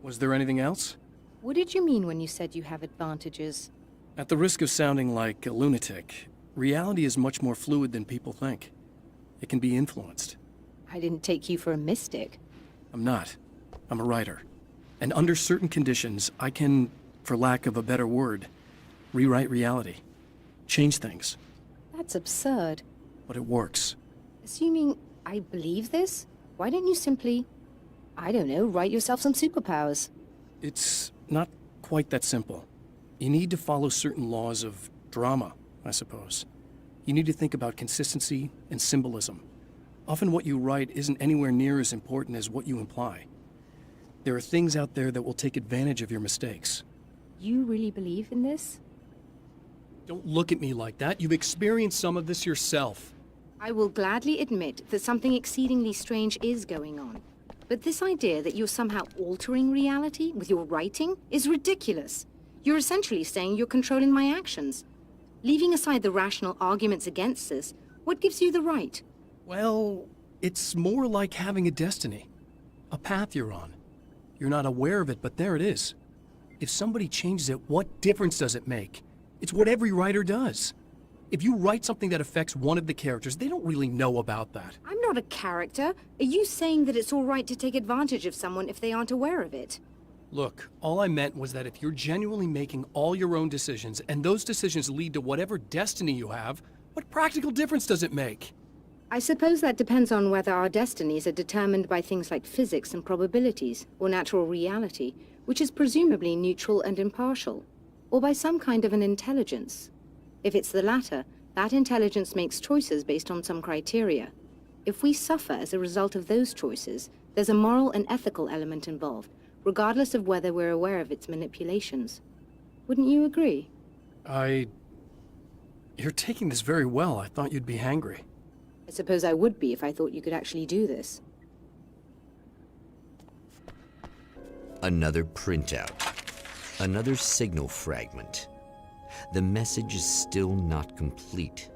Was there anything else? What did you mean when you said you have advantages? At the risk of sounding like a lunatic, reality is much more fluid than people think. It can be influenced. I didn't take you for a mystic. I'm not. I'm a writer. And under certain conditions, I can, for lack of a better word, rewrite reality. Change things. That's absurd. But it works. Assuming I believe this, why don't you simply, I don't know, write yourself some superpowers? It's not quite that simple. You need to follow certain laws of drama, I suppose. You need to think about consistency and symbolism. Often what you write isn't anywhere near as important as what you imply. There are things out there that will take advantage of your mistakes. You really believe in this? Don't look at me like that. You've experienced some of this yourself. I will gladly admit that something exceedingly strange is going on. But this idea that you're somehow altering reality with your writing is ridiculous. You're essentially saying you're controlling my actions. Leaving aside the rational arguments against this, what gives you the right? Well, it's more like having a destiny. A path you're on. You're not aware of it, but there it is. If somebody changes it, what difference does it make? It's what every writer does. If you write something that affects one of the characters, they don't really know about that. I'm not a character. Are you saying that it's all right to take advantage of someone if they aren't aware of it? Look, all I meant was that if you're genuinely making all your own decisions, and those decisions lead to whatever destiny you have, what practical difference does it make? I suppose that depends on whether our destinies are determined by things like physics and probabilities, or natural reality, which is presumably neutral and impartial, or by some kind of an intelligence. If it's the latter, that intelligence makes choices based on some criteria. If we suffer as a result of those choices, there's a moral and ethical element involved, regardless of whether we're aware of its manipulations. Wouldn't you agree? You're taking this very well. I thought you'd be hangry. I suppose I would be if I thought you could actually do this. Another printout. Another signal fragment. The message is still not complete,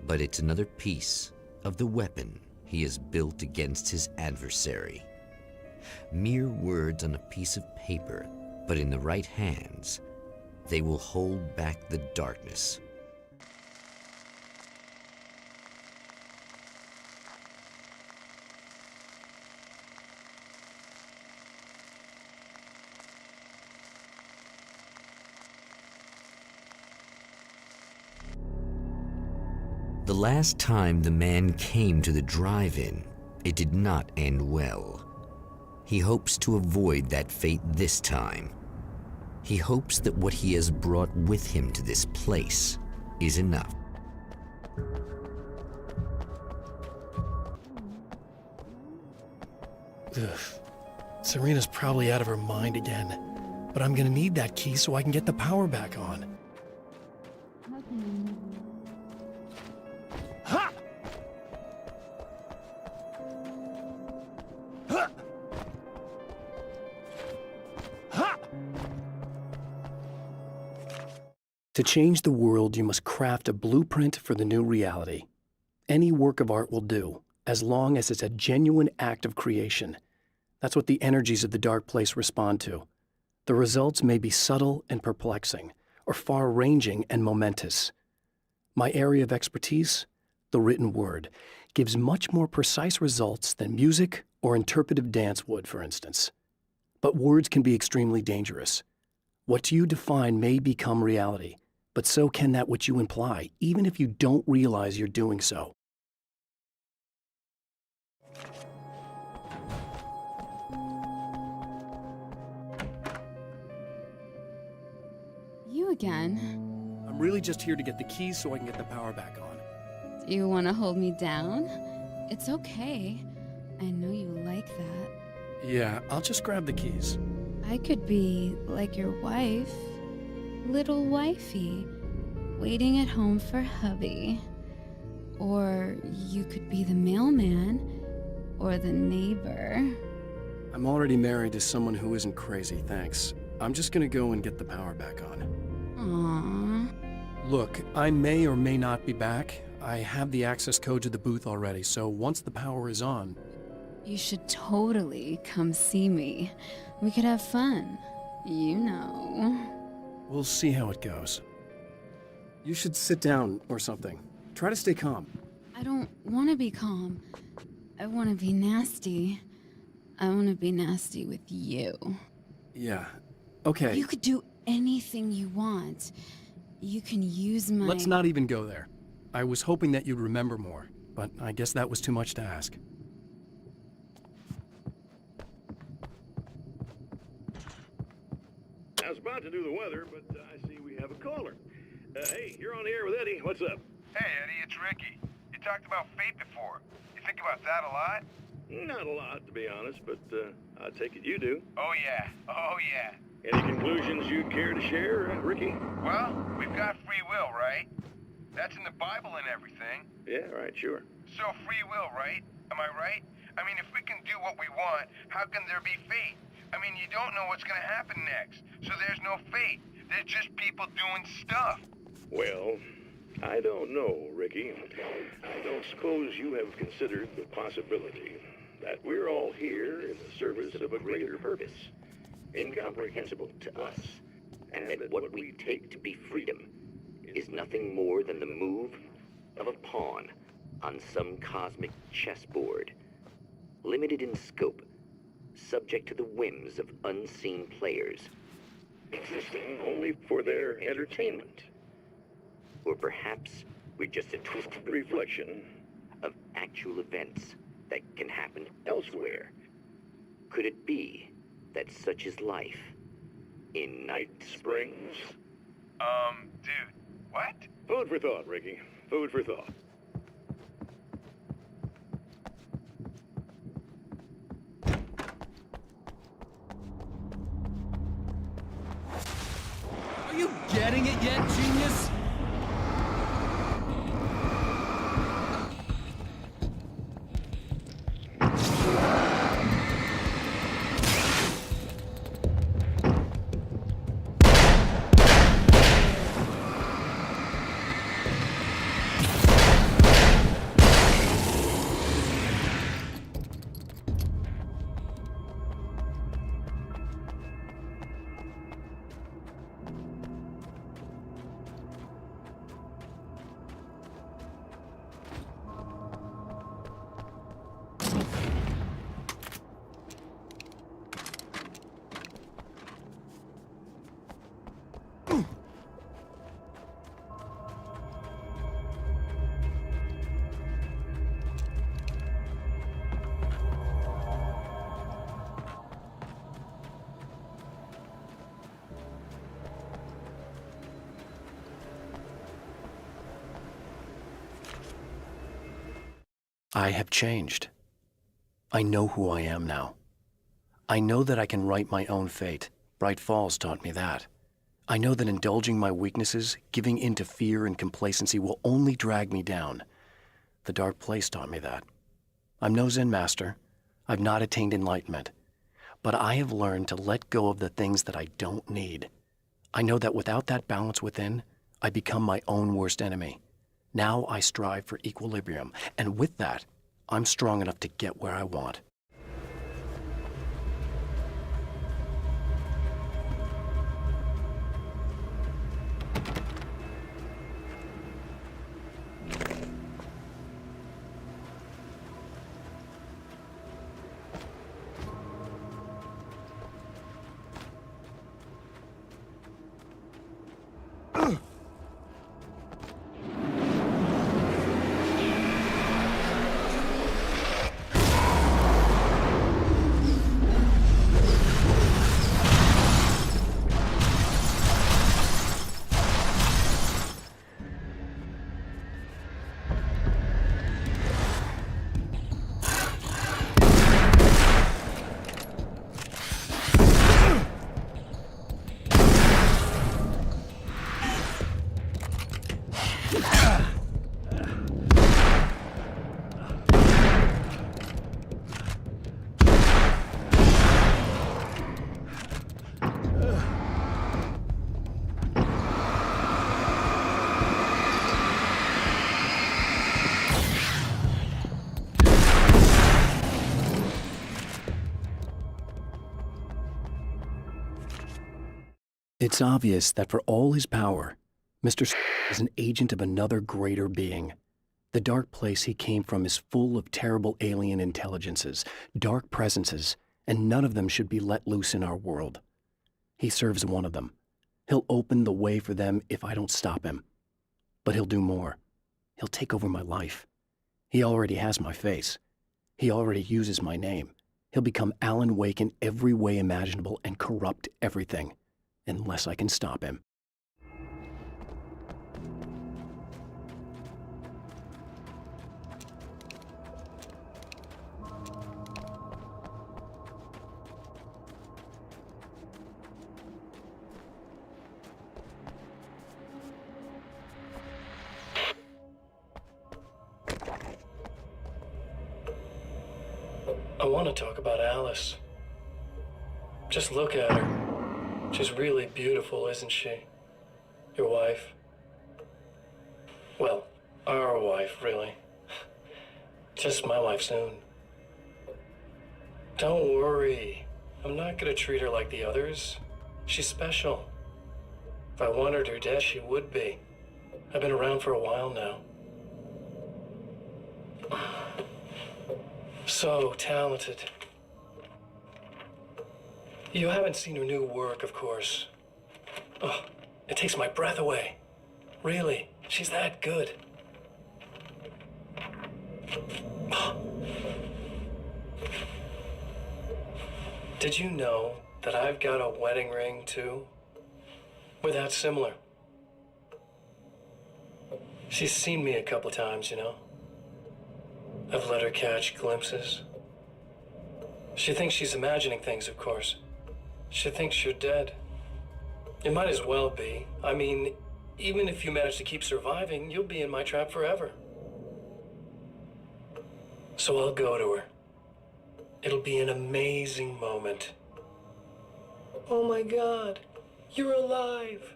but it's another piece of the weapon he has built against his adversary. Mere words on a piece of paper, but in the right hands, they will hold back the darkness. The last time the man came to the drive-in, it did not end well. He hopes to avoid that fate this time. He hopes that what he has brought with him to this place is enough. Ugh. Serena's probably out of her mind again. But I'm gonna need that key so I can get the power back on. Ha! Ha! Ha! To change the world, you must craft a blueprint for the new reality. Any work of art will do, as long as it's a genuine act of creation. That's what the energies of the dark place respond to. The results may be subtle and perplexing, or far-ranging and momentous. My area of expertise, the written word, gives much more precise results than music or interpretive dance would, for instance. But words can be extremely dangerous. What you define may become reality, but so can that which you imply, even if you don't realize you're doing so. You again? I'm really just here to get the keys so I can get the power back on. Do you want to hold me down? It's okay. I know you like that. Yeah, I'll just grab the keys. I could be like your wife, little wifey, waiting at home for hubby. Or you could be the mailman, or the neighbor. I'm already married to someone who isn't crazy, thanks. I'm just gonna go and get the power back on. Aww. Look, I may or may not be back. I have the access code to the booth already, so once the power is on... You should totally come see me. We could have fun. You know. We'll see how it goes. You should sit down or something. Try to stay calm. I don't want to be calm. I want to be nasty. I want to be nasty with you. Yeah. Okay. You could do anything you want. You can use my... Let's not even go there. I was hoping that you'd remember more, but I guess that was too much to ask. I was about to do the weather, but I see we have a caller. Hey, you're on the air with Eddie. What's up? Hey, Eddie, it's Ricky. You talked about fate before. You think about that a lot? Not a lot, to be honest, but I take it you do. Oh, yeah. Oh, yeah. Any conclusions you'd care to share, Ricky? Well, we've got free will, right? That's in the Bible and everything. Yeah, right, sure. So free will, right? Am I right? I mean, if we can do what we want, how can there be fate? I mean, you don't know what's going to happen next, so there's no fate. There's just people doing stuff. Well, I don't know, Ricky. I don't suppose you have considered the possibility that we're all here in the service of a greater purpose, incomprehensible to us, and that what we take to be freedom is nothing more than the move of a pawn on some cosmic chessboard, limited in scope, subject to the whims of unseen players, existing only for their entertainment. Or perhaps we're just a twisted reflection of actual events that can happen elsewhere. Could it be that such is life in Night Springs? Dude, what? Food for thought, Ricky. Food for thought. Are you getting it yet, genius? I have changed. I know who I am now. I know that I can write my own fate. Bright Falls taught me that. I know that indulging my weaknesses, giving in to fear and complacency will only drag me down. The Dark Place taught me that. I'm no Zen master. I've not attained enlightenment. But I have learned to let go of the things that I don't need. I know that without that balance within, I become my own worst enemy. Now I strive for equilibrium, and with that, I'm strong enough to get where I want. It's obvious that for all his power, Mr. is an agent of another greater being. The dark place he came from is full of terrible alien intelligences, dark presences, and none of them should be let loose in our world. He serves one of them. He'll open the way for them if I don't stop him. But he'll do more. He'll take over my life. He already has my face. He already uses my name. He'll become Alan Wake in every way imaginable and corrupt everything, unless I can stop him. I want to talk about Alice. Just look at her. She's really beautiful, isn't she? Your wife. Well, our wife, really. Just my wife soon. Don't worry. I'm not gonna treat her like the others. She's special. If I wanted her dead, she would be. I've been around for a while now. So talented. You haven't seen her new work, of course. Oh, it takes my breath away. Really, she's that good. Did you know that I've got a wedding ring, too? We're that similar. She's seen me a couple times, you know. I've let her catch glimpses. She thinks she's imagining things, of course. She thinks you're dead. It might as well be. I mean, even if you manage to keep surviving, you'll be in my trap forever. So I'll go to her. It'll be an amazing moment. Oh my God, you're alive.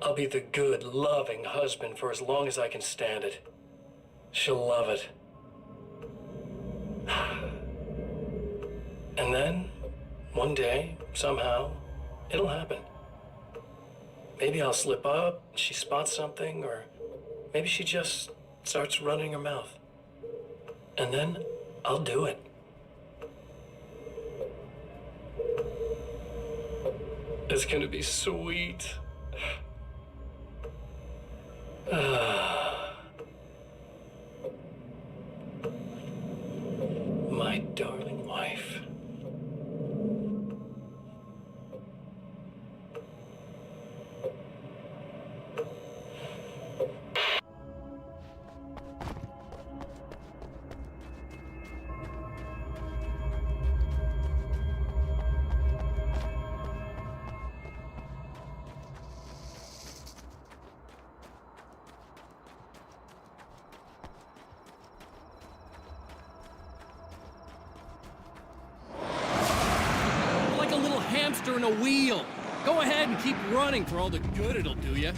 I'll be the good, loving husband for as long as I can stand it. She'll love it. And then, one day, somehow, it'll happen. Maybe I'll slip up, she spots something, or maybe she just starts running her mouth. And then, I'll do it. It's gonna be sweet. My darling wife. Like a little hamster in a wheel. Go ahead and keep running for all the good it'll do you.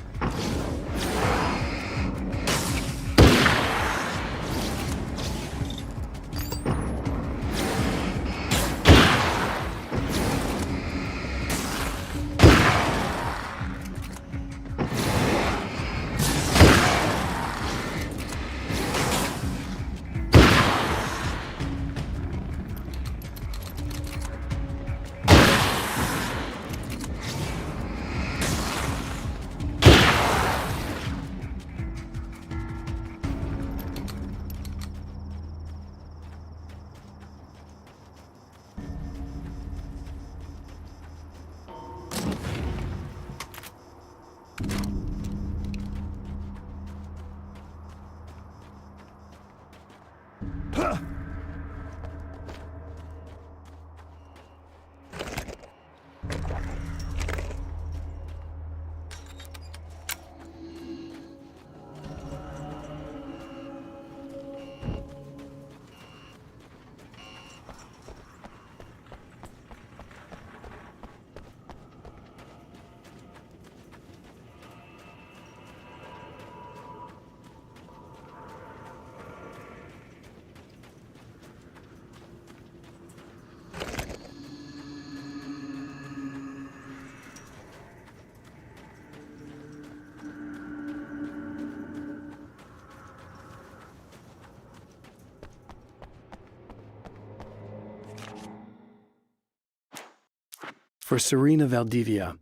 For Serena Valdivia,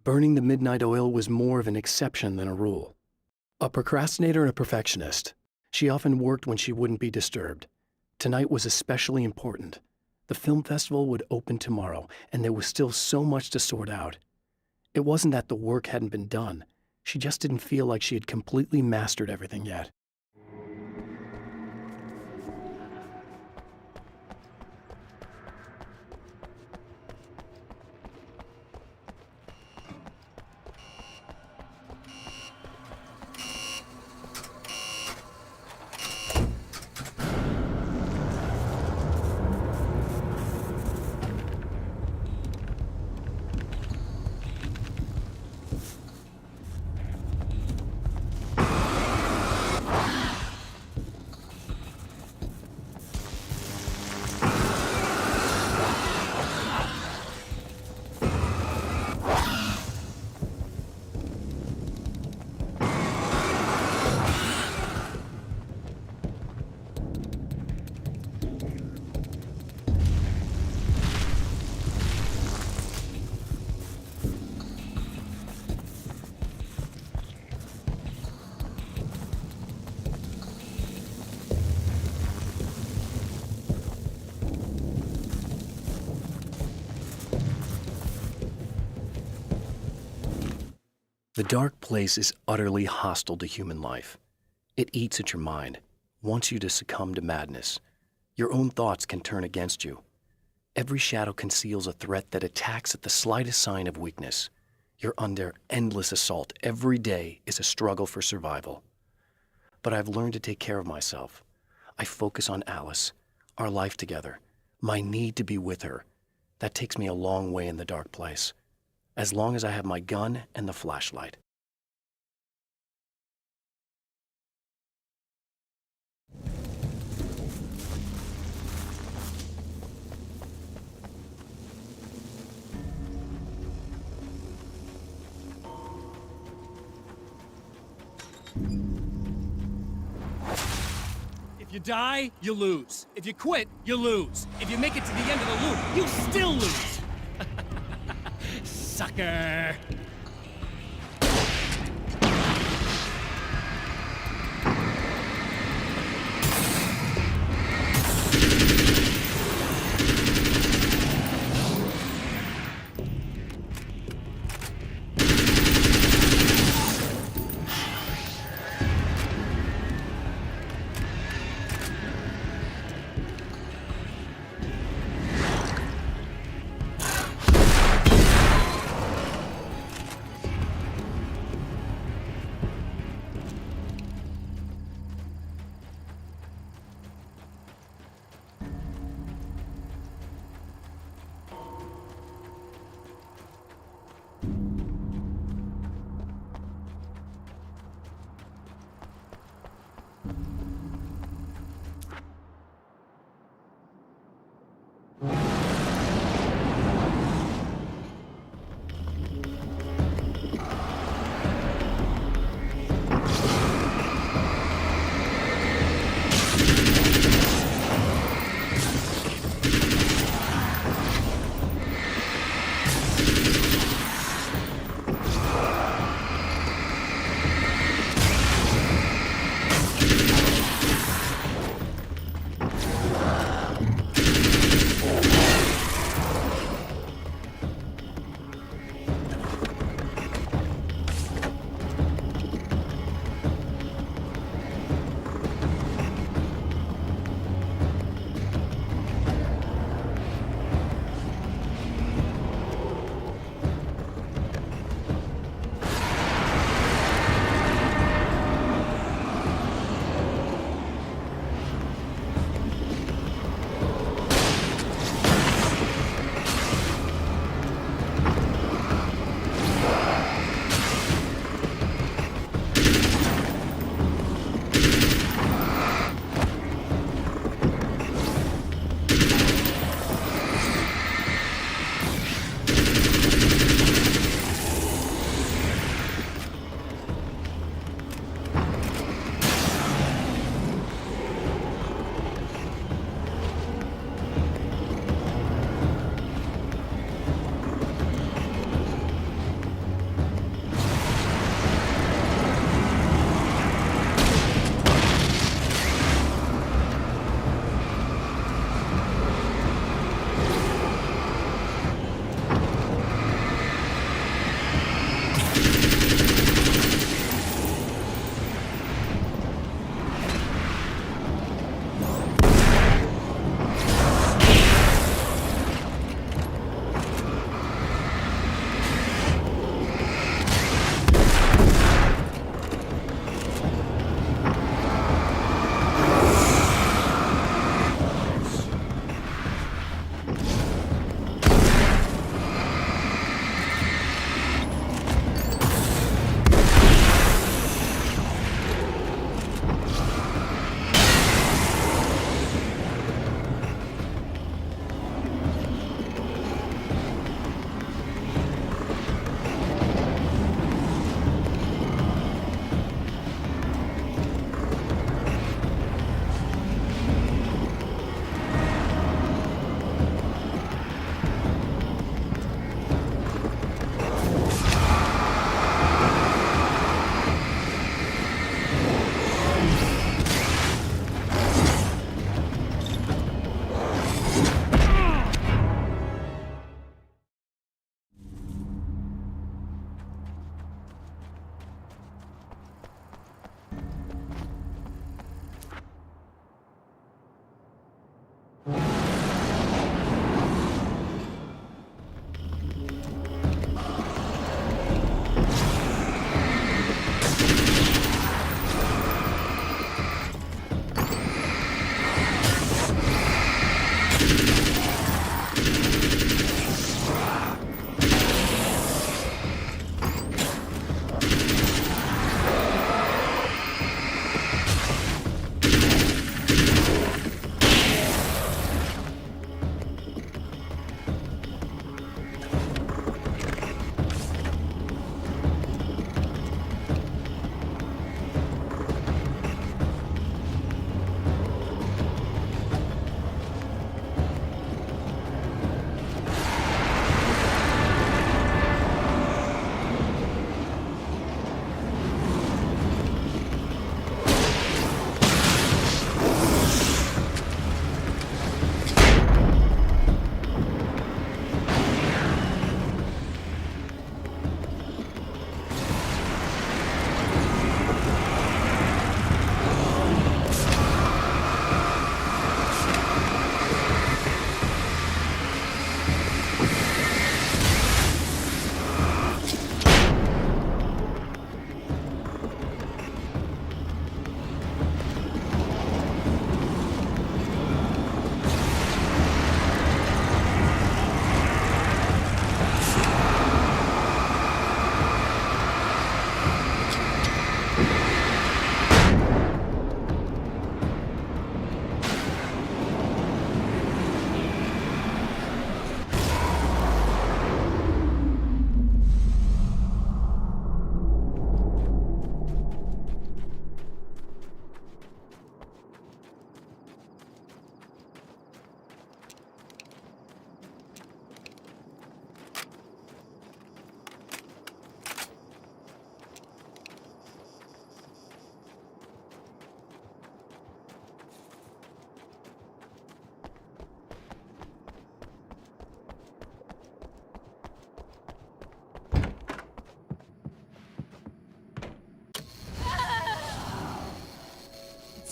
burning the midnight oil was more of an exception than a rule. A procrastinator and a perfectionist, she often worked when she wouldn't be disturbed. Tonight was especially important. The film festival would open tomorrow, and there was still so much to sort out. It wasn't that the work hadn't been done. She just didn't feel like she had completely mastered everything yet. The dark place is utterly hostile to human life. It eats at your mind, wants you to succumb to madness. Your own thoughts can turn against you. Every shadow conceals a threat that attacks at the slightest sign of weakness. You're under endless assault. Every day is a struggle for survival. But I've learned to take care of myself. I focus on Alice, our life together, my need to be with her. That takes me a long way in the dark place. As long as I have my gun and the flashlight. If you die, you lose. If you quit, you lose. If you make it to the end of the loop, you still lose. Sucker!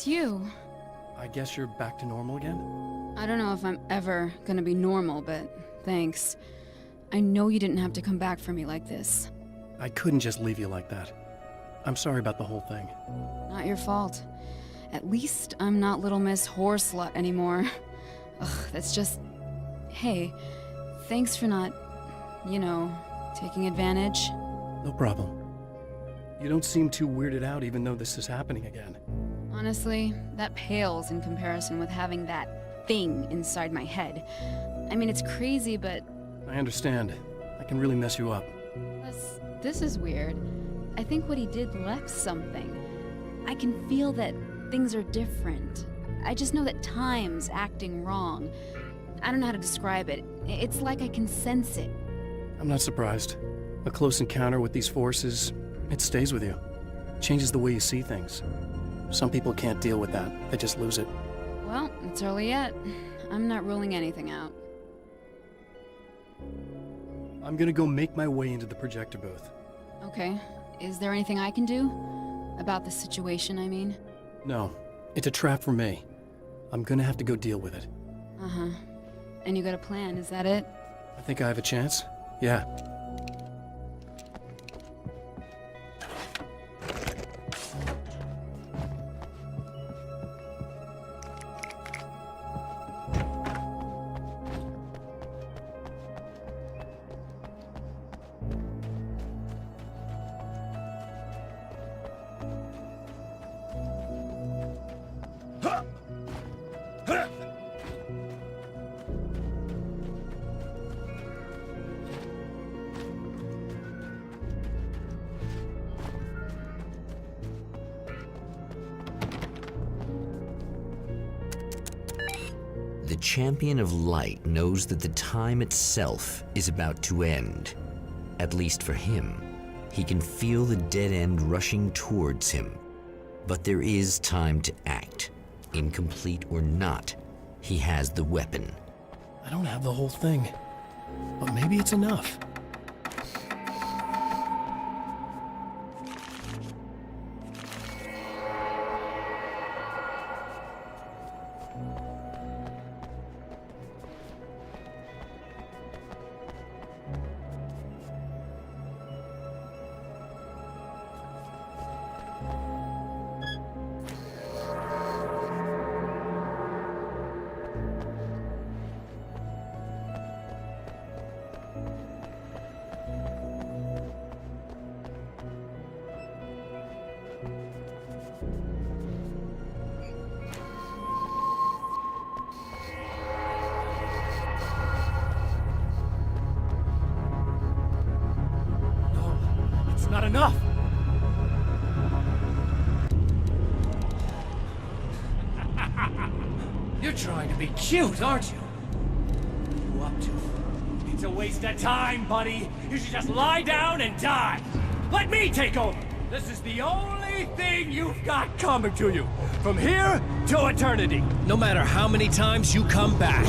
it's you. I guess you're back to normal again? I don't know if I'm ever gonna be normal, but thanks. I know you didn't have to come back for me like this. I couldn't just leave you like that. I'm sorry about the whole thing. Not your fault. At least I'm not Little Miss Whoreslut anymore. Ugh, that's just... Hey, thanks for not, taking advantage. No problem. You don't seem too weirded out even though this is happening again. Honestly, that pales in comparison with having that thing inside my head. I mean, it's crazy, but... I understand. I can really mess you up. This is weird. I think what he did left something. I can feel that things are different. I just know that time's acting wrong. I don't know how to describe it. It's like I can sense it. I'm not surprised. A close encounter with these forces, it stays with you. Changes the way you see things. Some people can't deal with that. They just lose it. Well, it's early yet. I'm not ruling anything out. I'm gonna go make my way into the projector booth. Okay. Is there anything I can do? About the situation, I mean? No. It's a trap for me. I'm gonna have to go deal with it. Uh-huh. And you got a plan, is that it? I think I have a chance. Yeah. The Champion of Light knows that the time itself is about to end. At least for him. He can feel the dead end rushing towards him. But there is time to act. Incomplete or not, he has the weapon. I don't have the whole thing. But maybe it's enough. Not enough! You're trying to be cute, aren't you? What are you up to? It's a waste of time, buddy. You should just lie down and die. Let me take over. This is the only thing you've got coming to you. From here to eternity. No matter how many times you come back.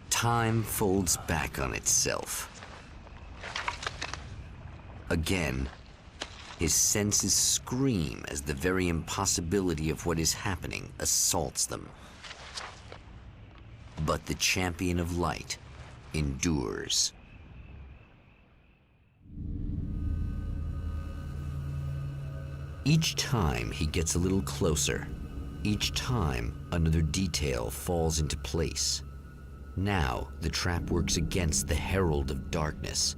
Time folds back on itself. Again, his senses scream as the very impossibility of what is happening assaults them. But the Champion of Light endures. Each time he gets a little closer. Each time another detail falls into place. Now, the trap works against the Herald of Darkness.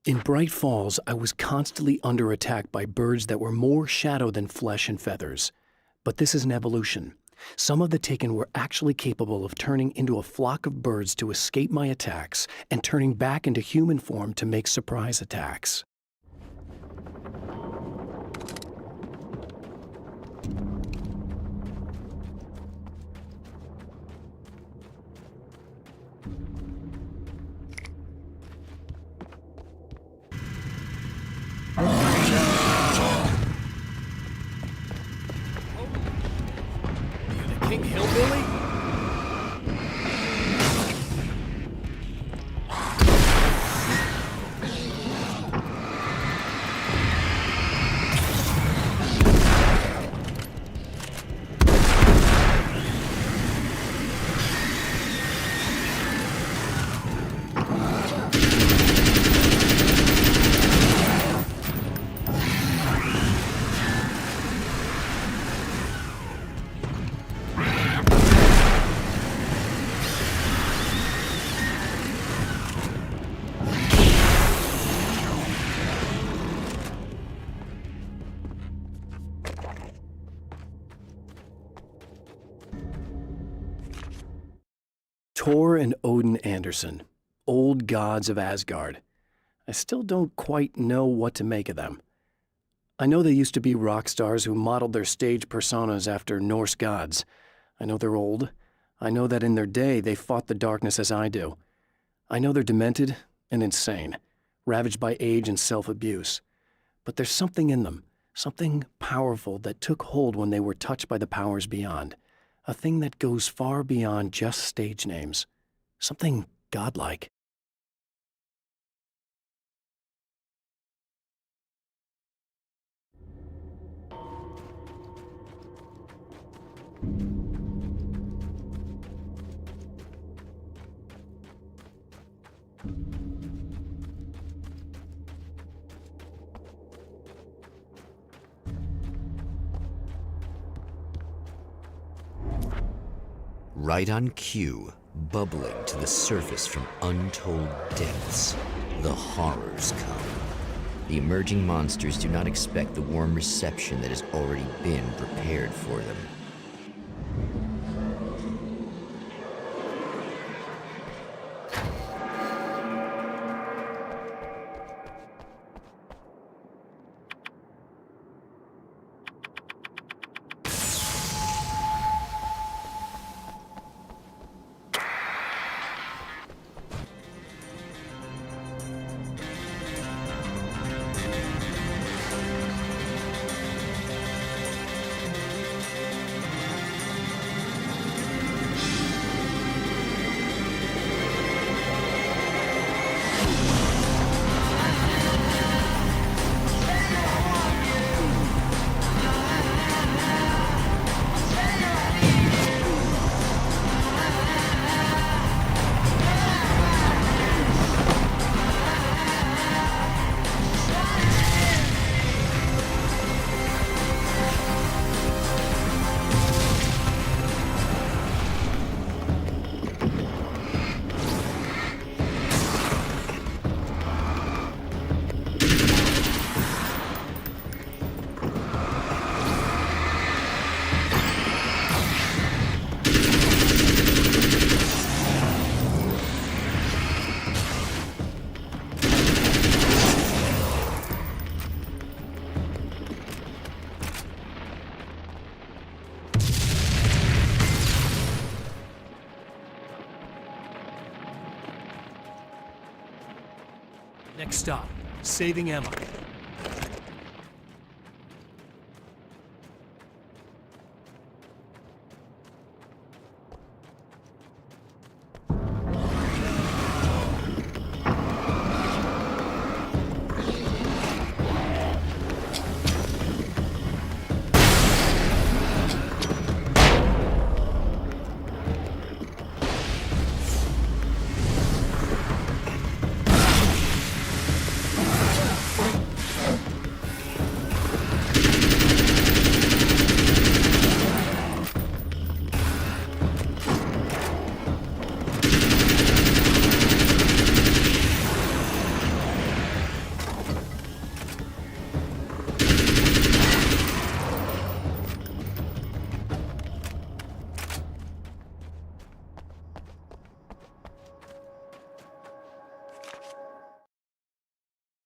In Bright Falls, I was constantly under attack by birds that were more shadow than flesh and feathers. But this is an evolution. Some of the Taken were actually capable of turning into a flock of birds to escape my attacks and turning back into human form to make surprise attacks. King Hillbilly? Thor and Odin Anderson, old gods of Asgard. I still don't quite know what to make of them. I know they used to be rock stars who modeled their stage personas after Norse gods. I know they're old. I know that in their day they fought the darkness as I do. I know they're demented and insane, ravaged by age and self-abuse. But there's something in them, something powerful that took hold when they were touched by the powers beyond. A thing that goes far beyond just stage names. Something godlike. Right on cue, bubbling to the surface from untold depths, the horrors come. The emerging monsters do not expect the warm reception that has already been prepared for them. Next stop, saving Emma.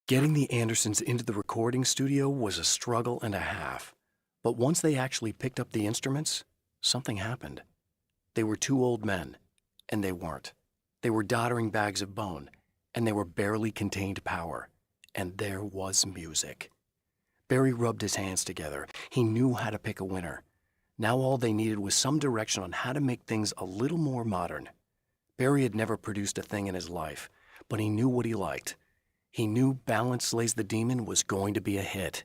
Getting the Andersons into the recording studio was a struggle and a half. But once they actually picked up the instruments, something happened. They were two old men, and they weren't. They were doddering bags of bone, and they were barely contained power. And there was music. Barry rubbed his hands together. He knew how to pick a winner. Now all they needed was some direction on how to make things a little more modern. Barry had never produced a thing in his life, but he knew what he liked. He knew Balance Slays the Demon was going to be a hit.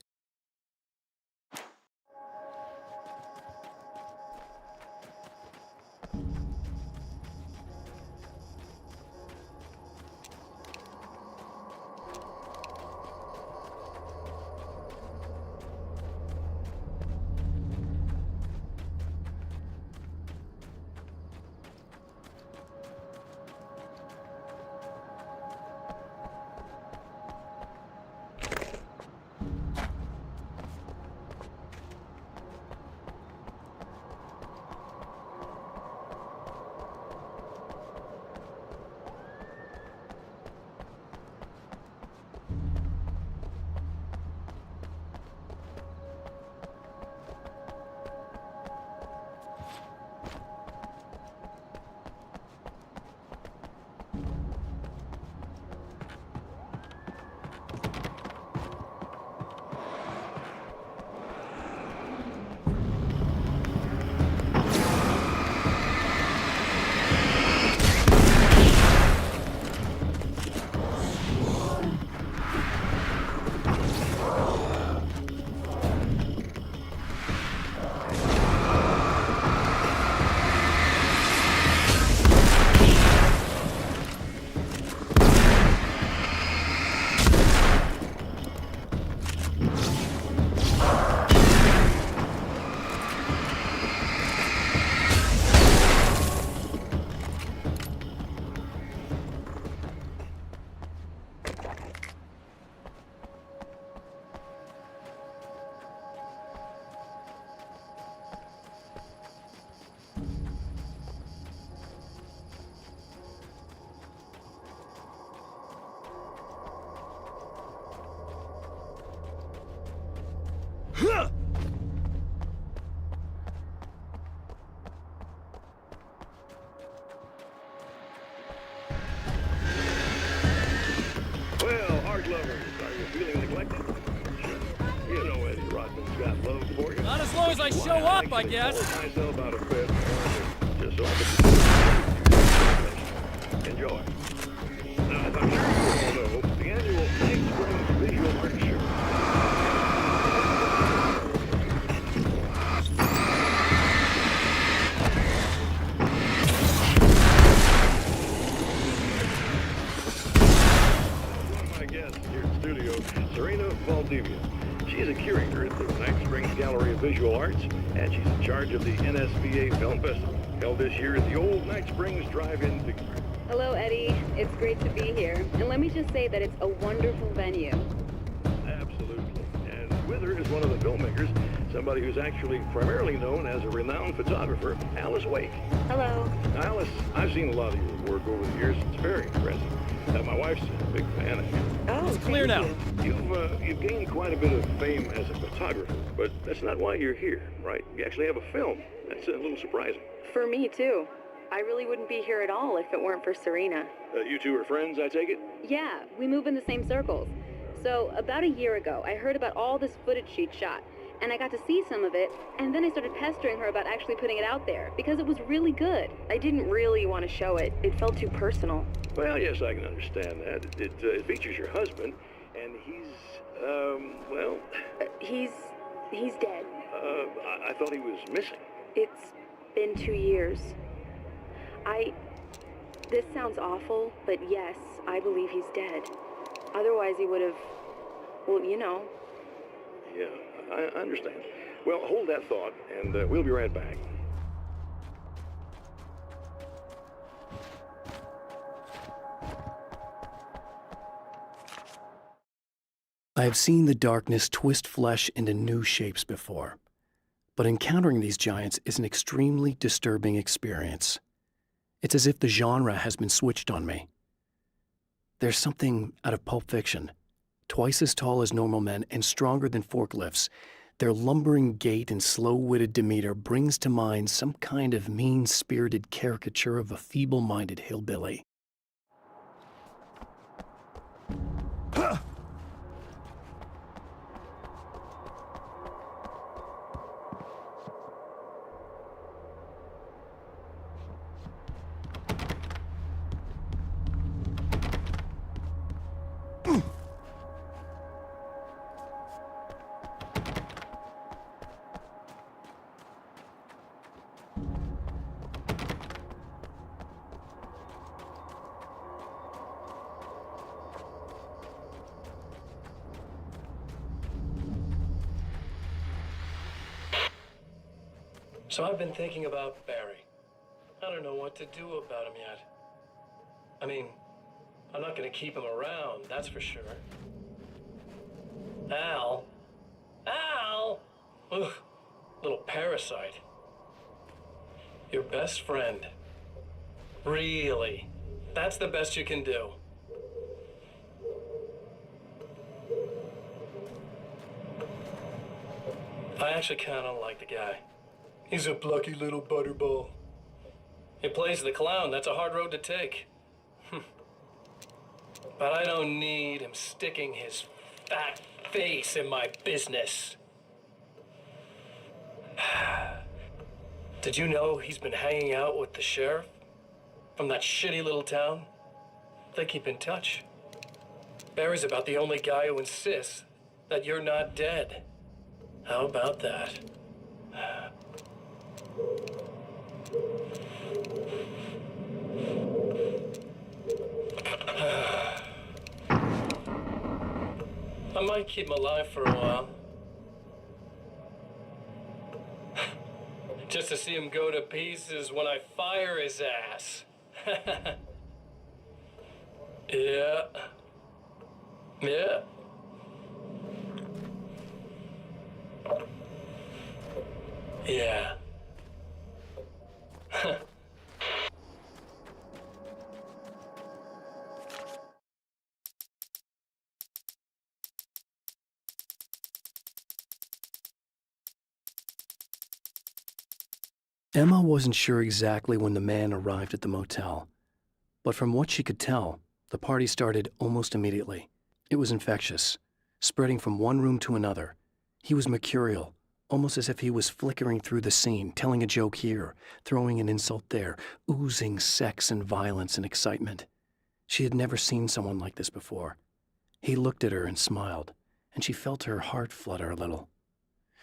Well, art lovers, are you feeling neglected? You know Eddie Rodman's got love for you. Not as long as I show up, I guess. Myself out of bed, just so I can enjoy. Now, as I'm sure you all know, the annual Night Springs Visual Art Show. Serena Valdivia. She's a curator at the Night Springs Gallery of Visual Arts, and she's in charge of the NSVA Film Festival, held this year at the old Night Springs Drive-In Vicksburg. Hello, Eddie. It's great to be here. And let me just say that it's a wonderful venue. Absolutely. And with her is one of the filmmakers, somebody who's actually primarily known as a renowned photographer, Alice Wake. Hello. Now, Alice, I've seen a lot of your work over the years. It's very impressive. My wife's a big fan of you. Oh, it's clear now. You've gained quite a bit of fame as a photographer, but that's not why you're here, right? You actually have a film. That's a little surprising. For me, too. I really wouldn't be here at all if it weren't for Serena. You two are friends, I take it? Yeah, we move in the same circles. So, about a year ago, I heard about all this footage she'd shot, and I got to see some of it, and then I started pestering her about actually putting it out there, because it was really good. I didn't really want to show it. It felt too personal. Well, yes, I can understand that. It features your husband, and he's, well... He's dead. I thought he was missing. It's been 2 years. This sounds awful, but yes, I believe he's dead. Otherwise he would have, well, you know. Yeah, I understand. Well, hold that thought, and we'll be right back. I have seen the darkness twist flesh into new shapes before, but encountering these giants is an extremely disturbing experience. It's as if the genre has been switched on me. There's something out of Pulp Fiction, twice as tall as normal men and stronger than forklifts. Their lumbering gait and slow-witted demeanor brings to mind some kind of mean-spirited caricature of a feeble-minded hillbilly. So I've been thinking about Barry. I don't know what to do about him yet. I mean, I'm not gonna keep him around, that's for sure. Al? Al! Ugh, little parasite. Your best friend. Really? That's the best you can do? I actually kinda like the guy. He's a plucky little butterball. He plays the clown. That's a hard road to take. But I don't need him sticking his fat face in my business. Did you know he's been hanging out with the sheriff from that shitty little town? They keep in touch. Barry's about the only guy who insists that you're not dead. How about that? I might keep him alive for a while. Just to see him go to pieces when I fire his ass. Yeah. Yeah. Yeah. Emma wasn't sure exactly when the man arrived at the motel, but from what she could tell, the party started almost immediately. It was infectious, spreading from one room to another. He was mercurial, almost as if he was flickering through the scene, telling a joke here, throwing an insult there, oozing sex and violence and excitement. She had never seen someone like this before. He looked at her and smiled, and she felt her heart flutter a little.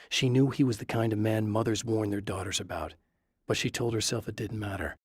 She knew he was the kind of man mothers warn their daughters about, but she told herself it didn't matter.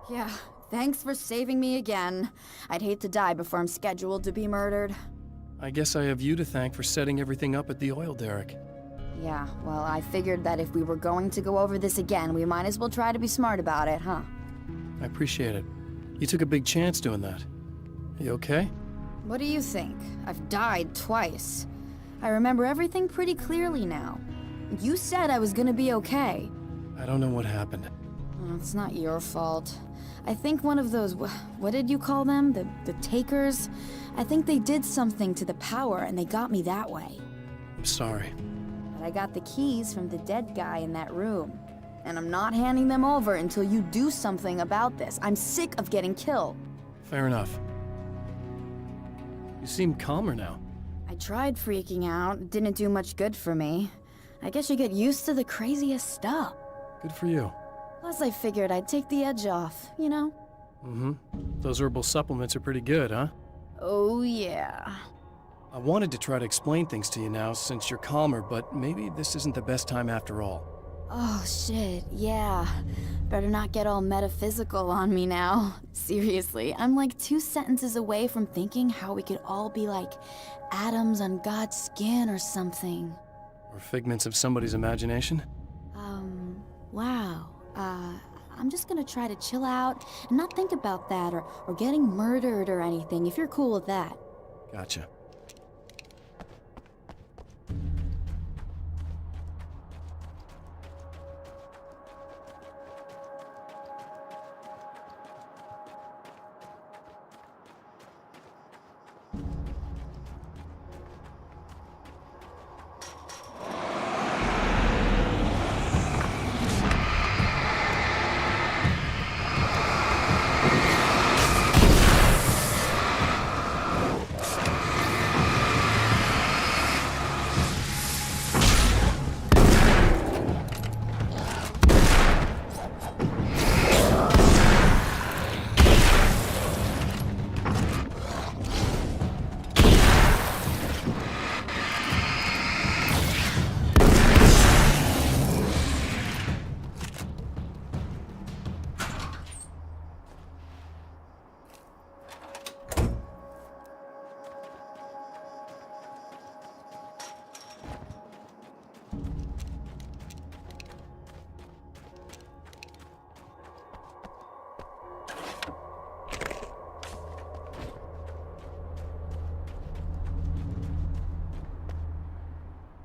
Yeah, thanks for saving me again. I'd hate to die before I'm scheduled to be murdered. I guess I have you to thank for setting everything up at the oil derrick. Yeah, well, I figured that if we were going to go over this again, we might as well try to be smart about it, huh? I appreciate it. You took a big chance doing that. You okay? What do you think? I've died twice. I remember everything pretty clearly now. You said I was gonna be okay. I don't know what happened. It's not your fault. I think one of those, what did you call them? The takers? I think they did something to the power and they got me that way. I'm sorry. But I got the keys from the dead guy in that room. And I'm not handing them over until you do something about this. I'm sick of getting killed. Fair enough. You seem calmer now. I tried freaking out. It didn't do much good for me. I guess you get used to the craziest stuff. Good for you. Plus, I figured I'd take the edge off, you know? Mm-hmm. Those herbal supplements are pretty good, huh? Oh, yeah. I wanted to try to explain things to you now since you're calmer, but maybe this isn't the best time after all. Oh, shit, yeah. Better not get all metaphysical on me now. Seriously, I'm like 2 sentences away from thinking how we could all be like atoms on God's skin or something. Or figments of somebody's imagination? Wow. I'm just gonna try to chill out and not think about that or getting murdered or anything, if you're cool with that. Gotcha.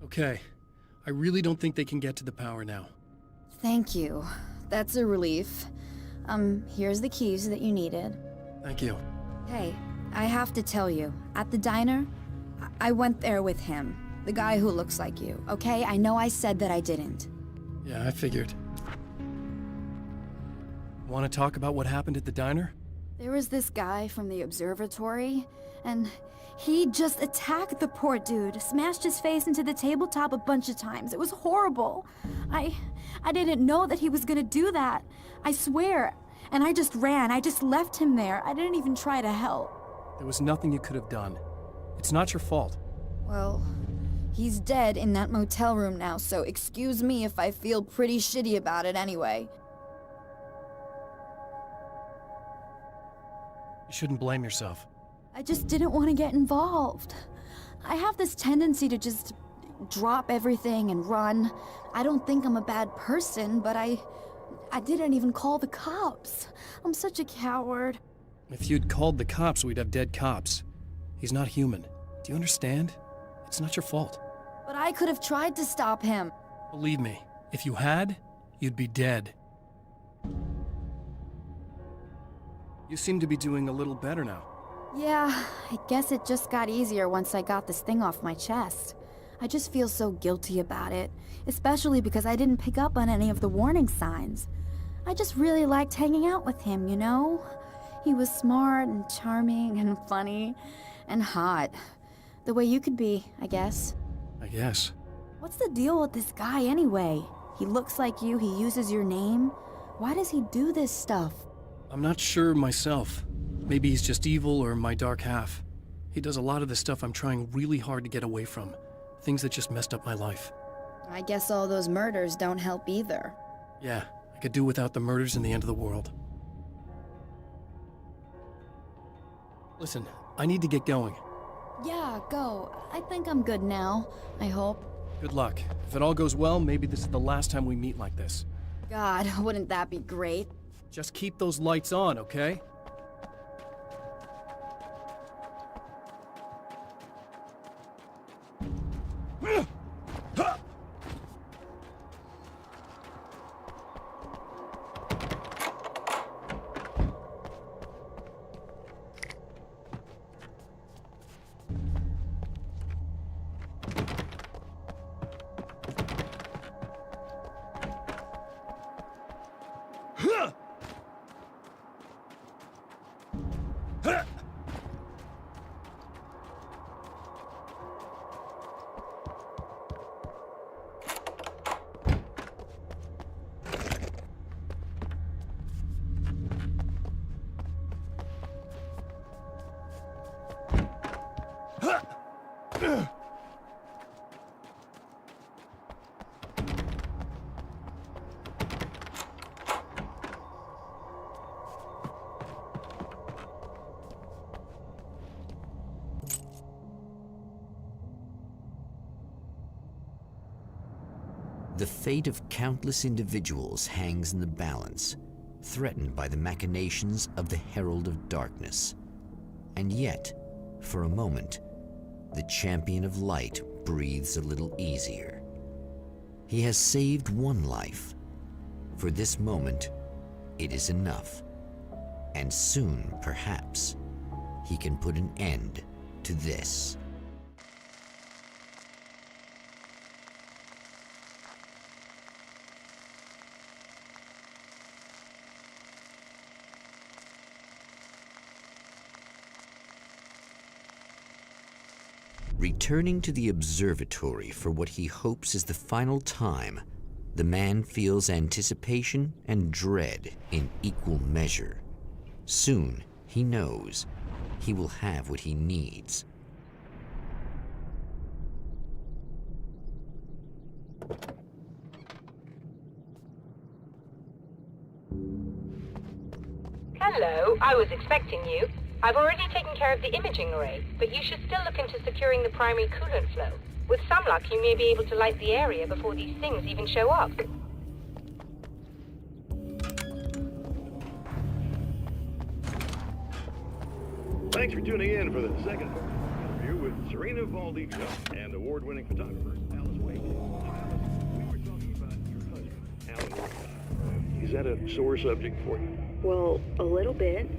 Okay. I really don't think they can get to the power now. Thank you. That's a relief. Here's the keys that you needed. Thank you. Hey, I have to tell you, at the diner, I went there with him. The guy who looks like you, okay? I know I said that I didn't. Yeah, I figured. Want to talk about what happened at the diner? There was this guy from the observatory, and he just attacked the poor dude, smashed his face into the tabletop a bunch of times. It was horrible. I didn't know that he was gonna do that. I swear. And I just ran. I just left him there. I didn't even try to help. There was nothing you could have done. It's not your fault. Well, he's dead in that motel room now, so excuse me if I feel pretty shitty about it anyway. You shouldn't blame yourself. I just didn't want to get involved. I have this tendency to just drop everything and run. I don't think I'm a bad person, but I didn't even call the cops. I'm such a coward. If you'd called the cops, we'd have dead cops. He's not human. Do you understand? It's not your fault. But I could have tried to stop him. Believe me, if you had, you'd be dead. You seem to be doing a little better now. Yeah, I guess it just got easier once I got this thing off my chest. I just feel so guilty about it, especially because I didn't pick up on any of the warning signs. I just really liked hanging out with him, you know? He was smart and charming and funny and hot. The way you could be, I guess. I guess. What's the deal with this guy anyway? He looks like you, he uses your name. Why does he do this stuff? I'm not sure myself. Maybe he's just evil or my dark half. He does a lot of the stuff I'm trying really hard to get away from. Things that just messed up my life. I guess all those murders don't help either. Yeah, I could do without the murders and the end of the world. Listen, I need to get going. Yeah, go. I think I'm good now. I hope. Good luck. If it all goes well, maybe this is the last time we meet like this. God, wouldn't that be great? Just keep those lights on, okay? The fate of countless individuals hangs in the balance, threatened by the machinations of the Herald of Darkness. And yet, for a moment, the Champion of Light breathes a little easier. He has saved one life. For this moment, it is enough. And soon, perhaps, he can put an end to this. Returning to the observatory for what he hopes is the final time, the man feels anticipation and dread in equal measure. Soon, he knows, he will have what he needs. Hello, I was expecting you. I've already taken care of the imaging array, but you should still look into securing the primary coolant flow. With some luck, you may be able to light the area before these things even show up. Thanks for tuning in for the second part of the interview with Serena Valdivia and award-winning photographer Alice Wake. We were talking about your husband, Alan Wake. Is that a sore subject for you? Well, a little bit.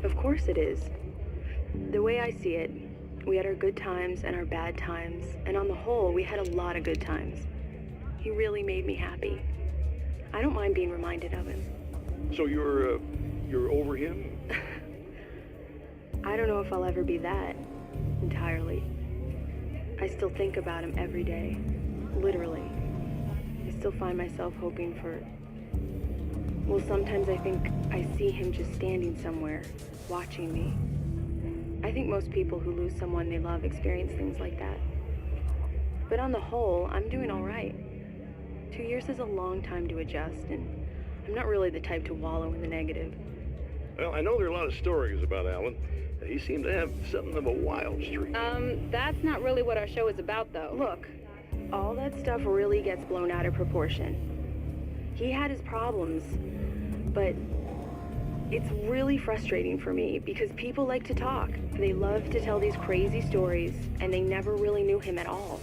Of course it is. The way I see it, we had our good times and our bad times, and on the whole, we had a lot of good times. He really made me happy. I don't mind being reminded of him. So you're over him? I don't know if I'll ever be that, entirely. I still think about him every day, literally. I still find myself hoping for... Well, sometimes I think I see him just standing somewhere, watching me. I think most people who lose someone they love experience things like that. But on the whole, I'm doing all right. 2 years is a long time to adjust, and I'm not really the type to wallow in the negative. Well, I know there are a lot of stories about Alan. He seemed to have something of a wild streak. That's not really what our show is about, though. Look, all that stuff really gets blown out of proportion. He had his problems, but it's really frustrating for me because people like to talk. They love to tell these crazy stories, and they never really knew him at all.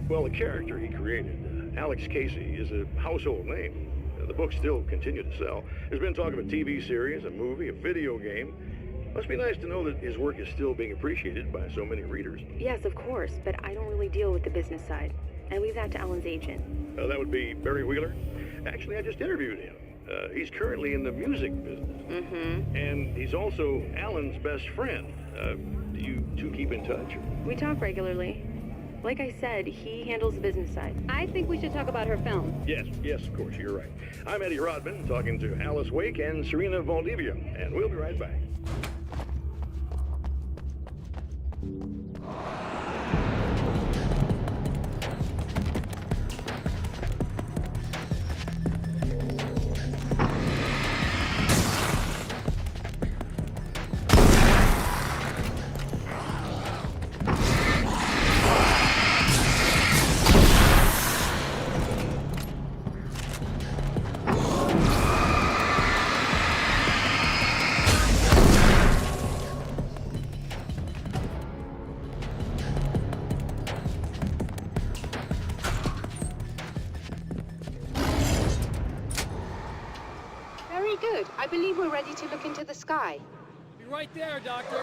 Well, the character he created, Alex Casey, is a household name. The books still continue to sell. There's been talk of a TV series, a movie, a video game. Must be nice to know that his work is still being appreciated by so many readers. Yes, of course, but I don't really deal with the business side. I leave that to Alan's agent. That would be Barry Wheeler. Actually, I just interviewed him. He's currently in the music business. Mm-hmm. And he's also Alan's best friend. Do you two keep in touch? We talk regularly. Like I said, he handles the business side. I think we should talk about her film. Yes, of course, you're right. I'm Eddie Rodman, talking to Alice Wake and Serena Valdivia, and we'll be right back. Good. I believe we're ready to look into the sky. Be right there, Doctor.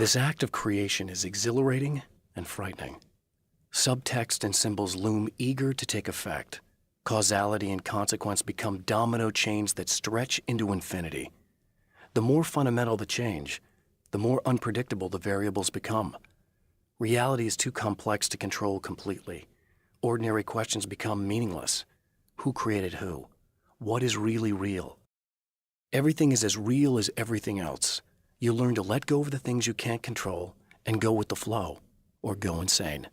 This act of creation is exhilarating and frightening. Subtext and symbols loom eager to take effect. Causality and consequence become domino chains that stretch into infinity. The more fundamental the change, the more unpredictable the variables become. Reality is too complex to control completely. Ordinary questions become meaningless. Who created who? What is really real? Everything is as real as everything else. You learn to let go of the things you can't control and go with the flow, or go insane.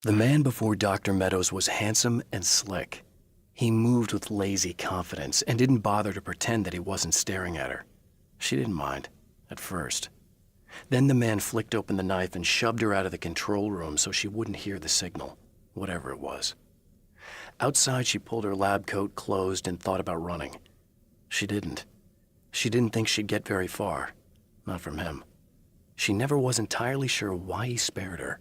The man before Dr. Meadows was handsome and slick. He moved with lazy confidence and didn't bother to pretend that he wasn't staring at her. She didn't mind, at first. Then the man flicked open the knife and shoved her out of the control room so she wouldn't hear the signal, whatever it was. Outside, she pulled her lab coat closed and thought about running. She didn't. She didn't think she'd get very far. Not from him. She never was entirely sure why he spared her.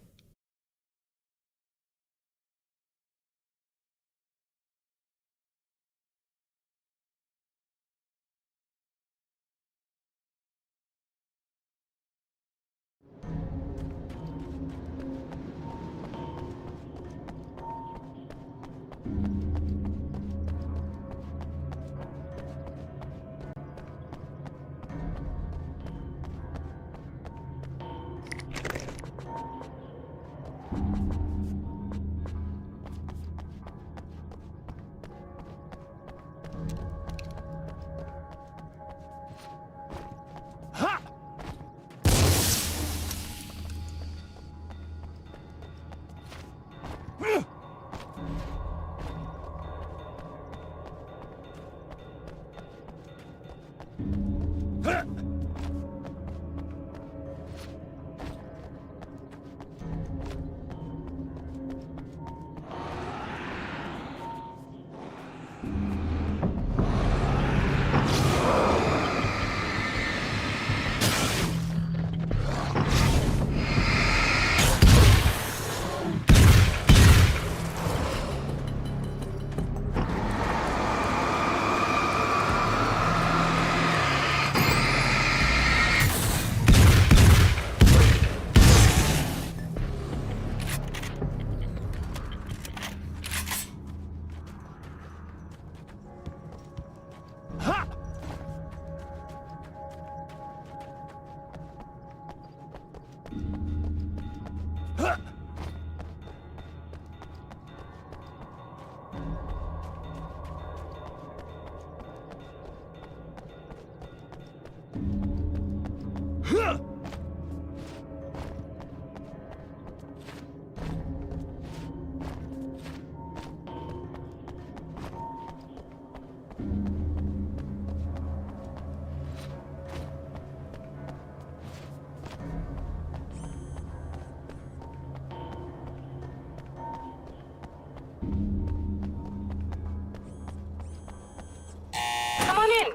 Come on in.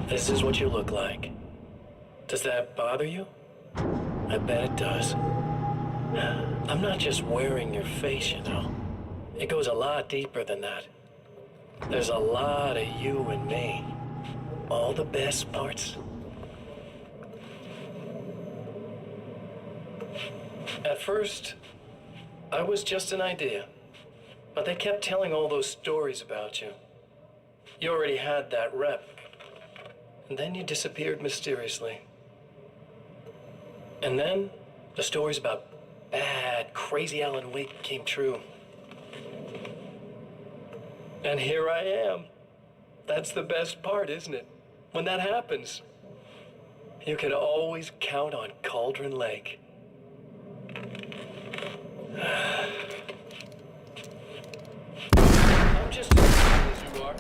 This is what you look like. Does that bother you? I bet it does. I'm not just wearing your face, you know. It goes a lot deeper than that. There's a lot of you and me. All the best parts. At first, I was just an idea. But they kept telling all those stories about you. You already had that rep. And then you disappeared mysteriously. And then, the stories about bad, crazy Alan Wake came true. And here I am. That's the best part, isn't it? When that happens, you can always count on Cauldron Lake. I'm just as good as you are.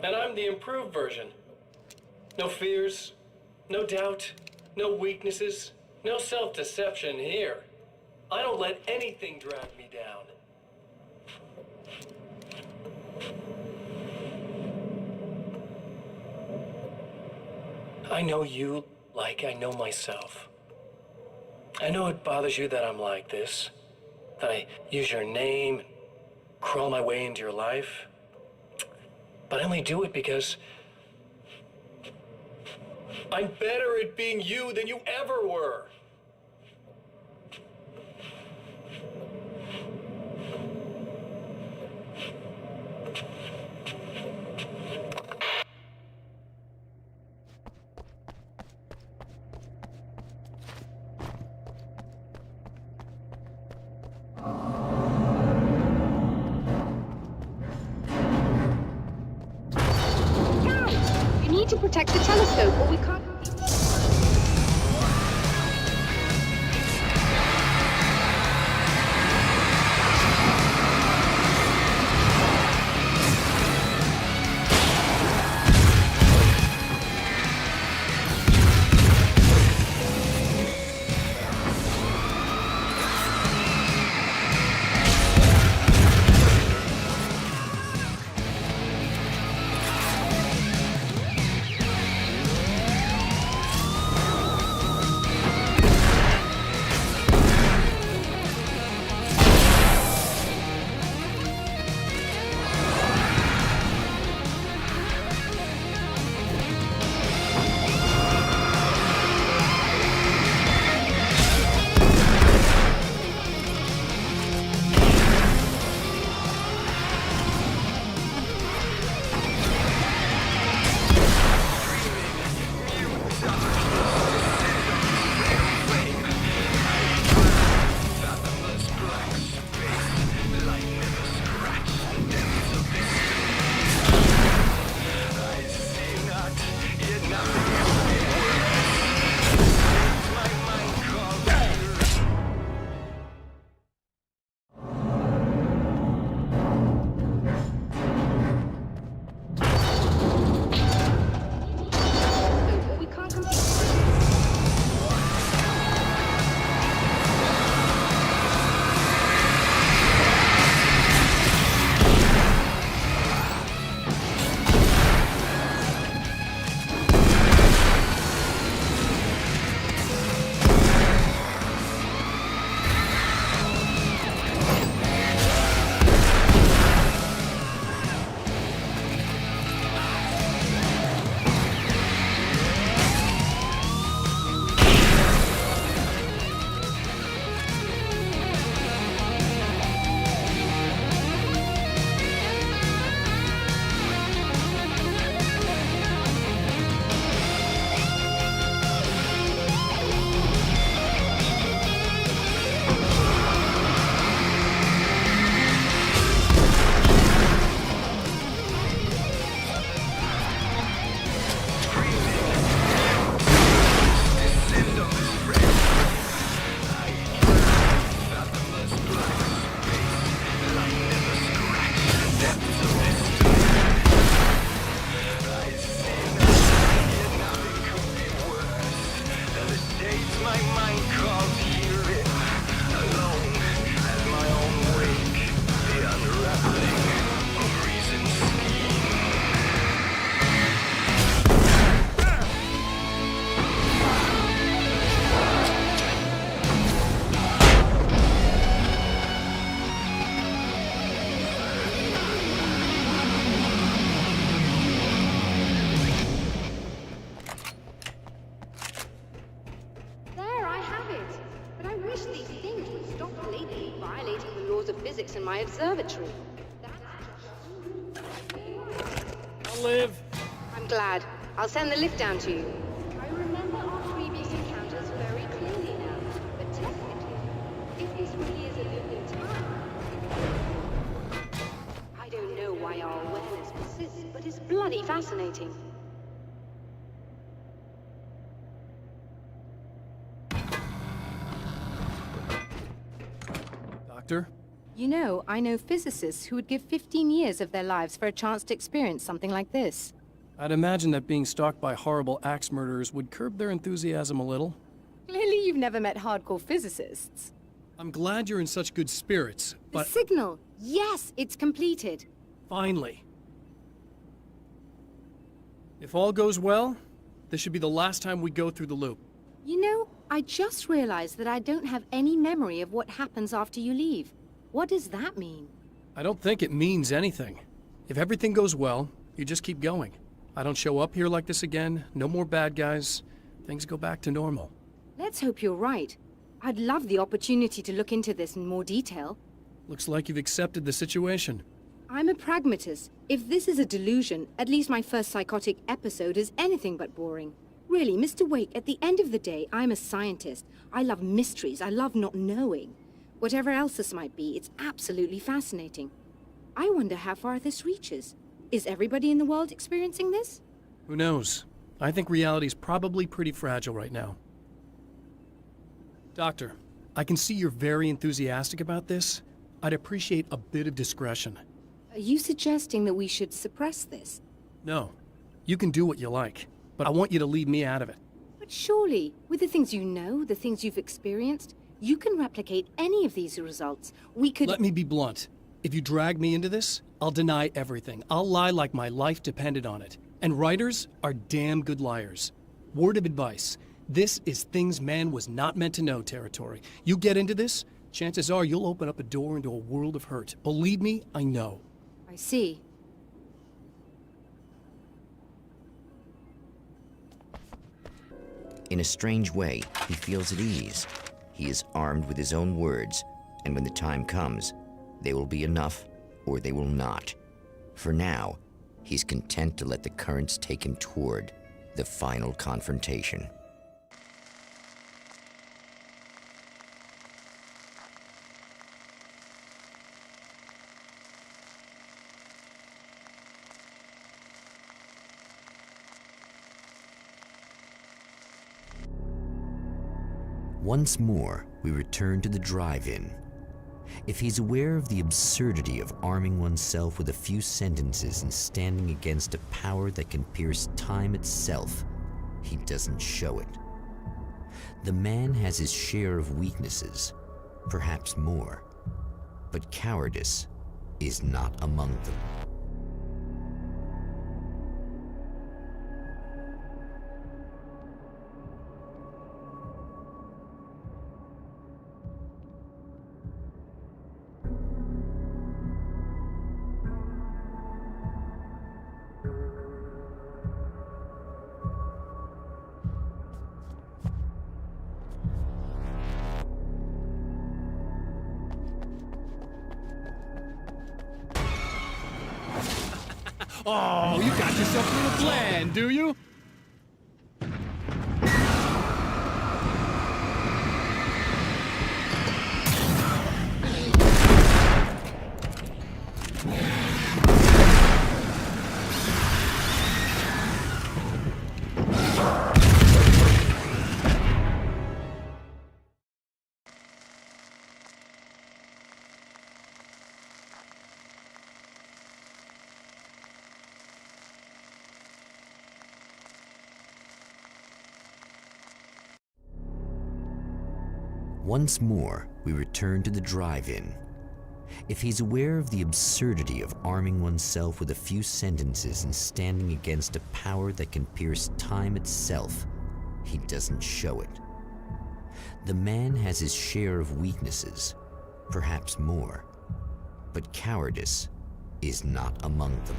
And I'm the improved version. No fears, no doubt, no weaknesses, no self-deception here. I don't let anything drag me down. I know you like I know myself. I know it bothers you that I'm like this, that I use your name and crawl my way into your life. But I only do it because I'm better at being you than you ever were. to protect the telescope or we can't... In my observatory. I'll live. I'm glad. I'll send the lift down to you. I remember our previous encounters very clearly now, but technically, if this really is a loop in time, I don't know why our awareness persists, but it's bloody fascinating. Doctor? You know, I know physicists who would give 15 years of their lives for a chance to experience something like this. I'd imagine that being stalked by horrible axe murderers would curb their enthusiasm a little. Clearly you've never met hardcore physicists. I'm glad you're in such good spirits, but... The signal! Yes, it's completed. Finally. If all goes well, this should be the last time we go through the loop. You know, I just realized that I don't have any memory of what happens after you leave. What does that mean? I don't think it means anything. If everything goes well, you just keep going. I don't show up here like this again, no more bad guys. Things go back to normal. Let's hope you're right. I'd love the opportunity to look into this in more detail. Looks like you've accepted the situation. I'm a pragmatist. If this is a delusion, at least my first psychotic episode is anything but boring. Really, Mr. Wake, at the end of the day, I'm a scientist. I love mysteries. I love not knowing. Whatever else this might be, it's absolutely fascinating. I wonder how far this reaches. Is everybody in the world experiencing this? Who knows? I think reality's probably pretty fragile right now. Doctor, I can see you're very enthusiastic about this. I'd appreciate a bit of discretion. Are you suggesting that we should suppress this? No. You can do what you like, but I want you to leave me out of it. But surely, with the things you know, the things you've experienced, you can replicate any of these results. We could— Let me be blunt. If you drag me into this, I'll deny everything. I'll lie like my life depended on it. And writers are damn good liars. Word of advice. This is things man was not meant to know territory. You get into this, chances are you'll open up a door into a world of hurt. Believe me, I know. I see. In a strange way, he feels at ease. He is armed with his own words, and when the time comes, they will be enough or they will not. For now, he's content to let the currents take him toward the final confrontation. Once more, we return to the drive-in. If he's aware of the absurdity of arming oneself with a few sentences and standing against a power that can pierce time itself, he doesn't show it. The man has his share of weaknesses, perhaps more, but cowardice is not among them. Oh, you got yourself a little plan, do you? Once more, we return to the drive-in. If he's aware of the absurdity of arming oneself with a few sentences and standing against a power that can pierce time itself, he doesn't show it. The man has his share of weaknesses, perhaps more, but cowardice is not among them.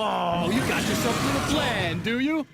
Oh, you got yourself a little plan, do you?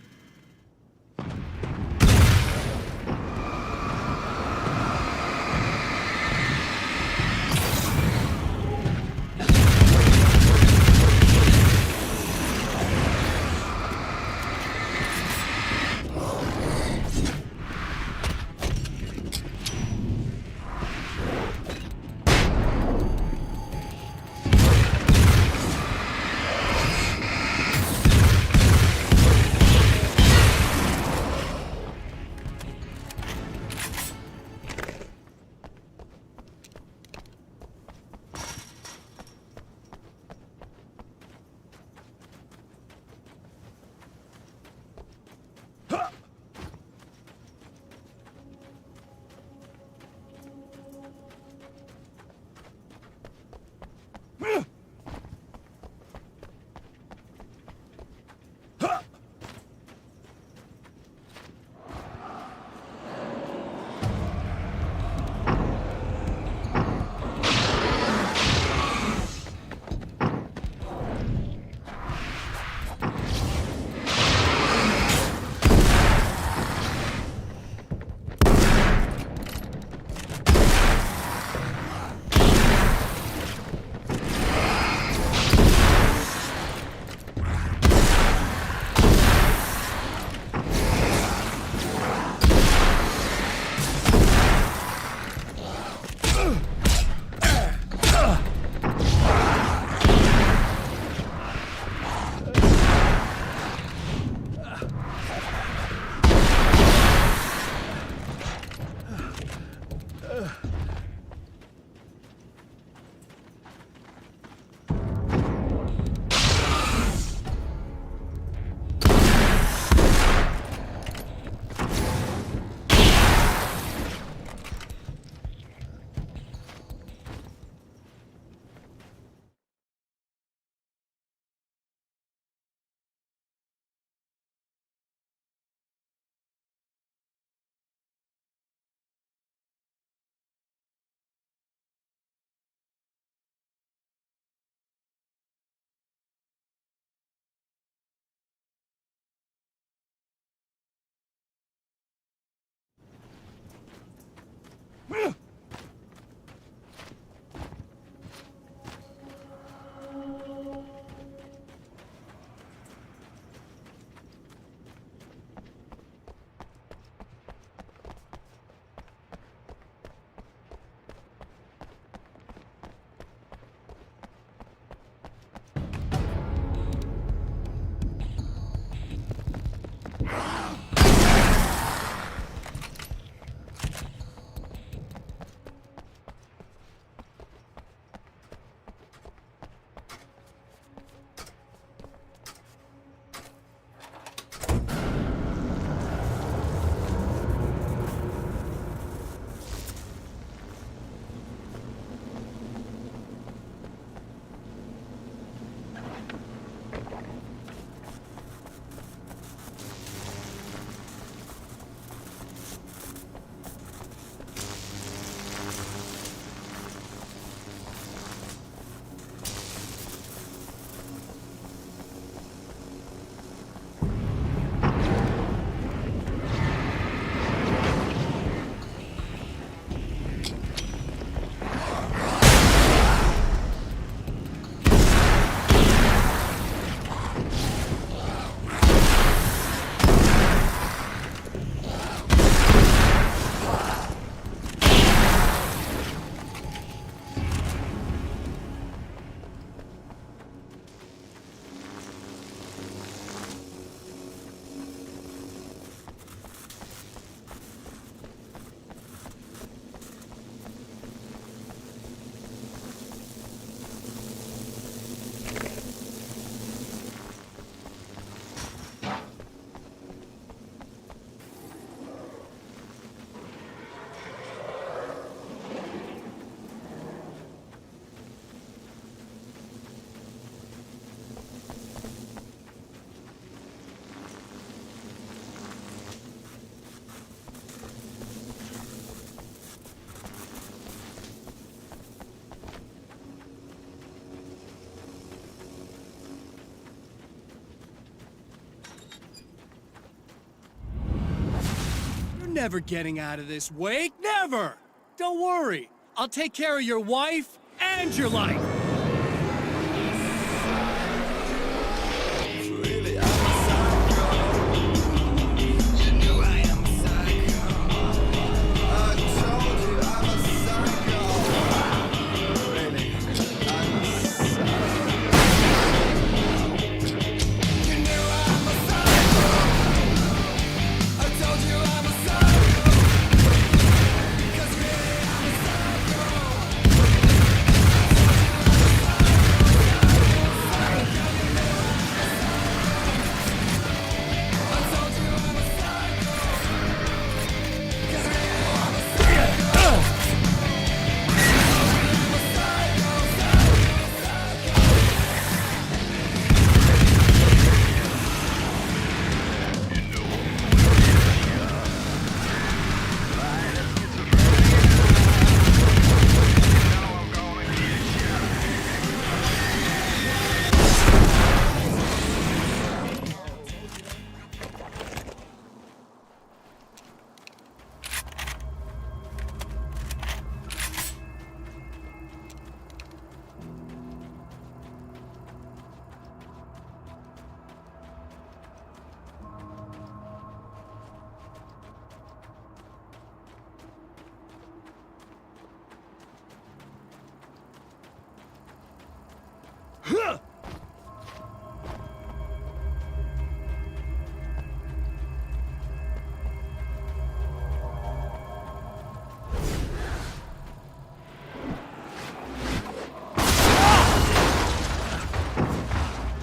never getting out of this, Wake. Never! Don't worry. I'll take care of your wife and your life.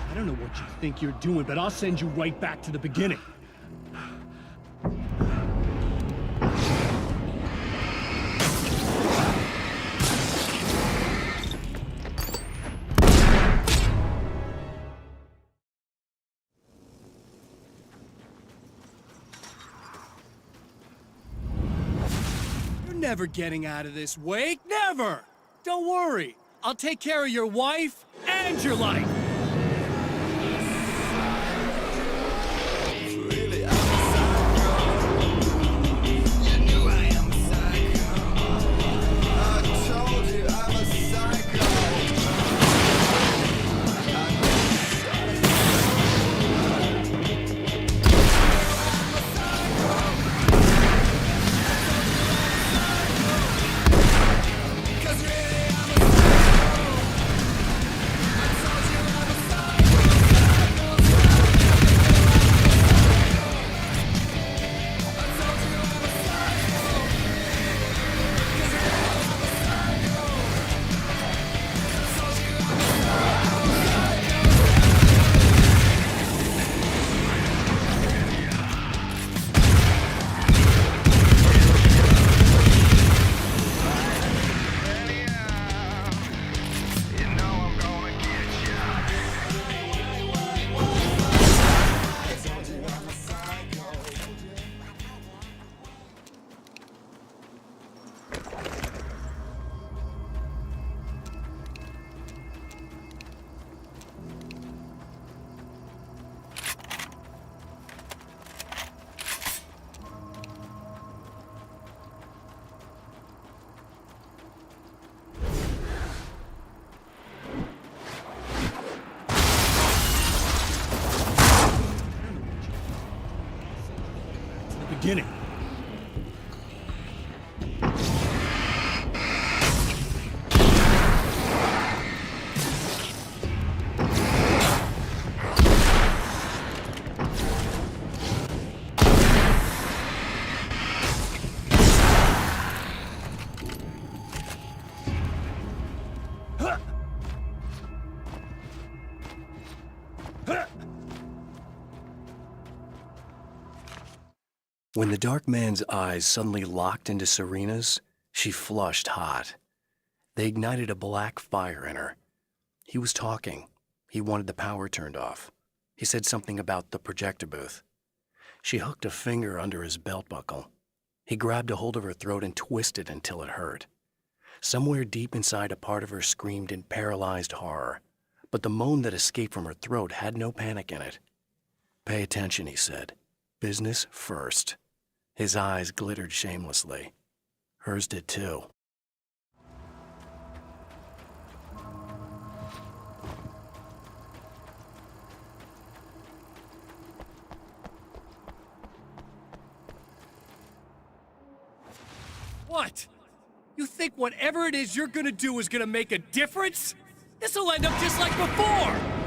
I don't know what you think you're doing, but I'll send you right back to the beginning. You're never getting out of this, Wake. Never! Don't worry. I'll take care of your wife and your life. Beginning. When the Dark Man's eyes suddenly locked into Serena's, she flushed hot. They ignited a black fire in her. He was talking. He wanted the power turned off. He said something about the projector booth. She hooked a finger under his belt buckle. He grabbed a hold of her throat and twisted until it hurt. Somewhere deep inside, a part of her screamed in paralyzed horror, but the moan that escaped from her throat had no panic in it. "Pay attention," he said. "Business first." His eyes glittered shamelessly. Hers did too. What? You think whatever it is you're gonna do is gonna make a difference? This'll end up just like before!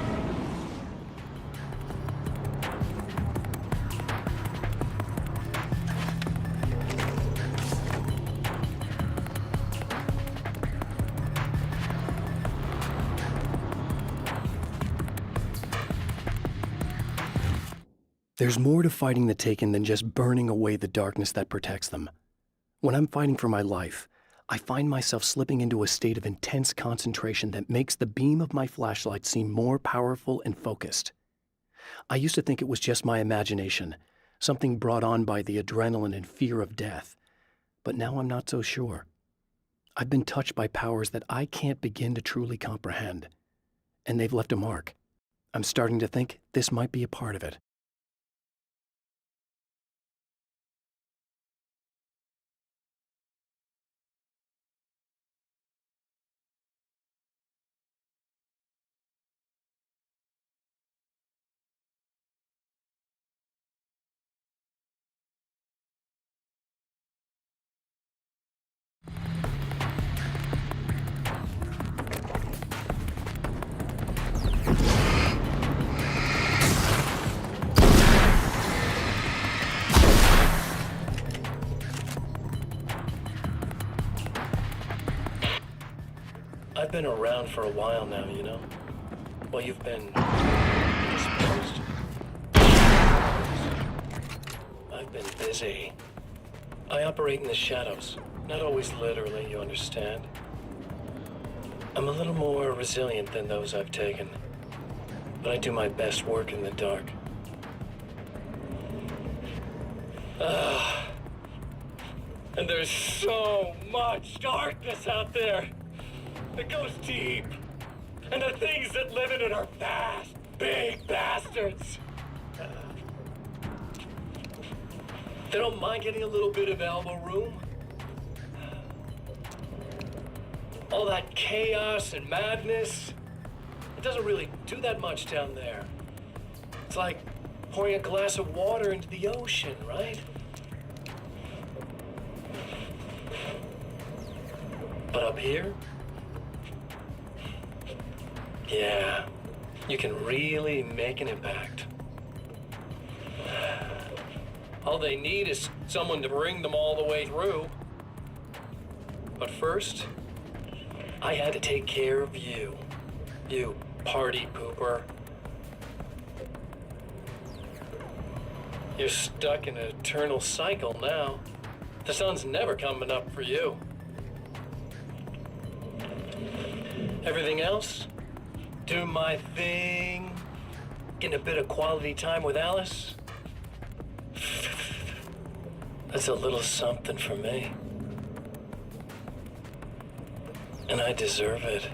There's more to fighting the Taken than just burning away the darkness that protects them. When I'm fighting for my life, I find myself slipping into a state of intense concentration that makes the beam of my flashlight seem more powerful and focused. I used to think it was just my imagination, something brought on by the adrenaline and fear of death, but now I'm not so sure. I've been touched by powers that I can't begin to truly comprehend, and they've left a mark. I'm starting to think this might be a part of it. I've been around for a while now, you know? Well, you've been disposed. I've been busy. I operate in the shadows. Not always literally, you understand? I'm a little more resilient than those I've taken. But I do my best work in the dark. And there's so much darkness out there. It goes deep. And the things that live in it are fast, big bastards. They don't mind getting a little bit of elbow room. All that chaos and madness, it doesn't really do that much down there. It's like pouring a glass of water into the ocean, right? But up here, yeah, you can really make an impact. All they need is someone to bring them all the way through. But first, I had to take care of you. You party pooper. You're stuck in an eternal cycle now. The sun's never coming up for you. Everything else? Do my thing. Getting a bit of quality time with Alice. That's a little something for me. And I deserve it.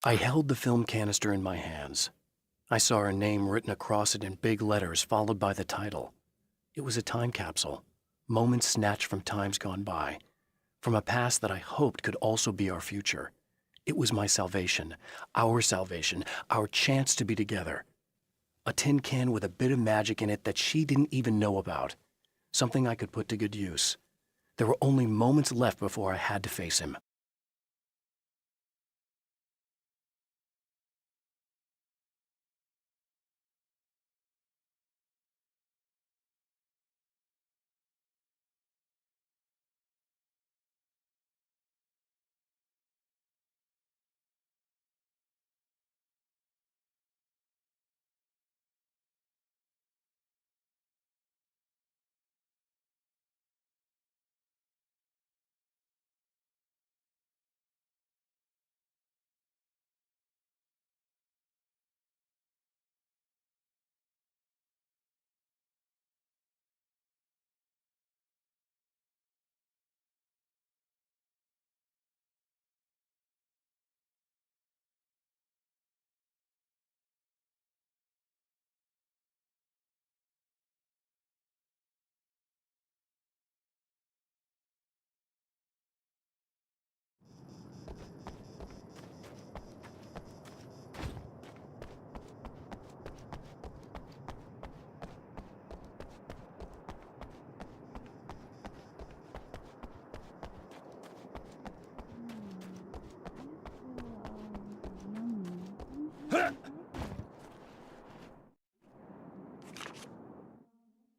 I held the film canister in my hands. I saw her name written across it in big letters, followed by the title. It was a time capsule, moments snatched from times gone by, from a past that I hoped could also be our future. It was my salvation, our chance to be together. A tin can with a bit of magic in it that she didn't even know about, something I could put to good use. There were only moments left before I had to face him.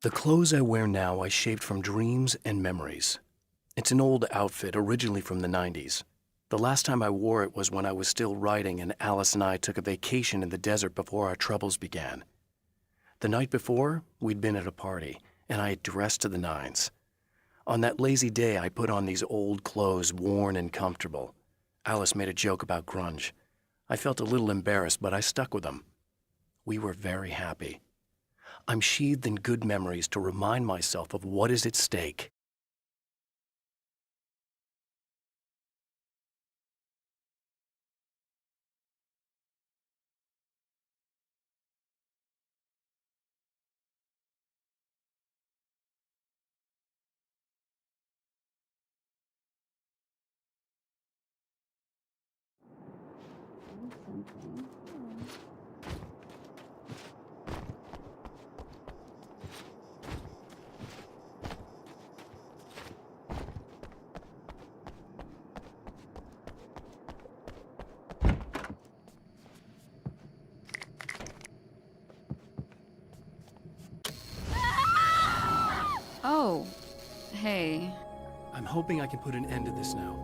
The clothes I wear now I shaped from dreams and memories. It's an old outfit, originally from the 90s. The last time I wore it was when I was still writing and Alice and I took a vacation in the desert before our troubles began. The night before, we'd been at a party, and I had dressed to the nines. On that lazy day, I put on these old clothes, worn and comfortable. Alice made a joke about grunge. I felt a little embarrassed, but I stuck with them. We were very happy. I'm sheathed in good memories to remind myself of what is at stake. Oh, hey. I'm hoping I can put an end to this now.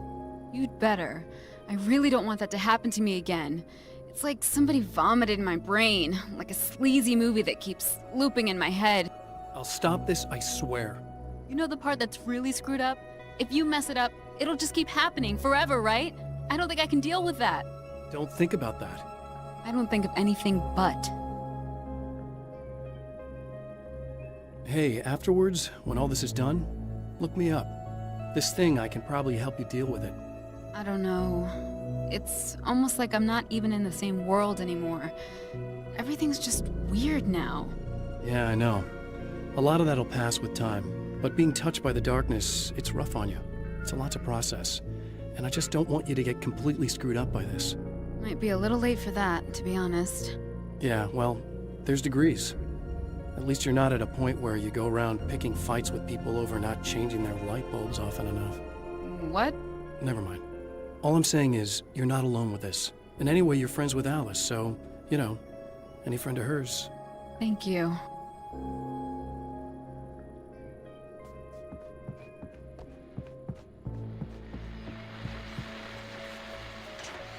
You'd better. I really don't want that to happen to me again. It's like somebody vomited in my brain, like a sleazy movie that keeps looping in my head. I'll stop this, I swear. You know the part that's really screwed up? If you mess it up, it'll just keep happening forever, right? I don't think I can deal with that. Don't think about that. I don't think of anything but. Hey, afterwards, when all this is done, look me up. This thing, I can probably help you deal with it. I don't know. It's almost like I'm not even in the same world anymore. Everything's just weird now. Yeah, I know. A lot of that'll pass with time. But being touched by the darkness, it's rough on you. It's a lot to process. And I just don't want you to get completely screwed up by this. Might be a little late for that, to be honest. Yeah, well, there's degrees. At least you're not at a point where you go around picking fights with people over not changing their light bulbs often enough. What? Never mind. All I'm saying is, you're not alone with this. And anyway, you're friends with Alice, so, you know, any friend of hers. Thank you.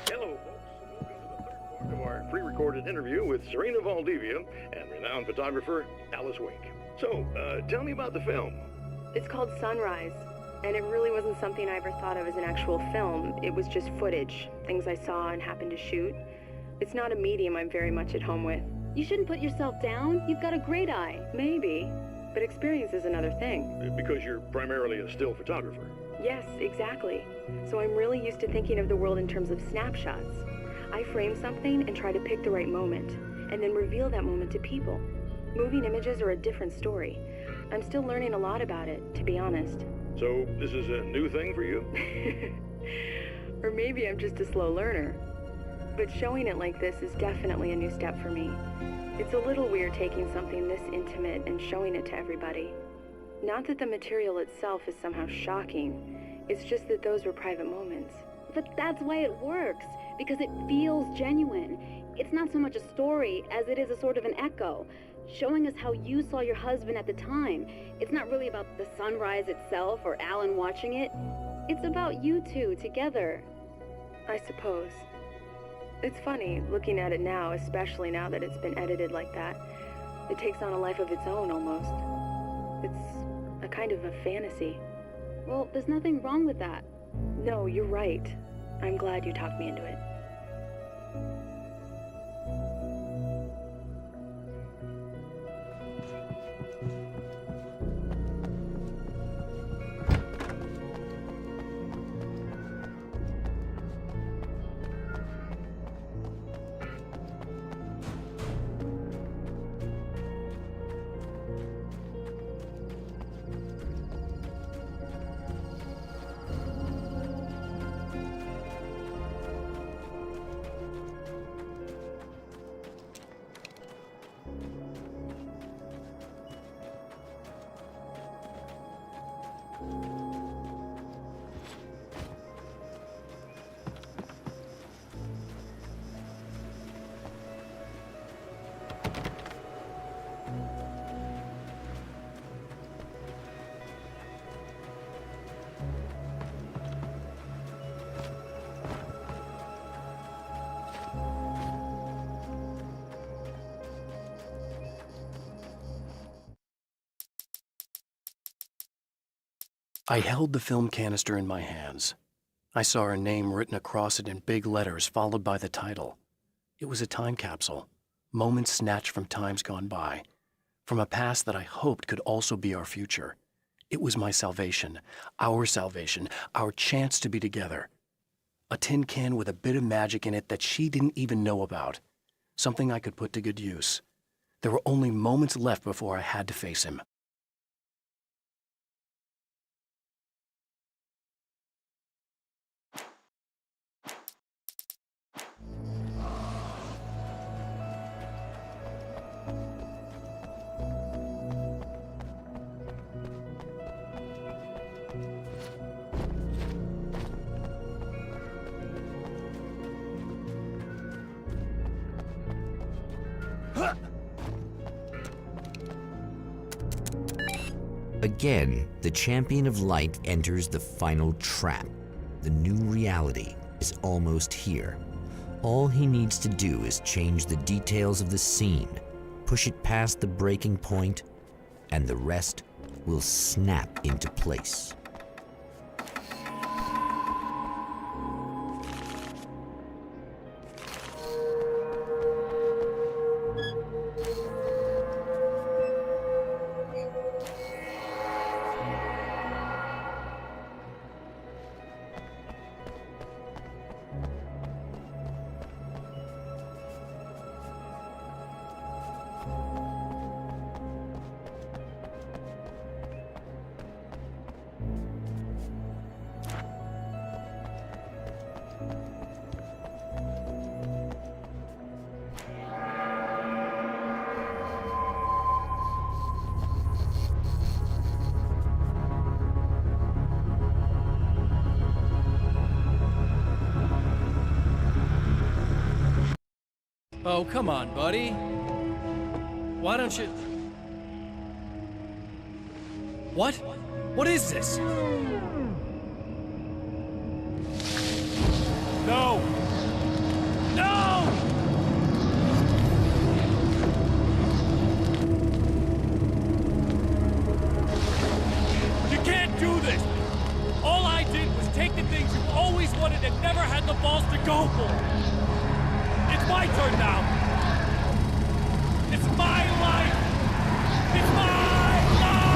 Hello, folks. Welcome to the third part of our pre-recorded interview with Serena Valdivia and renowned photographer Alice Wake. So, tell me about the film. It's called Sunrise, and it really wasn't something I ever thought of as an actual film. It was just footage, things I saw and happened to shoot. It's not a medium I'm very much at home with. You shouldn't put yourself down. You've got a great eye. Maybe, but experience is another thing. Because you're primarily a still photographer. Yes, exactly. So I'm really used to thinking of the world in terms of snapshots. I frame something and try to pick the right moment, and then reveal that moment to people. Moving images are a different story. I'm still learning a lot about it, to be honest. So, this is a new thing for you? Or maybe I'm just a slow learner. But showing it like this is definitely a new step for me. It's a little weird taking something this intimate and showing it to everybody. Not that the material itself is somehow shocking, it's just that those were private moments. But that's why it works, because it feels genuine. It's not so much a story as it is a sort of an echo, showing us how you saw your husband at the time. It's not really about the sunrise itself or Alan watching it. It's about you two together. I suppose. It's funny, looking at it now, especially now that it's been edited like that. It takes on a life of its own, almost. It's a kind of a fantasy. Well, there's nothing wrong with that. No, you're right. I'm glad you talked me into it. I held the film canister in my hands. I saw her name written across it in big letters, followed by the title. It was a time capsule, moments snatched from times gone by, from a past that I hoped could also be our future. It was my salvation, our chance to be together. A tin can with a bit of magic in it that she didn't even know about, something I could put to good use. There were only moments left before I had to face him. Again, the champion of light enters the final trap. The new reality is almost here. All he needs to do is change the details of the scene, push it past the breaking point, and the rest will snap into place. Oh, come on, buddy. Why don't you... What? What is this? No! No! You can't do this! All I did was take the things you always wanted and never had the balls to go for! It's my turn now! It's my life! It's my life!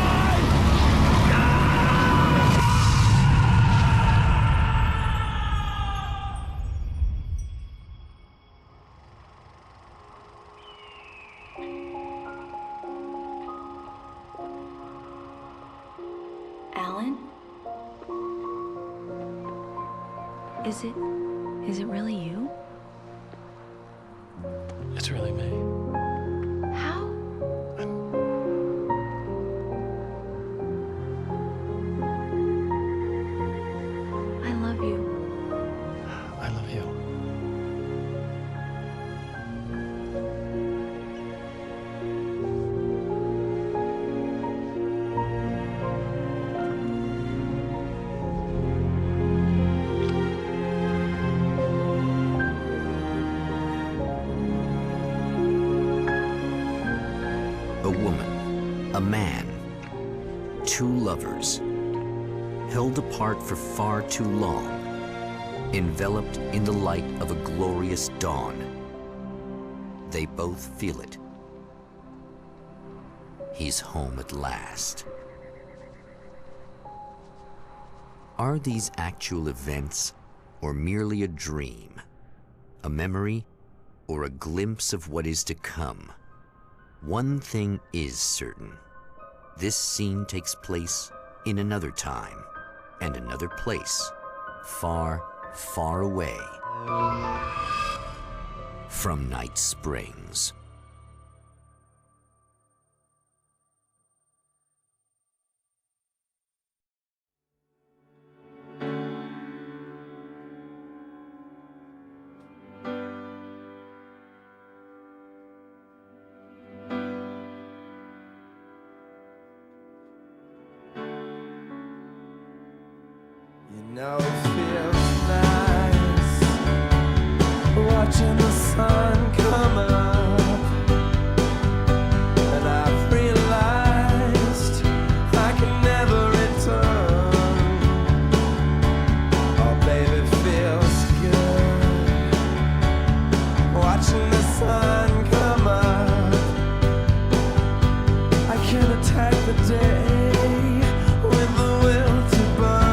Is it really you? It's really me. How? I love you. I love you. A woman, a man, two lovers, held apart for far too long, enveloped in the light of a glorious dawn. They both feel it. He's home at last. Are these actual events, or merely a dream? A memory, or a glimpse of what is to come? One thing is certain. This scene takes place in another time and another place, far, far away from Night Springs. You know it feels nice watching the sun come up, and I've realized I can never return. Oh baby, it feels good watching the sun come up. I can attack the day with the will to burn.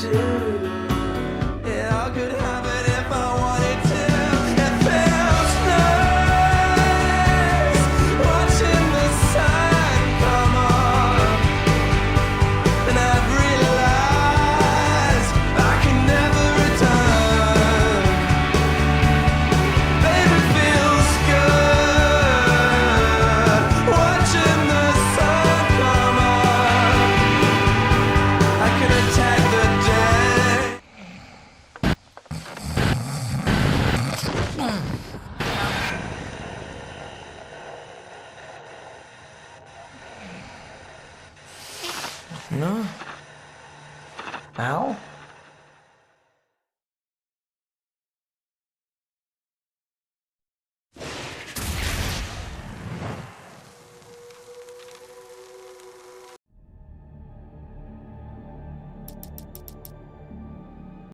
to